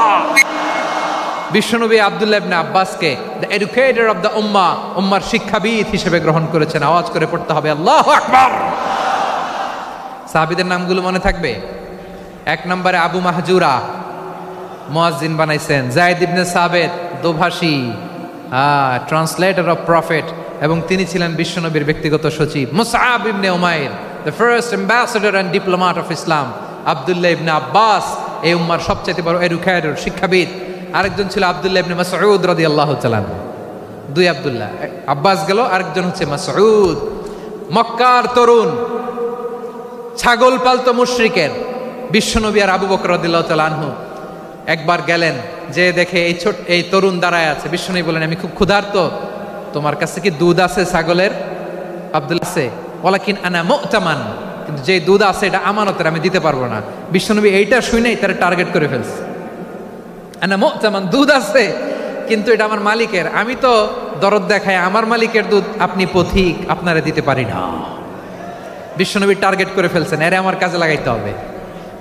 বিশ্বনবী আব্দুল্লাহ ইবনে আব্বাসকে দ্য এডুকেটর অফ দ্য উম্মাহ, উম্মার শিক্ষাবিদ হিসেবে গ্রহণ করেছেন। আওয়াজ করে পড়তে হবে আল্লাহু আকবার। সাহাবীদের নামগুলো মনে থাকবে? এক নম্বরে আবু মাহজুরা, মুয়াজ্জিন বানাইছেন। যায়েদ ইবনে সাবিত, দোভাষী, ট্রান্সলেটর অফ প্রফেট, এবং তিনি ছিলেন বিশ্বনবীর ব্যক্তিগত সচিব। Musab ibn Umair, the first ambassador and diplomat of Islam. Abdullah ibn Abbas এই উম্মার সবচেয়ে বড় এডুকেটর, শিক্ষাবিদ। আরেকজন ছিল আব্দুল্লাহ ইবনে মাসউদ রাদিয়াল্লাহু তাআলা। দুই আব্দুল্লাহ, আব্বাস গেল, আরেকজন হচ্ছে মাসউদ। মক্কার তরুণ, ছাগল পালতো মুশরিকের। বিশ্বনবী আর আবু বকর রাদিয়াল্লাহু তাআলা আনহু একবার গেলেন, যে দেখে এই তরুণ দাঁড়ায় আছে। বিশ্বনবী বলেন আমি খুব ক্ষুধার্ত, তোমার কাছে কি দুধ আছে ছাগলের? আব্দুল্লাহ আছে, ওয়ালাকিন আনা মু'তামান, কিন্তু যে দুধ আছে এটা আমানতের, আমি দিতে পারবো না। বিশ্বনবী এইটা শুনেই তারা টার্গেট করে ফেলছে। আনা মু'তামান, দুধ আছে কিন্তু এটা আমার মালিকের, আমি তো দরদ দেখাই, আমার মালিকের দুধ, আপনি পথিক, আপনারে দিতে পারি না। বিশ্বনবী টার্গেট করে ফেলছেন, এরে আমার কাজে লাগাইতে হবে।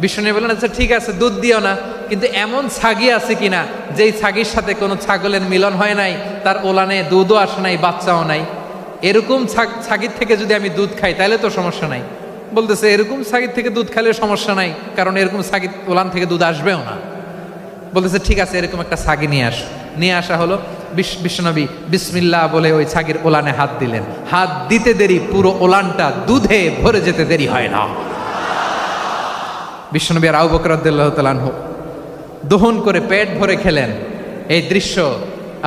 বিশ্বনবী বলেন আচ্ছা ঠিক আছে, দুধ দিও না, কিন্তু এমন ছাগি আছে কিনা যেই ছাগির সাথে কোনো ছাগলের মিলন হয় নাই, তার ওলানে দুধও আসে নাই, বাচ্চাও নাই, এরকম ছাগির থেকে যদি আমি দুধ খাই তাহলে তো সমস্যা নাই। বলতেছে এরকম ছাগির থেকে দুধ খাইলে সমস্যা নাই, কারণ এরকম ছাগির ওলান থেকে দুধ আসবেও না। বলতেছে ঠিক আছে, এরকম একটা ছাগি নিয়ে আসা হলো। বিশ্বনবী বিসমিল্লাহ বলে ওই ছাগির ওলানে হাত দিলেন। হাত দিতে দেরি, পুরো ওলানটা দুধে ভরে যেতে দেরি হয় না। বিশ্বনবী আর আবু বকর রাদিয়াল্লাহু তাআলা আনহু দহন করে পেট ভরে খেলেন। এই দৃশ্য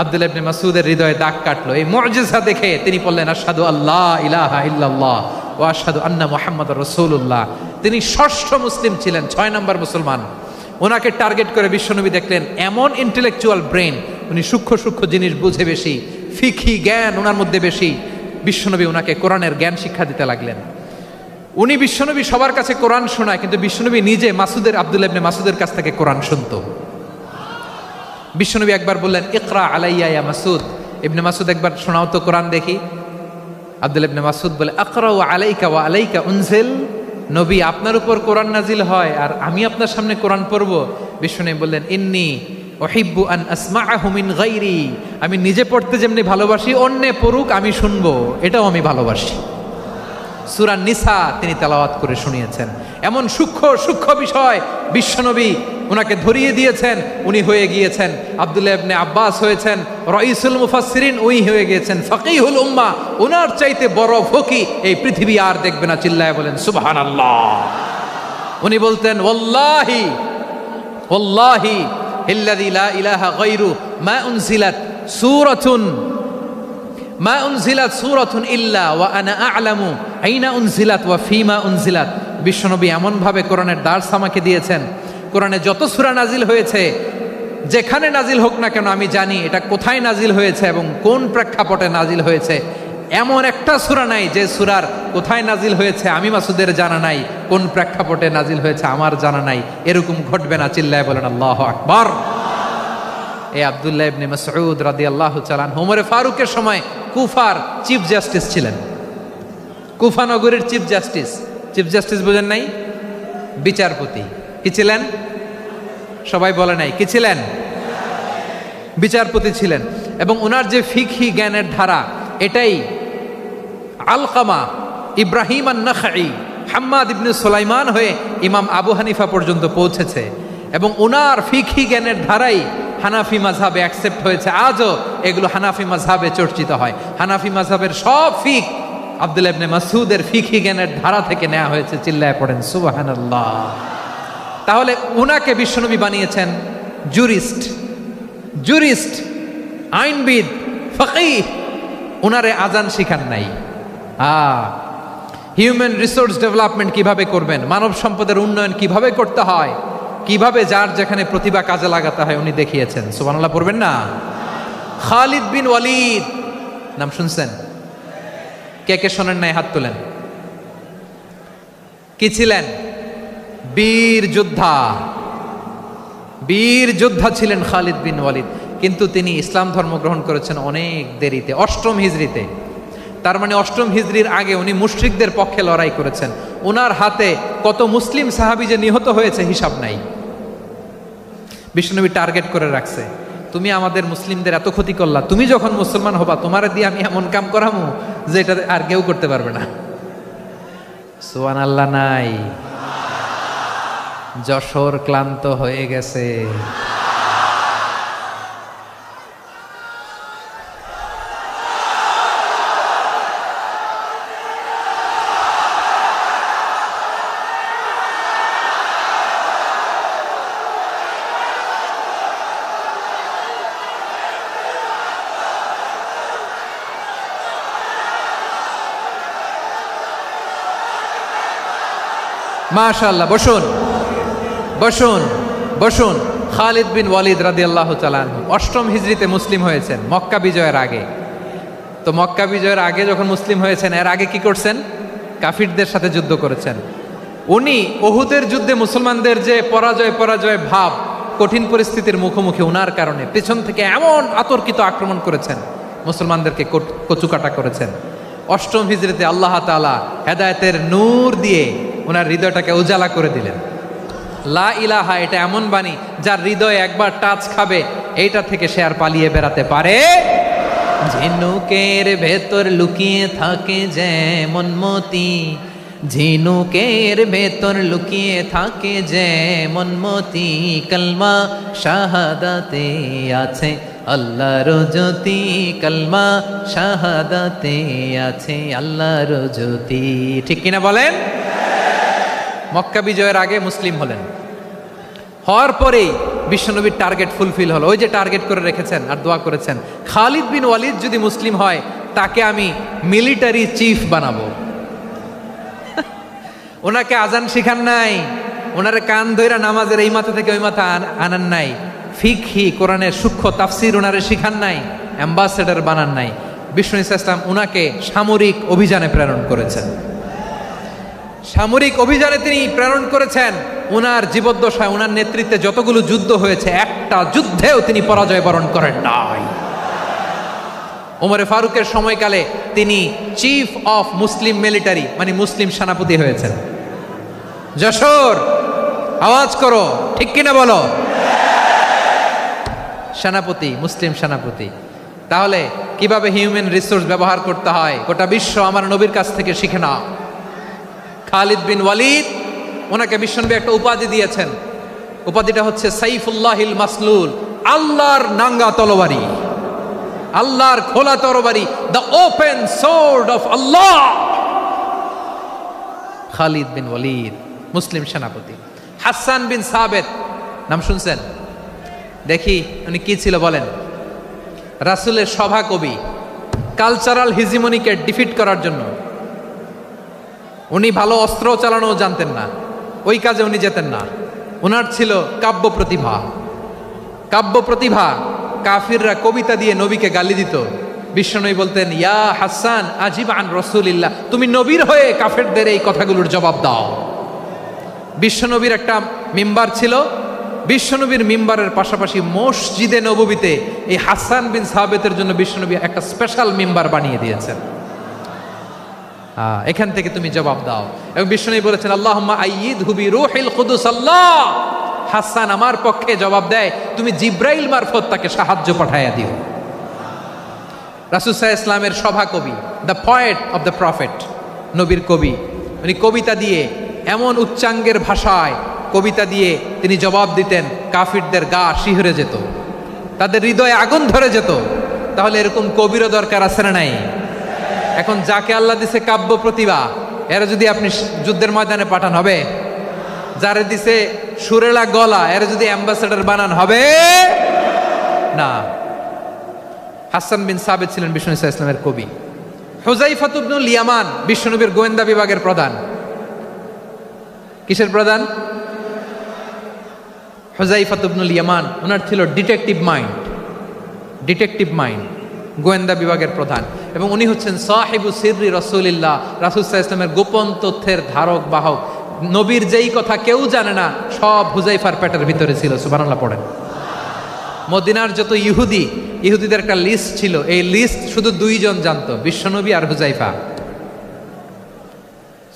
আব্দুল্লাহ ইবনে মাসউদের হৃদয়ে দাগ কাটলো। এই মুজিজা দেখে তিনি বললেন আশহাদু আল্লা ইলাহা ইল্লাল্লাহ ওয়া আশহাদু আন্না মুহাম্মাদুর রাসূলুল্লাহ। তিনি ষষ্ঠ মুসলিম ছিলেন, 6 নম্বর মুসলমান। ওনাকে টার্গেট করে বিশ্বনবী দেখলেন এমন ইন্টেলেকচুয়াল ব্রেন, উনি সূক্ষ্ম সূক্ষ্ম জিনিস বুঝে বেশি, ফিকহি জ্ঞান ওনার মধ্যে বেশি। বিশ্বনবী ওনাকে কোরআনের জ্ঞান শিক্ষা দিতে লাগলেন। উনি বিশ্বনবী সবার কাছে কোরআন শোনায়, কিন্তু বিশ্বনবী নিজে আব্দুল্লাহ ইবনে মাসুদের কাছ থেকে কোরআন শুনতো। বিশ্বনবী একবার বললেন, ইকরা আলাইয়া ইয়া মাসুদ। ইবনে মাসুদ একবার শোনাও তো কোরআন দেখি। আব্দুল্লাহ ইবনে মাসুদ বলে, আকরাউ আলাইকা ওয়া আলাইকা উনজিল। নবী, আপনার উপর কোরআন নাজিল হয় আর আমি আপনার সামনে কোরআন পড়ব। বিশ্বনবী বললেন, ইন্নী উহিব্বু আন আসমাআহু মিন গায়রি। আমি নিজে পড়তে যেমনি ভালোবাসি, অন্যে পড়ুক আমি শুনবো, এটাও আমি ভালোবাসি। সূরা নিসা তিনি তেলাওয়াত করে শুনিয়েছেন। এমন সূক্ষ্ম বিষয় বিশ্বনবী উনাকে ধরিয়ে দিয়েছেন। উনি হয়ে গিয়েছেন আব্দুল্লাহ ইবনে আব্বাস, হয়েছেন রাইসুল মুফাসসিরিন, উনি হয়ে গিয়েছেন ফাকিহুল উম্মাহ। ওনার চাইতে বড় ফকি এই পৃথিবী আর দেখবে না। চিল্লায় বলেন সুবহানাল্লাহ। উনি বলতেন, ওয়াল্লাহি ওয়াল্লাহি ইল্লাযী লা ইলাহা গায়রু মা উনজিলাত সূরাতুন ইল্লা ওয়া আনা আ'লামু আইনা উনজিলাত ওয়া ফীমা উনজিলাত। বিশ্বনবী এমন ভাবে কোরআনের দার্স আমাকে দিয়েছেন, কোরআনে যত সূরা নাজিল হয়েছে, যেখানে নাজিল হোক না কেন আমি জানি এটা কোথায় নাজিল হয়েছে এবং কোন প্রেক্ষাপটে নাজিল হয়েছে। এমন একটা সূরা নাই যে সূরার কোথায় নাজিল হয়েছে আমি মাসুদের জানা নাই, কোন প্রেক্ষাপটে নাজিল হয়েছে আমার জানা নাই। এরকম ঘটবে না। চিল্লায় বলেন আল্লাহু আকবার। এই আব্দুল্লাহ ইবনে মাসউদ রাদিয়াল্লাহু তাআলা আনহু ওমর ফারুকের সময় কুফার চিফ জাস্টিস ছিলেন। কুফা নগরীর চিফ জাস্টিস বুঝেন নাই? বিচারপতি। কি ছিলেন? সবাই বলে নাই কি ছিলেন? বিচারপতি ছিলেন। এবং ওনার যে ফিকহি জ্ঞানের ধারা, এটাই আলকামা, ইব্রাহিম আন-নাখাই, হাম্মাদ ইবনে সুলাইমান হয়ে ইমাম আবু হানিফা পর্যন্ত পৌঁছেছে। এবং ওনার ফিকহি জ্ঞানের ধারাই হানাফি মাযহাবে অ্যাকসেপ্ট হয়েছে। আজও এগুলো হানাফি মাযহাবে চর্চিত হয়। হানাফি মাযহাবের সব ফিক আব্দুল্লাহ ইবনে মাসউদের ফিকহি জ্ঞানের ধারা থেকে নেওয়া হয়েছে। চিল্লায় পড়েন সুবহানাল্লাহ। তাহলে উনাকে বিশ্বনবী বানিয়েছেন জুরিস্ট, আইনবিদ, ফাকিহ। উনারে আজান শিখান নাই। হিউম্যান রিসোর্স ডেভেলপমেন্ট কিভাবে করবেন, মানব সম্পদের উন্নয়ন কিভাবে করতে হয়, কিভাবে যার যেখানে প্রতিভা কাজে লাগাতে হয় উনি দেখিয়েছেন। সুবহানাল্লাহ পড়বেন না? খালিদ বিন ওয়ালিদ নাম শুনছেন? কে কে শোনেন নাই হাত তোলেন। কি ছিলেন? বীর যোদ্ধা ছিলেন খালিদ বিন ওয়ালিদ। কিন্তু তিনি ইসলাম ধর্ম গ্রহণ করেছেন অনেক দেরিতে, 8ম হিজরিতে। তার মানে 8ম হিজরির আগে উনি মুশরিকদের পক্ষে লড়াই করেছেন। ওনার হাতে কত মুসলিম সাহাবী যে নিহত হয়েছে হিসাব নাই। বিশ্বনবী টার্গেট করে রাখছে, তুমি আমাদের মুসলিমদের এত ক্ষতি করলা, তুমি যখন মুসলমান হবা তোমার দিয়ে আমি এমন কাম করামু যে এটা আর কেউ করতে পারবে না। সুবহানাল্লাহ নাই? যশোর ক্লান্ত হয়ে গেছে। মাশাআল্লাহ। বসুন। খালিদ বিন ওয়ালিদ রাদিয়াল্লাহু তাআলা আনহু 8ম হিজরিতে মুসলিম হয়েছেন, মক্কা বিজয়ের আগে। তো মক্কা বিজয়ের আগে যখন মুসলিম হয়েছেন, এর আগে কি করছেন? কাফিরদের সাথে যুদ্ধ করেছেন। উনি উহুদের যুদ্ধে মুসলমানদের যে পরাজয় ভাব, কঠিন পরিস্থিতির মুখোমুখি উনার কারণে পেছন থেকে এমন আতর্কিত আক্রমণ করেছেন, মুসলমানদেরকে কচুকাটা করেছেন। 8ম হিজরিতে আল্লাহ তাআলা হেদায়েতের নূর দিয়ে ওনার হৃদয়টাকে উজালা করে দিলেন। লা ইলাহা, এটা এমন বাণী যার হৃদয়ে একবার টাচ খাবে, এইটা থেকে সে আর পালিয়ে বেড়াতে পারে। ঝিনুকের ভেতর লুকিয়ে থাকে যেমন মতি, ঝিনুকের ভেতর লুকিয়ে থাকে যেমন মতি, কলমা শাহাদাতে আছে আল্লাহর জ্যোতি, কলমা শাহাদাতে আছে আল্লাহর জ্যোতি। ঠিক কিনা বলেন? মক্কা বিজয়ের আগে মুসলিম হলেন, হওয়ার পরেই বিশ্বনবীর টার্গেট ফুলফিল হলো। ওই যে টার্গেট করে রেখেছেন আর দোয়া করেছেন, খালিদ বিন ওয়ালিদ যদি মুসলিম হয় তাকে আমি মিলিটারি চিফ বানাবো। ওনাকে আজান শিখান নাই, ওনারে কান ধইরা নামাজের এই মাথা থেকে ওই মাথা আনান নাই, ফিকহি কোরআনের সূক্ষ্ম তাফসীর ওনারে শিখান নাই, অ্যাম্বাসেডর বানান নাই। বিষ্ণু ইসলাম ওনাকে সামরিক অভিযানে প্রেরণ করেছেন। সামরিক অভিযানে তিনি প্রেরণ করেছেন। ওনার জীবদ্দশায় ওনার নেতৃত্বে যতগুলো যুদ্ধ হয়েছে একটা যুদ্ধেও তিনি পরাজয় বরণ করেন নাই। ওমরে ফারুকের সময়কালে তিনি চিফ অফ মুসলিম মিলিটারি মানে মুসলিম সেনাপতি হয়েছেন। যশোর আওয়াজ করো, ঠিক কিনা বলো? সেনাপতি, মুসলিম সেনাপতি। তাহলে কিভাবে হিউম্যান রিসোর্স ব্যবহার করতে হয় গোটা বিশ্ব আমার নবীর কাছ থেকে শিখে নাও। খালিদ বিন ওয়ালিদ, ওনাকে বিশ্বনবী একটা উপাধি দিয়েছেন। উপাধিটা হচ্ছে সাইফুল্লাহিল মাসলুল, আল্লাহর নাঙ্গা তরবারি, আল্লাহর খোলা তরবারি, দ্য ওপেন সোর্ড অফ আল্লাহ। খালিদ বিন ওয়ালিদ মুসলিম সেনাপতি। হাসান বিন সাবেত নাম শুনছেন? দেখি উনি কি ছিল বলেন। রাসূলের সভা কবি, কালচারাল হিজিমনিকে ডিফিট করার জন্য। উনি ভালো অস্ত্র চালানো জানতেন না, ওই কাজে উনি যেতেন না। ওনার ছিল কাব্য প্রতিভা। কাব্য প্রতিভা, কাফিররা কবিতা দিয়ে নবীকে গালি দিত। বিশ্বনবী বলতেন, ইয়া হাসান আজিব আন রাসূলিল্লাহ, তুমি নবীর হয়ে কাফেরদের এই কথাগুলোর জবাব দাও। বিশ্বনবীর একটা মিম্বার ছিল। বিশ্বনবীর মিম্বারের পাশাপাশি মসজিদে নববীতে এই হাসান বিন সাবেতের জন্য বিশ্বনবী একটা স্পেশাল মিম্বার বানিয়ে দিয়েছেন। এখান থেকে তুমি জবাব দাও। এবং বিশ্বনবী বলেছেন, আল্লাহুম্মা আইয়িদহু বিরূহিল কুদুস। আল্লাহ, হাসান আমার পক্ষে জবাব দেয়, তুমি জিব্রাইল মারফত তাকে সাহায্য পাঠাইয়া দিও। রাসূল সাল্লাল্লাহু আলাইহি ইসলামের সভা কবি, the poet of the prophet, নবীর কবি। উনি কবিতা দিয়ে এমন উচ্চাঙ্গের ভাষায় কবিতা দিয়ে তিনি জবাব দিতেন, কাফিরদের গা শিহরে যেত, তাদের হৃদয়ে আগুন ধরে যেত। তাহলে এরকম কবিরও দরকার আছে না নাই? এখন যাকে আল্লাহ দিছে কাব্য প্রতিভা, এরা যদি আপনি যুদ্ধের ময়দানে পাঠান হবে? যারে দিছে সুরেলা গলা, এরা যদি অ্যাম্বাসেডর বানান হবে না। হাসান বিন সাবেত ছিলেন বিশ্বনবী সাল্লাল্লাহু আলাইহি ওয়াসাল্লামের কবি। হুযায়ফা ইবনুল ইয়ামান বিশ্বনবীর গোয়েন্দা বিভাগের প্রধান। কিসের প্রধান? হুযায়ফা ইবনুল ইয়ামান। ওনার ছিল ডিটেকটিভ মাইন্ড, ডিটেকটিভ মাইন্ড, গোয়েন্দা বিভাগের প্রধান। এবং উনি হচ্ছেন সাহিবু সিররি রাসূলিল্লাহ, রাসূল সাল্লাল্লাহু আলাইহি ওয়াসাল্লামের গোপন তথ্যের ধারক বাহক। নবীর যেই কথা কেউ জানে না, সব হুযায়ফার পেটের ভিতরে ছিল। সুবহানাল্লাহ পড়েন। মদিনার যত ইহুদিদের একটা লিস্ট ছিল, এই লিস্ট শুধু দুইজন জানতো, বিশ্বনবী আর হুযায়ফা।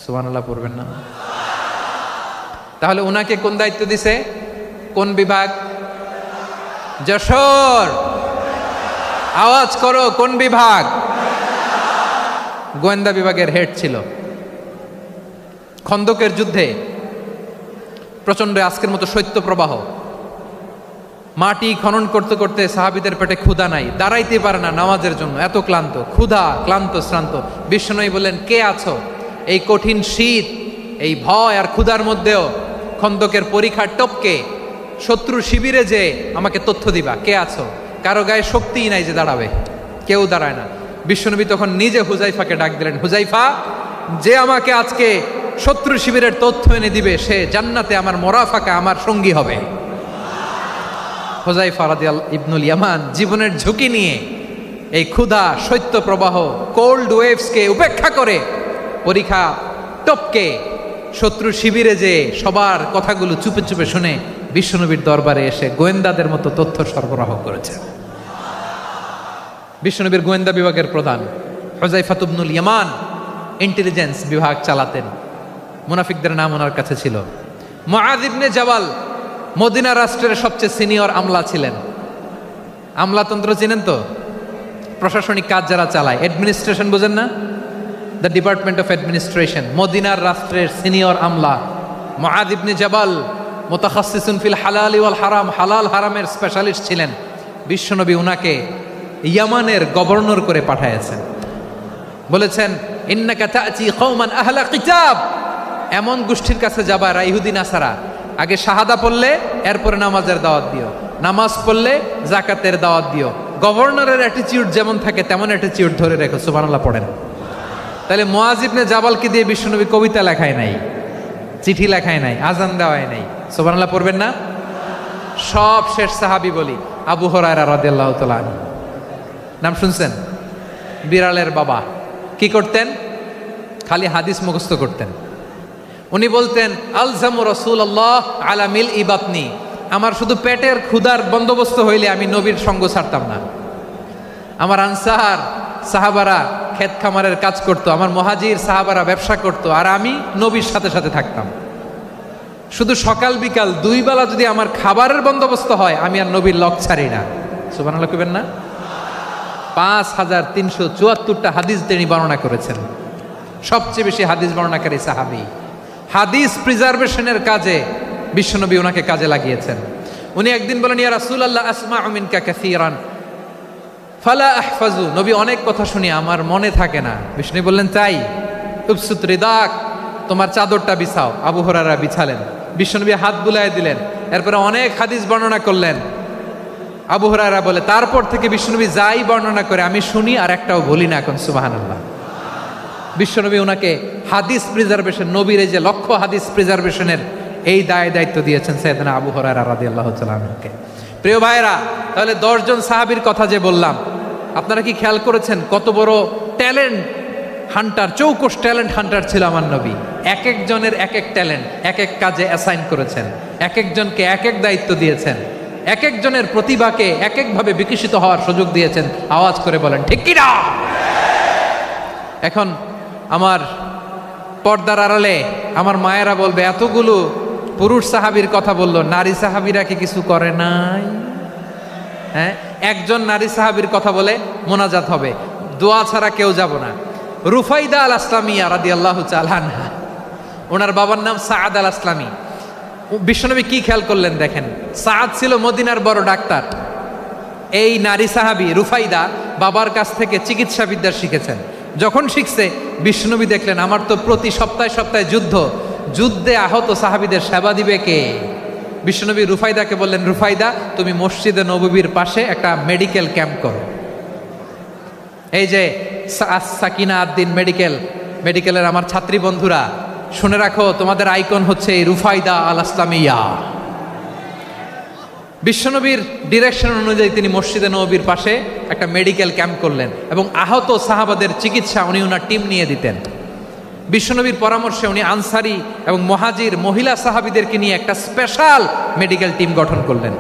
সুবহানাল্লাহ পড়বেন না? তাহলে ওনাকে কোন দায়িত্ব দিছে? কোন বিভাগ? যশোর আওয়াজ করো, কোন বিভাগ? গোয়েন্দা বিভাগের হেড ছিল। খন্দকের যুদ্ধে প্রচন্ড আজকের মতো শৈত্য প্রবাহ, মাটি খনন করতে করতে সাহাবীদের পেটে ক্ষুধা নাই, দাঁড়াইতে পারে না নামাজের জন্য, এত ক্লান্ত, ক্ষুধা, ক্লান্ত, শ্রান্ত। বিশ্বনবী বললেন, কে আছো? এই কঠিন শীত, এই ভয় আর ক্ষুধার মধ্যেও খন্দকের পরীক্ষার টপকে শত্রু শিবিরে যে আমাকে তথ্য দিবা, কে আছো? কারো গায়ে শক্তিই নাই যে দাঁড়াবে, কেউ দাঁড়ায় না। বিশ্বনবী তখন নিজে হুযায়ফাকে ডাক দিলেন, হুযায়ফা, যে আমাকে আজকে শত্রু শিবিরের তথ্য এনে দিবে, সে জান্নাতে আমার মোরাফাকা, আমার সঙ্গী হবে। হুযায়ফা রাদিয়াল্লাহু ইবনুল ইয়ামান জীবনের ঝুঁকি নিয়ে এই ক্ষুধা, শৈত্য প্রবাহ, কোল্ড ওয়েভসকে উপেক্ষা করে পরীক্ষা টপকে শত্রু শিবিরে যে সবার কথাগুলো চুপে চুপে শুনে বিশ্বনবীর দরবারে এসে গোয়েন্দাদের মতো তথ্য সরবরাহ করেছে। বিশ্বনবীর গোয়েন্দা বিভাগের প্রধান হুযায়ফা ইবনুল ইয়ামান ইন্টেলিজেন্স বিভাগ চালাতেন। মুনাফিকদের নাম ওনার কাছে ছিল। মুআয ইবনে জাবাল মদিনা রাষ্ট্রের সবচেয়ে সিনিয়র আমলা ছিলেন। আমলাতন্ত্র চিনেন তো? প্রশাসনিক কাজ যারা চালায়, অ্যাডমিনিস্ট্রেশন বোঝেন না? The department of administration. মদিনার রাষ্ট্রের সিনিয়র আমলা মুআয ইবনে জাবাল মুতাখাসসিসুন ফিল হালাল ওয়াল হারাম, হালাল হারামের স্পেশালিস্ট ছিলেন। বিশ্বনবী উনাকে ইয়ামানের গভর্নর করে পাঠাইছেন। বলেছেন, ইন্নাকা তা'তি কওমান আহলা কিতাব, এমন গোষ্ঠীর কাছে যাবা এরা ইহুদি নাসারা, আগে শাহাদা পড়লে এরপরে নামাজের দাওয়াত দিও, নামাজ পড়লে যাকাতের দাওয়াত দিও। গভর্নরের অ্যাটিটিউড যেমন থাকে তেমন অ্যাটিটিউড ধরে রেখো। সুবহানাল্লাহ পড়েন। তাহলে মুআয ইবনে জাবালকে দিয়ে বিশ্বনবী কবিতা লেখায় নাই, চিঠি লেখায় নাই, আজান দেওয়ায় নাই। সুবহানাল্লাহ পড়বেন না? সব শেষ সাহাবী বলি আবু হুরায়রা রাদিয়াল্লাহু তাআলা আনহু, নাম শুনছেন? বিড়ালের বাবা। কি করতেন? খালি হাদিস মুখস্থ করতেন। উনি বলতেন আলজামু রাসূলুল্লাহ আলা মিল ইবাতনি, আমার শুধু পেটের ক্ষুধার বন্দোবস্ত হইলে আমি নবীর সঙ্গ ছাড়তাম না। আমার আনসার সাহাবারা ক্ষেত খামারের কাজ করতো, আমার মুহাজির সাহাবারা ব্যবসা করতো, আর আমি নবীর সাথে সাথে থাকতাম। শুধু সকাল বিকাল দুই বেলা যদি আমার খাবারের বন্দোবস্ত হয়, আমি আর নবীর লক ছাড়ি না। সুবহানাল্লাহ কইবেন না? 5374টা হাদিস তিনি বর্ণনা করেছেন। সবচেয়ে বেশি হাদিস বর্ণনাকারী সাহাবী। হাদিস প্রিজার্ভেশনের কাজে বিশ্বনবী ওনাকে কাজে লাগিয়েছেন। উনি একদিন বলেন, ইয়া রাসূলুল্লাহ আসমাউ মিনকা কাসীরান ফালা আহফাজু, নবী অনেক কথা শুনি আমার মনে থাকে না। বিষ্ণু বললেন, তাই? উবসুত রিদাক, তোমার চাদরটা বিছাও। আবু হুরায়রা বিছালেন, বিশ্বনবী হাত বুলায় দিলেন, এরপরে অনেক হাদিস বর্ণনা করলেন। আবু হুরায়রা বলে, তারপর থেকে বিশ্বনবী যাই বর্ণনা করে আমি শুনি আর একটাও ভুলি না। এখন সুবহানাল্লাহ। বিশ্বনবী ওনাকে হাদিস প্রিজার্ভেশন, নবীর এই যে লক্ষ্য হাদিস প্রিজার্ভেশনের এই দায়িত্ব দিয়েছেন সাইয়েদনা আবু হুরায়রা রাদিয়াল্লাহু তাআলা আনহুকে। প্রিয় ভাইরা, তাহলে 10 জন সাহাবীর কথা যে বললাম, আপনারা কি খেয়াল করেছেন কত বড় ট্যালেন্ট হান্টার, চৌকস ট্যালেন্ট হান্টার ছিল আমার নবী। এক একজনের এক এক ট্যালেন্ট, এক এক কাজে অ্যাসাইন করেছেন, এক একজনকে এক এক দায়িত্ব দিয়েছেন, এক একজনের প্রতিভাকে এক একভাবে বিকশিত হওয়ার সুযোগ দিয়েছেন। আওয়াজ করে বলেন ঠিক কি না? এখন আমার পর্দার আড়ালে আমার মায়েরা বলবে, এতগুলো পুরুষ সাহাবীর কথা বললো, নারী সাহাবীরা কি কিছু করে নাই? হ্যাঁ, একজন নারী সাহাবীর কথা বলে মোনাজাত হবে, দোয়া ছাড়া কেউ যাব না। রুফাইদা আল আসলামিয়া রাদিয়াল্লাহু তাআলা আনহা, ওনার বাবার নাম সাআদ আল আসলামি। বিশ্বনবী কি খেয়াল করলেন দেখেন, সাআদ ছিল মদিনার বড় ডাক্তার। এই নারী সাহাবী রুফাইদা বাবার কাছ থেকে চিকিৎসা বিদ্যা শিখেছেন। যখন শিখছে, বিশ্বনবী দেখলেন আমার তো প্রতি সপ্তাহে সপ্তাহে যুদ্ধে আহত সাহাবীদের সেবা দিবে কে? বিশ্বনবী রুফাইদাকে বললেন, রুফাইদা তুমি মসজিদে নববীর পাশে একটা মেডিকেল ক্যাম্প করো। এই যে সাকিনা আদ্দিন মেডিকেলের আমার ছাত্রী বন্ধুরা শুনে রাখো, তোমাদের আইকন হচ্ছে এই রুফাইদা আল আসলামিয়া। বিশ্বনবীর ডিরেকশন অনুযায়ী তিনি মসজিদে নববীর পাশে একটা মেডিকেল ক্যাম্প করলেন এবং আহত সাহাবাদের চিকিৎসা উনি ওনার টিম নিয়ে দিতেন। বিশ্বনবীর পরামর্শে উনি আনসারি এবং মুহাজির মহিলা সাহাবীদেরকে নিয়ে একটা স্পেশাল মেডিকেল টিম গঠন করলেন।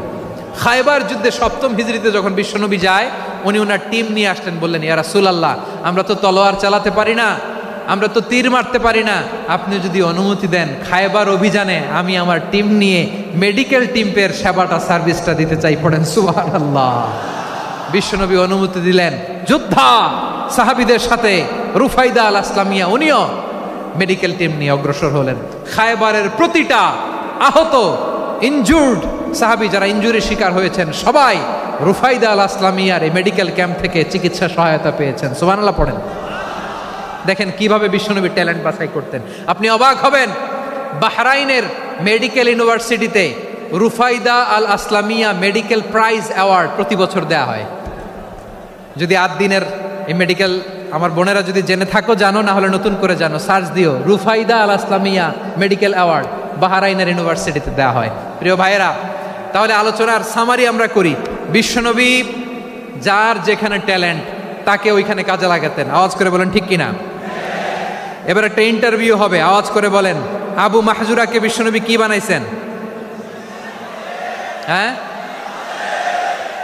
খায়বার যুদ্ধে 7ম হিজরিতে যখন বিশ্বনবী যায়, উনি ওনার টিম নিয়ে আসলেন, বললেন, ইয়া রাসূলুল্লাহ আমরা তো তলোয়ার চালাতে পারি না, আমরা তো তীর মারতে পারি না, আপনি যদি অনুমতি দেন খায়বার অভিযানে আমি আমার টিম নিয়ে মেডিকেল টিমের সেবাটা সার্ভিসটা দিতে চাই। পড়েন সুবহানাল্লাহ। বিশ্বনবী অনুমতি দিলেন, যোদ্ধা সাহাবীদের সাথে রুফাইদা আল আসলামিয়া উনিও মেডিকেল টিম নিয়ে অগ্রসর হলেন। খায়বারের প্রতিটা আহত ইনজুর্ড সাহাবী যারা ইনজুরির শিকার হয়েছেন সবাই রুফাইদা আল আসলামিয়ার এই মেডিকেল ক্যাম্প থেকে চিকিৎসা সহায়তা পেয়েছেন। সুবহানাল্লাহ পড়েন। দেখেন কিভাবে বিশ্বনবী ট্যালেন্ট বাছাই করতেন। আপনি অবাক হবেন, বাহরাইনের মেডিকেল ইউনিভার্সিটিতে রুফাইদা আল আসলামিয়া মেডিকেল প্রাইজ অ্যাওয়ার্ড প্রতি বছর দেয়া হয়। যদি দিনের এই মেডিকেল আমার বোনেরা যদি জেনে থাকো জানো, না হলে নতুন করে জানো, সার্চ দিও রুফাইদা আল আসলামিয়া মেডিকেল অ্যাওয়ার্ড বাহরাইনের ইউনিভার্সিটিতে দেওয়া হয়। প্রিয় ভাইয়েরা, তাহলে আলোচনার সামারি আমরা করি। বিশ্বনবী যার যেখানে ট্যালেন্ট তাকে ওইখানে কাজে লাগাতেন। আওয়াজ করে বলেন ঠিক কিনা? এবার একটা ইন্টারভিউ হবে, আওয়াজ করে বলেন আবু মাহজুরাকে বিশ্বনবী কি বানাইছেন? হ্যাঁ,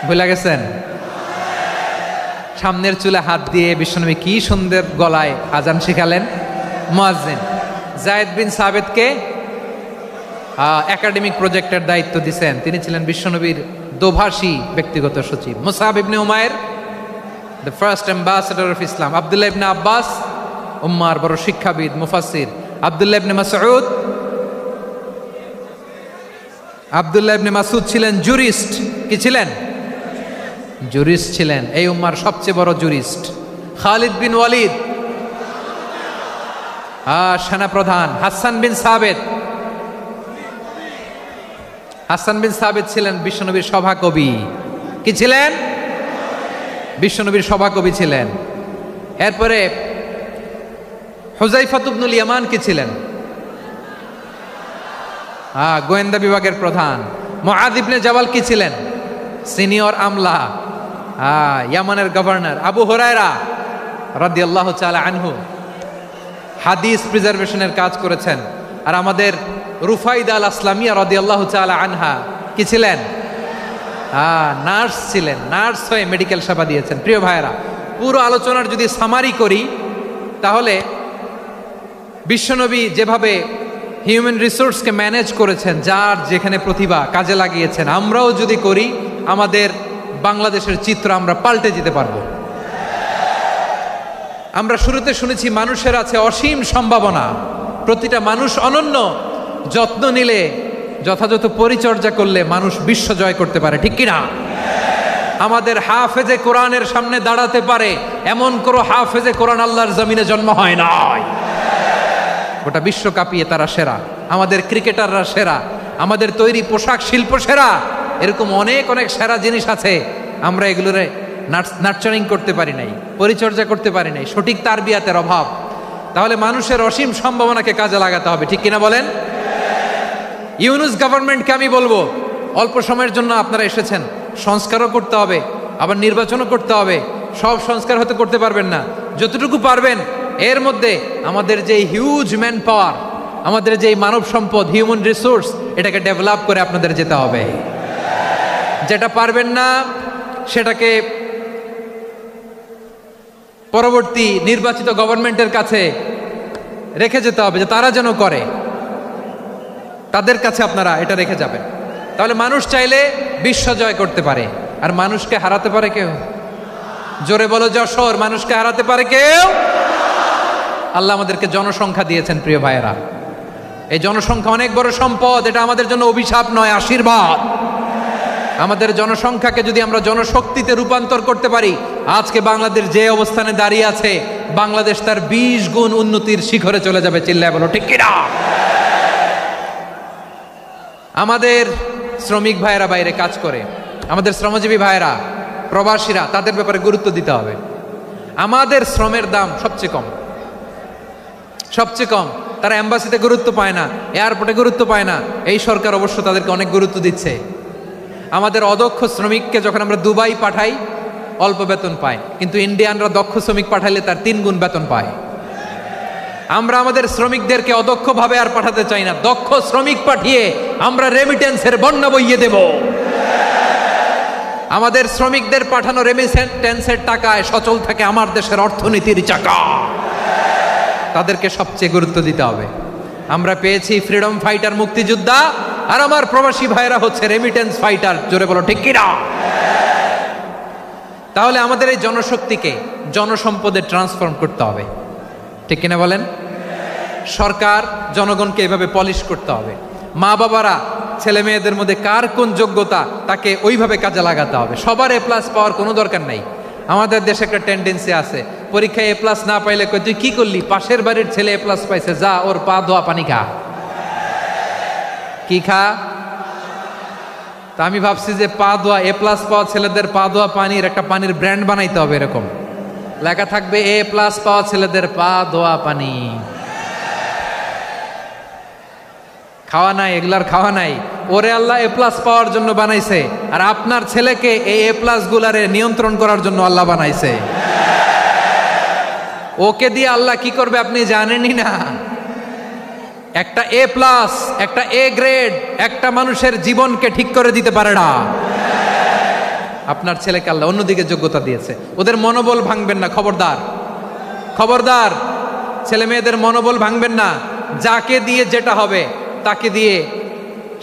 ভুলে গেছেন? সামনের চুলে হাত দিয়ে বিশ্বনবী কি সুন্দর গলায় আজান শিখালেন। মুয়াজ্জিন। যায়েদ বিন সাবিতকে একাডেমিক প্রজেক্টের দায়িত্ব দিয়েছেন, তিনি ছিলেন বিশ্বনবীর দোভাষী ব্যক্তিগত সচিব। Musab ibn Umair the first ambassador of Islam. Abdullah ibn Abbas উম্মার বড় শিক্ষাবিদ মুফাসসির। আব্দুল্লাহ ইবনে মাসউদ ছিলেন জুরিস্ট। কি ছিলেন? জুরিস্ট ছিলেন, এই উম্মার সবচেয়ে বড় জুরিস্ট। খালিদ বিন ওয়ালিদ সেনাপ্রধান। হাসান বিন সাবিত ছিলেন বিশ্বনবীর সভাকবি। কি ছিলেন? বিশ্বনবীর সভাকবি ছিলেন। এরপরে হুযায়ফা ইবনুল ইয়ামান কি ছিলেন? গোয়েন্দা বিভাগের প্রধান। মুআয ইবনে জাবাল কি ছিলেন? সিনিয়র আমলা, ইয়ামানের গভর্নর। আবু হুরায়রা রাদিয়াল্লাহু তাআলা আনহু হাদিস প্রিজার্ভেশনের কাজ করেছেন। আর আমাদের রুফাইদা আল আসলামিয়া রাদিয়াল্লাহু তাআলা আনহা কি ছিলেন? নার্স ছিলেন। নার্স হয়ে মেডিকেল সেবা দিয়েছেন। প্রিয় ভাইয়েরা, পুরো আলোচনার যদি সামারি করি তাহলে বিশ্বনবী যেভাবে হিউম্যান রিসোর্সকে ম্যানেজ করেছেন, যার যেখানে প্রতিভা কাজে লাগিয়েছেন, আমরাও যদি করি আমাদের বাংলাদেশের চিত্র আমরা পাল্টে যেতে পারবো। আমরা শুরুতে শুনেছি মানুষের আছে অসীম সম্ভাবনা, প্রতিটা মানুষ অনন্য, যত্ন নিলে, যথাযথ পরিচর্যা করলে মানুষ বিশ্ব জয় করতে পারে, ঠিক কিনা? আমাদের হাফেজে কোরআনের সামনে দাঁড়াতে পারে এমন কোনো হাফেজে কোরআন আল্লাহর জমিনে জন্ম হয় নাই। গোটা বিশ্ব কাঁপিয়ে তারা সেরা, আমাদের ক্রিকেটাররা সেরা, আমাদের তৈরি পোশাক শিল্প সেরা, এরকম অনেক অনেক সেরা জিনিস আছে। আমরা এগুলোরে নার্চারিং করতে পারি নাই, পরিচর্যা করতে পারি নাই, সঠিক তারবিয়াতের অভাব। তাহলে মানুষের অসীম সম্ভাবনাকে কাজে লাগাতে হবে, ঠিক কিনা বলেন? ইউনুস গভর্নমেন্টকে আমি বলবো, অল্প সময়ের জন্য আপনারা এসেছেন, সংস্কারও করতে হবে, আবার নির্বাচনও করতে হবে। সব সংস্কার হতে করতে পারবেন না, যতটুকু পারবেন এর মধ্যে আমাদের যে হিউজ ম্যান পাওয়ার, আমাদের যে মানব সম্পদ, হিউম্যান রিসোর্স, এটাকে ডেভেলপ করে আপনাদের যেতে হবে। যেটা পারবেন না সেটাকে পরবর্তী নির্বাচিত গভর্নমেন্টের কাছে রেখে যেতে হবে, যে তারা যেন করে, তাদের কাছে আপনারা এটা রেখে যাবেন। তাহলে মানুষ চাইলে বিশ্ব জয় করতে পারে। আর মানুষকে হারাতে পারে কেউ? জোরে বলো যশোর, মানুষকে হারাতে পারে কেউ? আল্লাহ আমাদেরকে জনসংখ্যা দিয়েছেন প্রিয় ভাইয়েরা। এই জনসংখ্যা অনেক বড় সম্পদ, এটা আমাদের জন্য অভিশাপ নয়, আশীর্বাদ। আমাদের জনসংখ্যাকে যদি আমরা জনশক্তিতে রূপান্তর করতে পারি, আজকে বাংলাদেশ যে অবস্থানে দাঁড়িয়ে আছে, বাংলাদেশ তার 20 গুণ উন্নতির শিখরে চলে যাবে। চিল্লায় বলো ঠিক কিনা? আমাদের শ্রমিক ভাইয়েরা বাইরে কাজ করে, আমাদের শ্রমজীবী ভাইয়েরা, প্রবাসীরা, তাদের ব্যাপারে গুরুত্ব দিতে হবে। আমাদের শ্রমের দাম সবচেয়ে কম, সবচেয়ে কম। তারা এম্বাসিতে গুরুত্ব পায় না, এয়ারপোর্টে গুরুত্ব পায় না। এই সরকার অবশ্য তাদেরকে অনেক গুরুত্ব দিচ্ছে। আমাদের অদক্ষ শ্রমিককে যখন আমরা দুবাই পাঠাই, অল্প বেতন পায়, কিন্তু ইন্ডিয়ানরা দক্ষ শ্রমিক পাঠাইলে তার 3 গুণ বেতন পায়। আমরা আমাদের শ্রমিকদেরকে অদক্ষভাবে আর পাঠাতে চাই না, দক্ষ শ্রমিক পাঠিয়ে আমরা রেমিটেন্সের বন্যা বইয়ে দেব। আমাদের শ্রমিকদের পাঠানো রেমিটেন্সের টাকায় সচল থাকে আমার দেশের অর্থনীতির চাকা। তাদেরকে সবচেয়ে গুরুত্ব দিতে হবে। আমরা পেয়েছি ফ্রিডম ফাইটার, মুক্তিযোদ্ধা, আর আমার প্রবাসী ভাইরা হচ্ছে রেমিটেন্স ফাইটার। জোরে বলো ঠিক কিনা? তাহলে আমাদের এই জনশক্তিকে জনসম্পদে ট্রান্সফর্ম করতে হবে, ঠিক কিনা বলেন? সরকার জনগণকে এভাবে পলিশ করতে হবে। মা বাবারা ছেলে মেয়েদের মধ্যে কার কোন যোগ্যতা, তাকে ওইভাবে কাজে লাগাতে হবে। সবার A+ পাওয়ার কোনো দরকার নাই। আমাদের দেশে একটা টেন্ডেন্সি আছে, পরীক্ষায় A+ না পাইলে কই তুই কি করলি, পাশের বাড়ির ছেলে A+ পাইছে, যা ওর পা ধোয়া পানি খা। কি খা? তা আমি ভাবছি যে পা ধোয়া, A+ পাওয়া ছেলেদের পা ধোয়া পানির একটা পানির ব্র্যান্ড বানাইতে হবে। এরকম লেখা থাকবে, A+ পাওয়া ছেলেদের পা ধোয়া পানি। খাওয়া নাই, এগুলার খাওয়া নাই। ওরে আল্লাহ A+ পাওয়ার জন্য বানাইছে, আর আপনার ছেলেকে এই A+ গুলারে নিয়ন্ত্রণ করার জন্য আল্লাহ বানাইছে। ওকে দিয়ে আল্লাহ কি করবে আপনি জানেনই না। একটা A+, একটা A গ্রেড একটা মানুষের জীবনকে ঠিক করে দিতে পারে না। আপনার ছেলেকে আল্লাহ অন্যদিকে যোগ্যতা দিয়েছে। ওদের মনোবল ভাঙবেন না, খবরদার, খবরদার। ছেলে মেয়েদের মনোবল ভাঙবেন না। যাকে দিয়ে যেটা হবে তাকে দিয়ে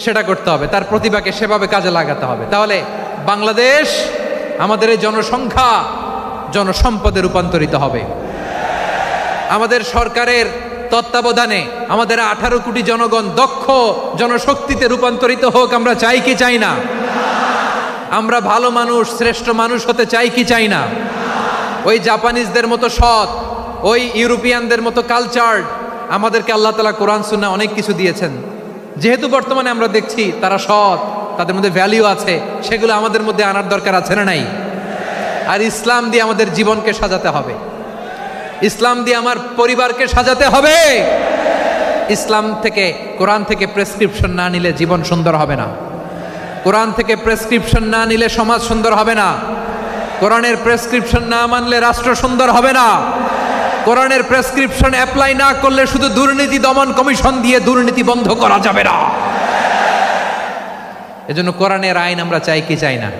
সেটা করতে হবে, তার প্রতিভাকে সেভাবে কাজে লাগাতে হবে। তাহলে বাংলাদেশ, আমাদের এই জনসংখ্যা জনসম্পদে রূপান্তরিত হবে। আমাদের সরকারের তত্ত্বাবধানে আমাদের 18 কোটি জনগণ দক্ষ জনশক্তিতে রূপান্তরিত হোক। আমরা চাই কি চাই না? আমরা ভালো মানুষ, শ্রেষ্ঠ মানুষ হতে চাই কি চাই না? ওই জাপানিজদের মতো সৎ, ওই ইউরোপিয়ানদের মতো কালচার্ড। আমাদেরকে আল্লাহ তাআলা কোরআন সুন্নাহ অনেক কিছু দিয়েছেন। যেহেতু বর্তমানে আমরা দেখছি তারা সৎ, তাদের মধ্যে ভ্যালিউ আছে, সেগুলো আমাদের মধ্যে আনার দরকার আছে না নাই? আর ইসলাম দিয়ে আমাদের জীবনকে সাজাতে হবে, ইসলাম দিয়ে আমার পরিবারকে সাজাতে হবে। ইসলাম থেকে, কোরআন থেকে প্রেসক্রিপশন না নিলে জীবন সুন্দর হবে না। কোরআন থেকে প্রেসক্রিপশন না নিলে সমাজ সুন্দর হবে না। কোরআনের প্রেসক্রিপশন না মানলে রাষ্ট্র সুন্দর হবে না। কোরআনের প্রেসক্রিপশন অ্যাপ্লাই না করলে শুধু দুর্নীতি দমন কমিশন দিয়ে দুর্নীতি বন্ধ করা যাবে না। এজন্য কোরআনের আইন আমরা চাই কি চাই না?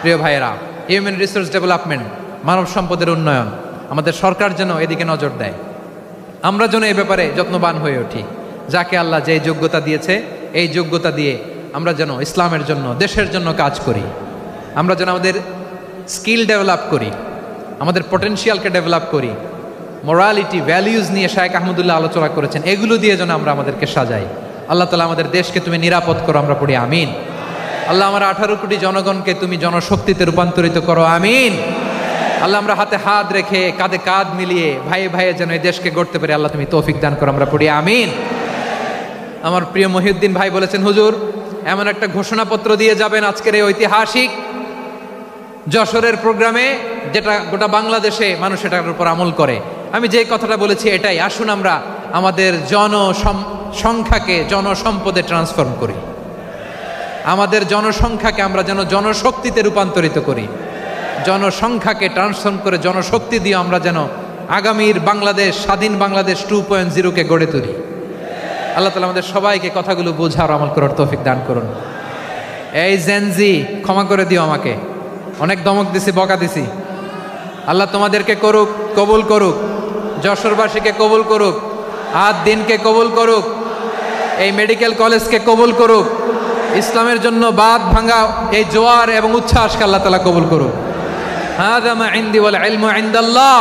প্রিয় ভাইয়েরা, হিউম্যান রিসোর্স ডেভেলপমেন্ট, মানব সম্পদের উন্নয়ন, আমাদের সরকার যেন এদিকে নজর দেয়। আমরা যেন এই ব্যাপারে যত্নবান হয়ে উঠি। যাকে আল্লাহ যে যোগ্যতা দিয়েছে, এই যোগ্যতা দিয়ে আমরা যেন ইসলামের জন্য, দেশের জন্য কাজ করি। আমরা যেন আমাদের স্কিল ডেভেলপ করি, আমাদের পটেনশিয়ালকে ডেভেলপ করি। মোরালিটি, ভ্যালিউজ নিয়ে শায়েখ আহমদুল্লাহ আলোচনা করেছেন, এগুলো দিয়ে যেন আমরা আমাদেরকে সাজাই। আল্লাহ তাআলা আমাদের দেশকে তুমি নিরাপদ করো, আমরা পড়ি আমিন। আল্লাহ আমার 18 কোটি জনগণকে তুমি জনশক্তিতে রূপান্তরিত করো, আমিন। আল্লাহ আমরা হাতে হাত রেখে কাঁধে কাঁধ মিলিয়ে ভাইয়ে ভাইয়ে যেন এই দেশকে গড়তে পারি, আল্লাহ তুমি তৌফিক দান করো, আমরা পড়ি আমিন। আমার প্রিয় মহিউদ্দিন ভাই বলেছেন, হুজুর এমন একটা ঘোষণাপত্র দিয়ে যাবেন আজকের এই ঐতিহাসিক যশোরের প্রোগ্রামে, যেটা গোটা বাংলাদেশে মানুষ এটার উপর আমল করে। আমি যে কথাটা বলেছি এটাই, আসুন আমরা আমাদের জনসংখ্যাকে জনসম্পদে ট্রান্সফর্ম করি। আমাদের জনসংখ্যাকে আমরা যেন জনশক্তিতে রূপান্তরিত করি। জনসংখ্যাকে ট্রান্সফর্ম করে জনশক্তি দিয়ে আমরা যেন আগামীর বাংলাদেশ, স্বাধীন বাংলাদেশ 2.0-কে গড়ে তুলি। আল্লাহ তাআলা আমাদের সবাইকে কথাগুলো বোঝার, আমল করার তৌফিক দান করুন। এই জেনজি, ক্ষমা করে দিও আমাকে, অনেক ধমক দিছি, বকা দিছি। আল্লাহ তোমাদেরকে করুক, কবুল করুক, যশোরবাসীকে কবুল করুক, আদ দিনকে কবুল করুক, এই মেডিকেল কলেজকে কবুল করুক, ইসলামের জন্য বাদ ভাঙা এই জোয়ার এবং উচ্ছ্বাসকে আল্লাহ তাআলা কবুল করুক। হাযা মা ইনদি ওয়াল ইলমু ইনদাল্লাহ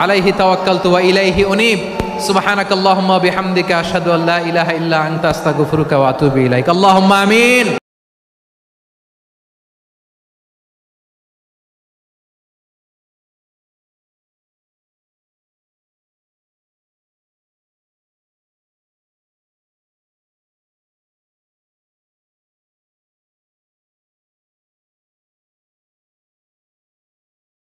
আলাইহি তাওয়াক্কালতু ওয়া ইলাইহি উনীব। সুবহানাকাল্লাহুম্মা ওয়া বিহামদিকা আশহাদু আল্লা ইলাহা ইল্লা আনতা আস্তাগফিরুকা ওয়া আতুবু ইলাইক। আল্লাহুম্মা আমিন।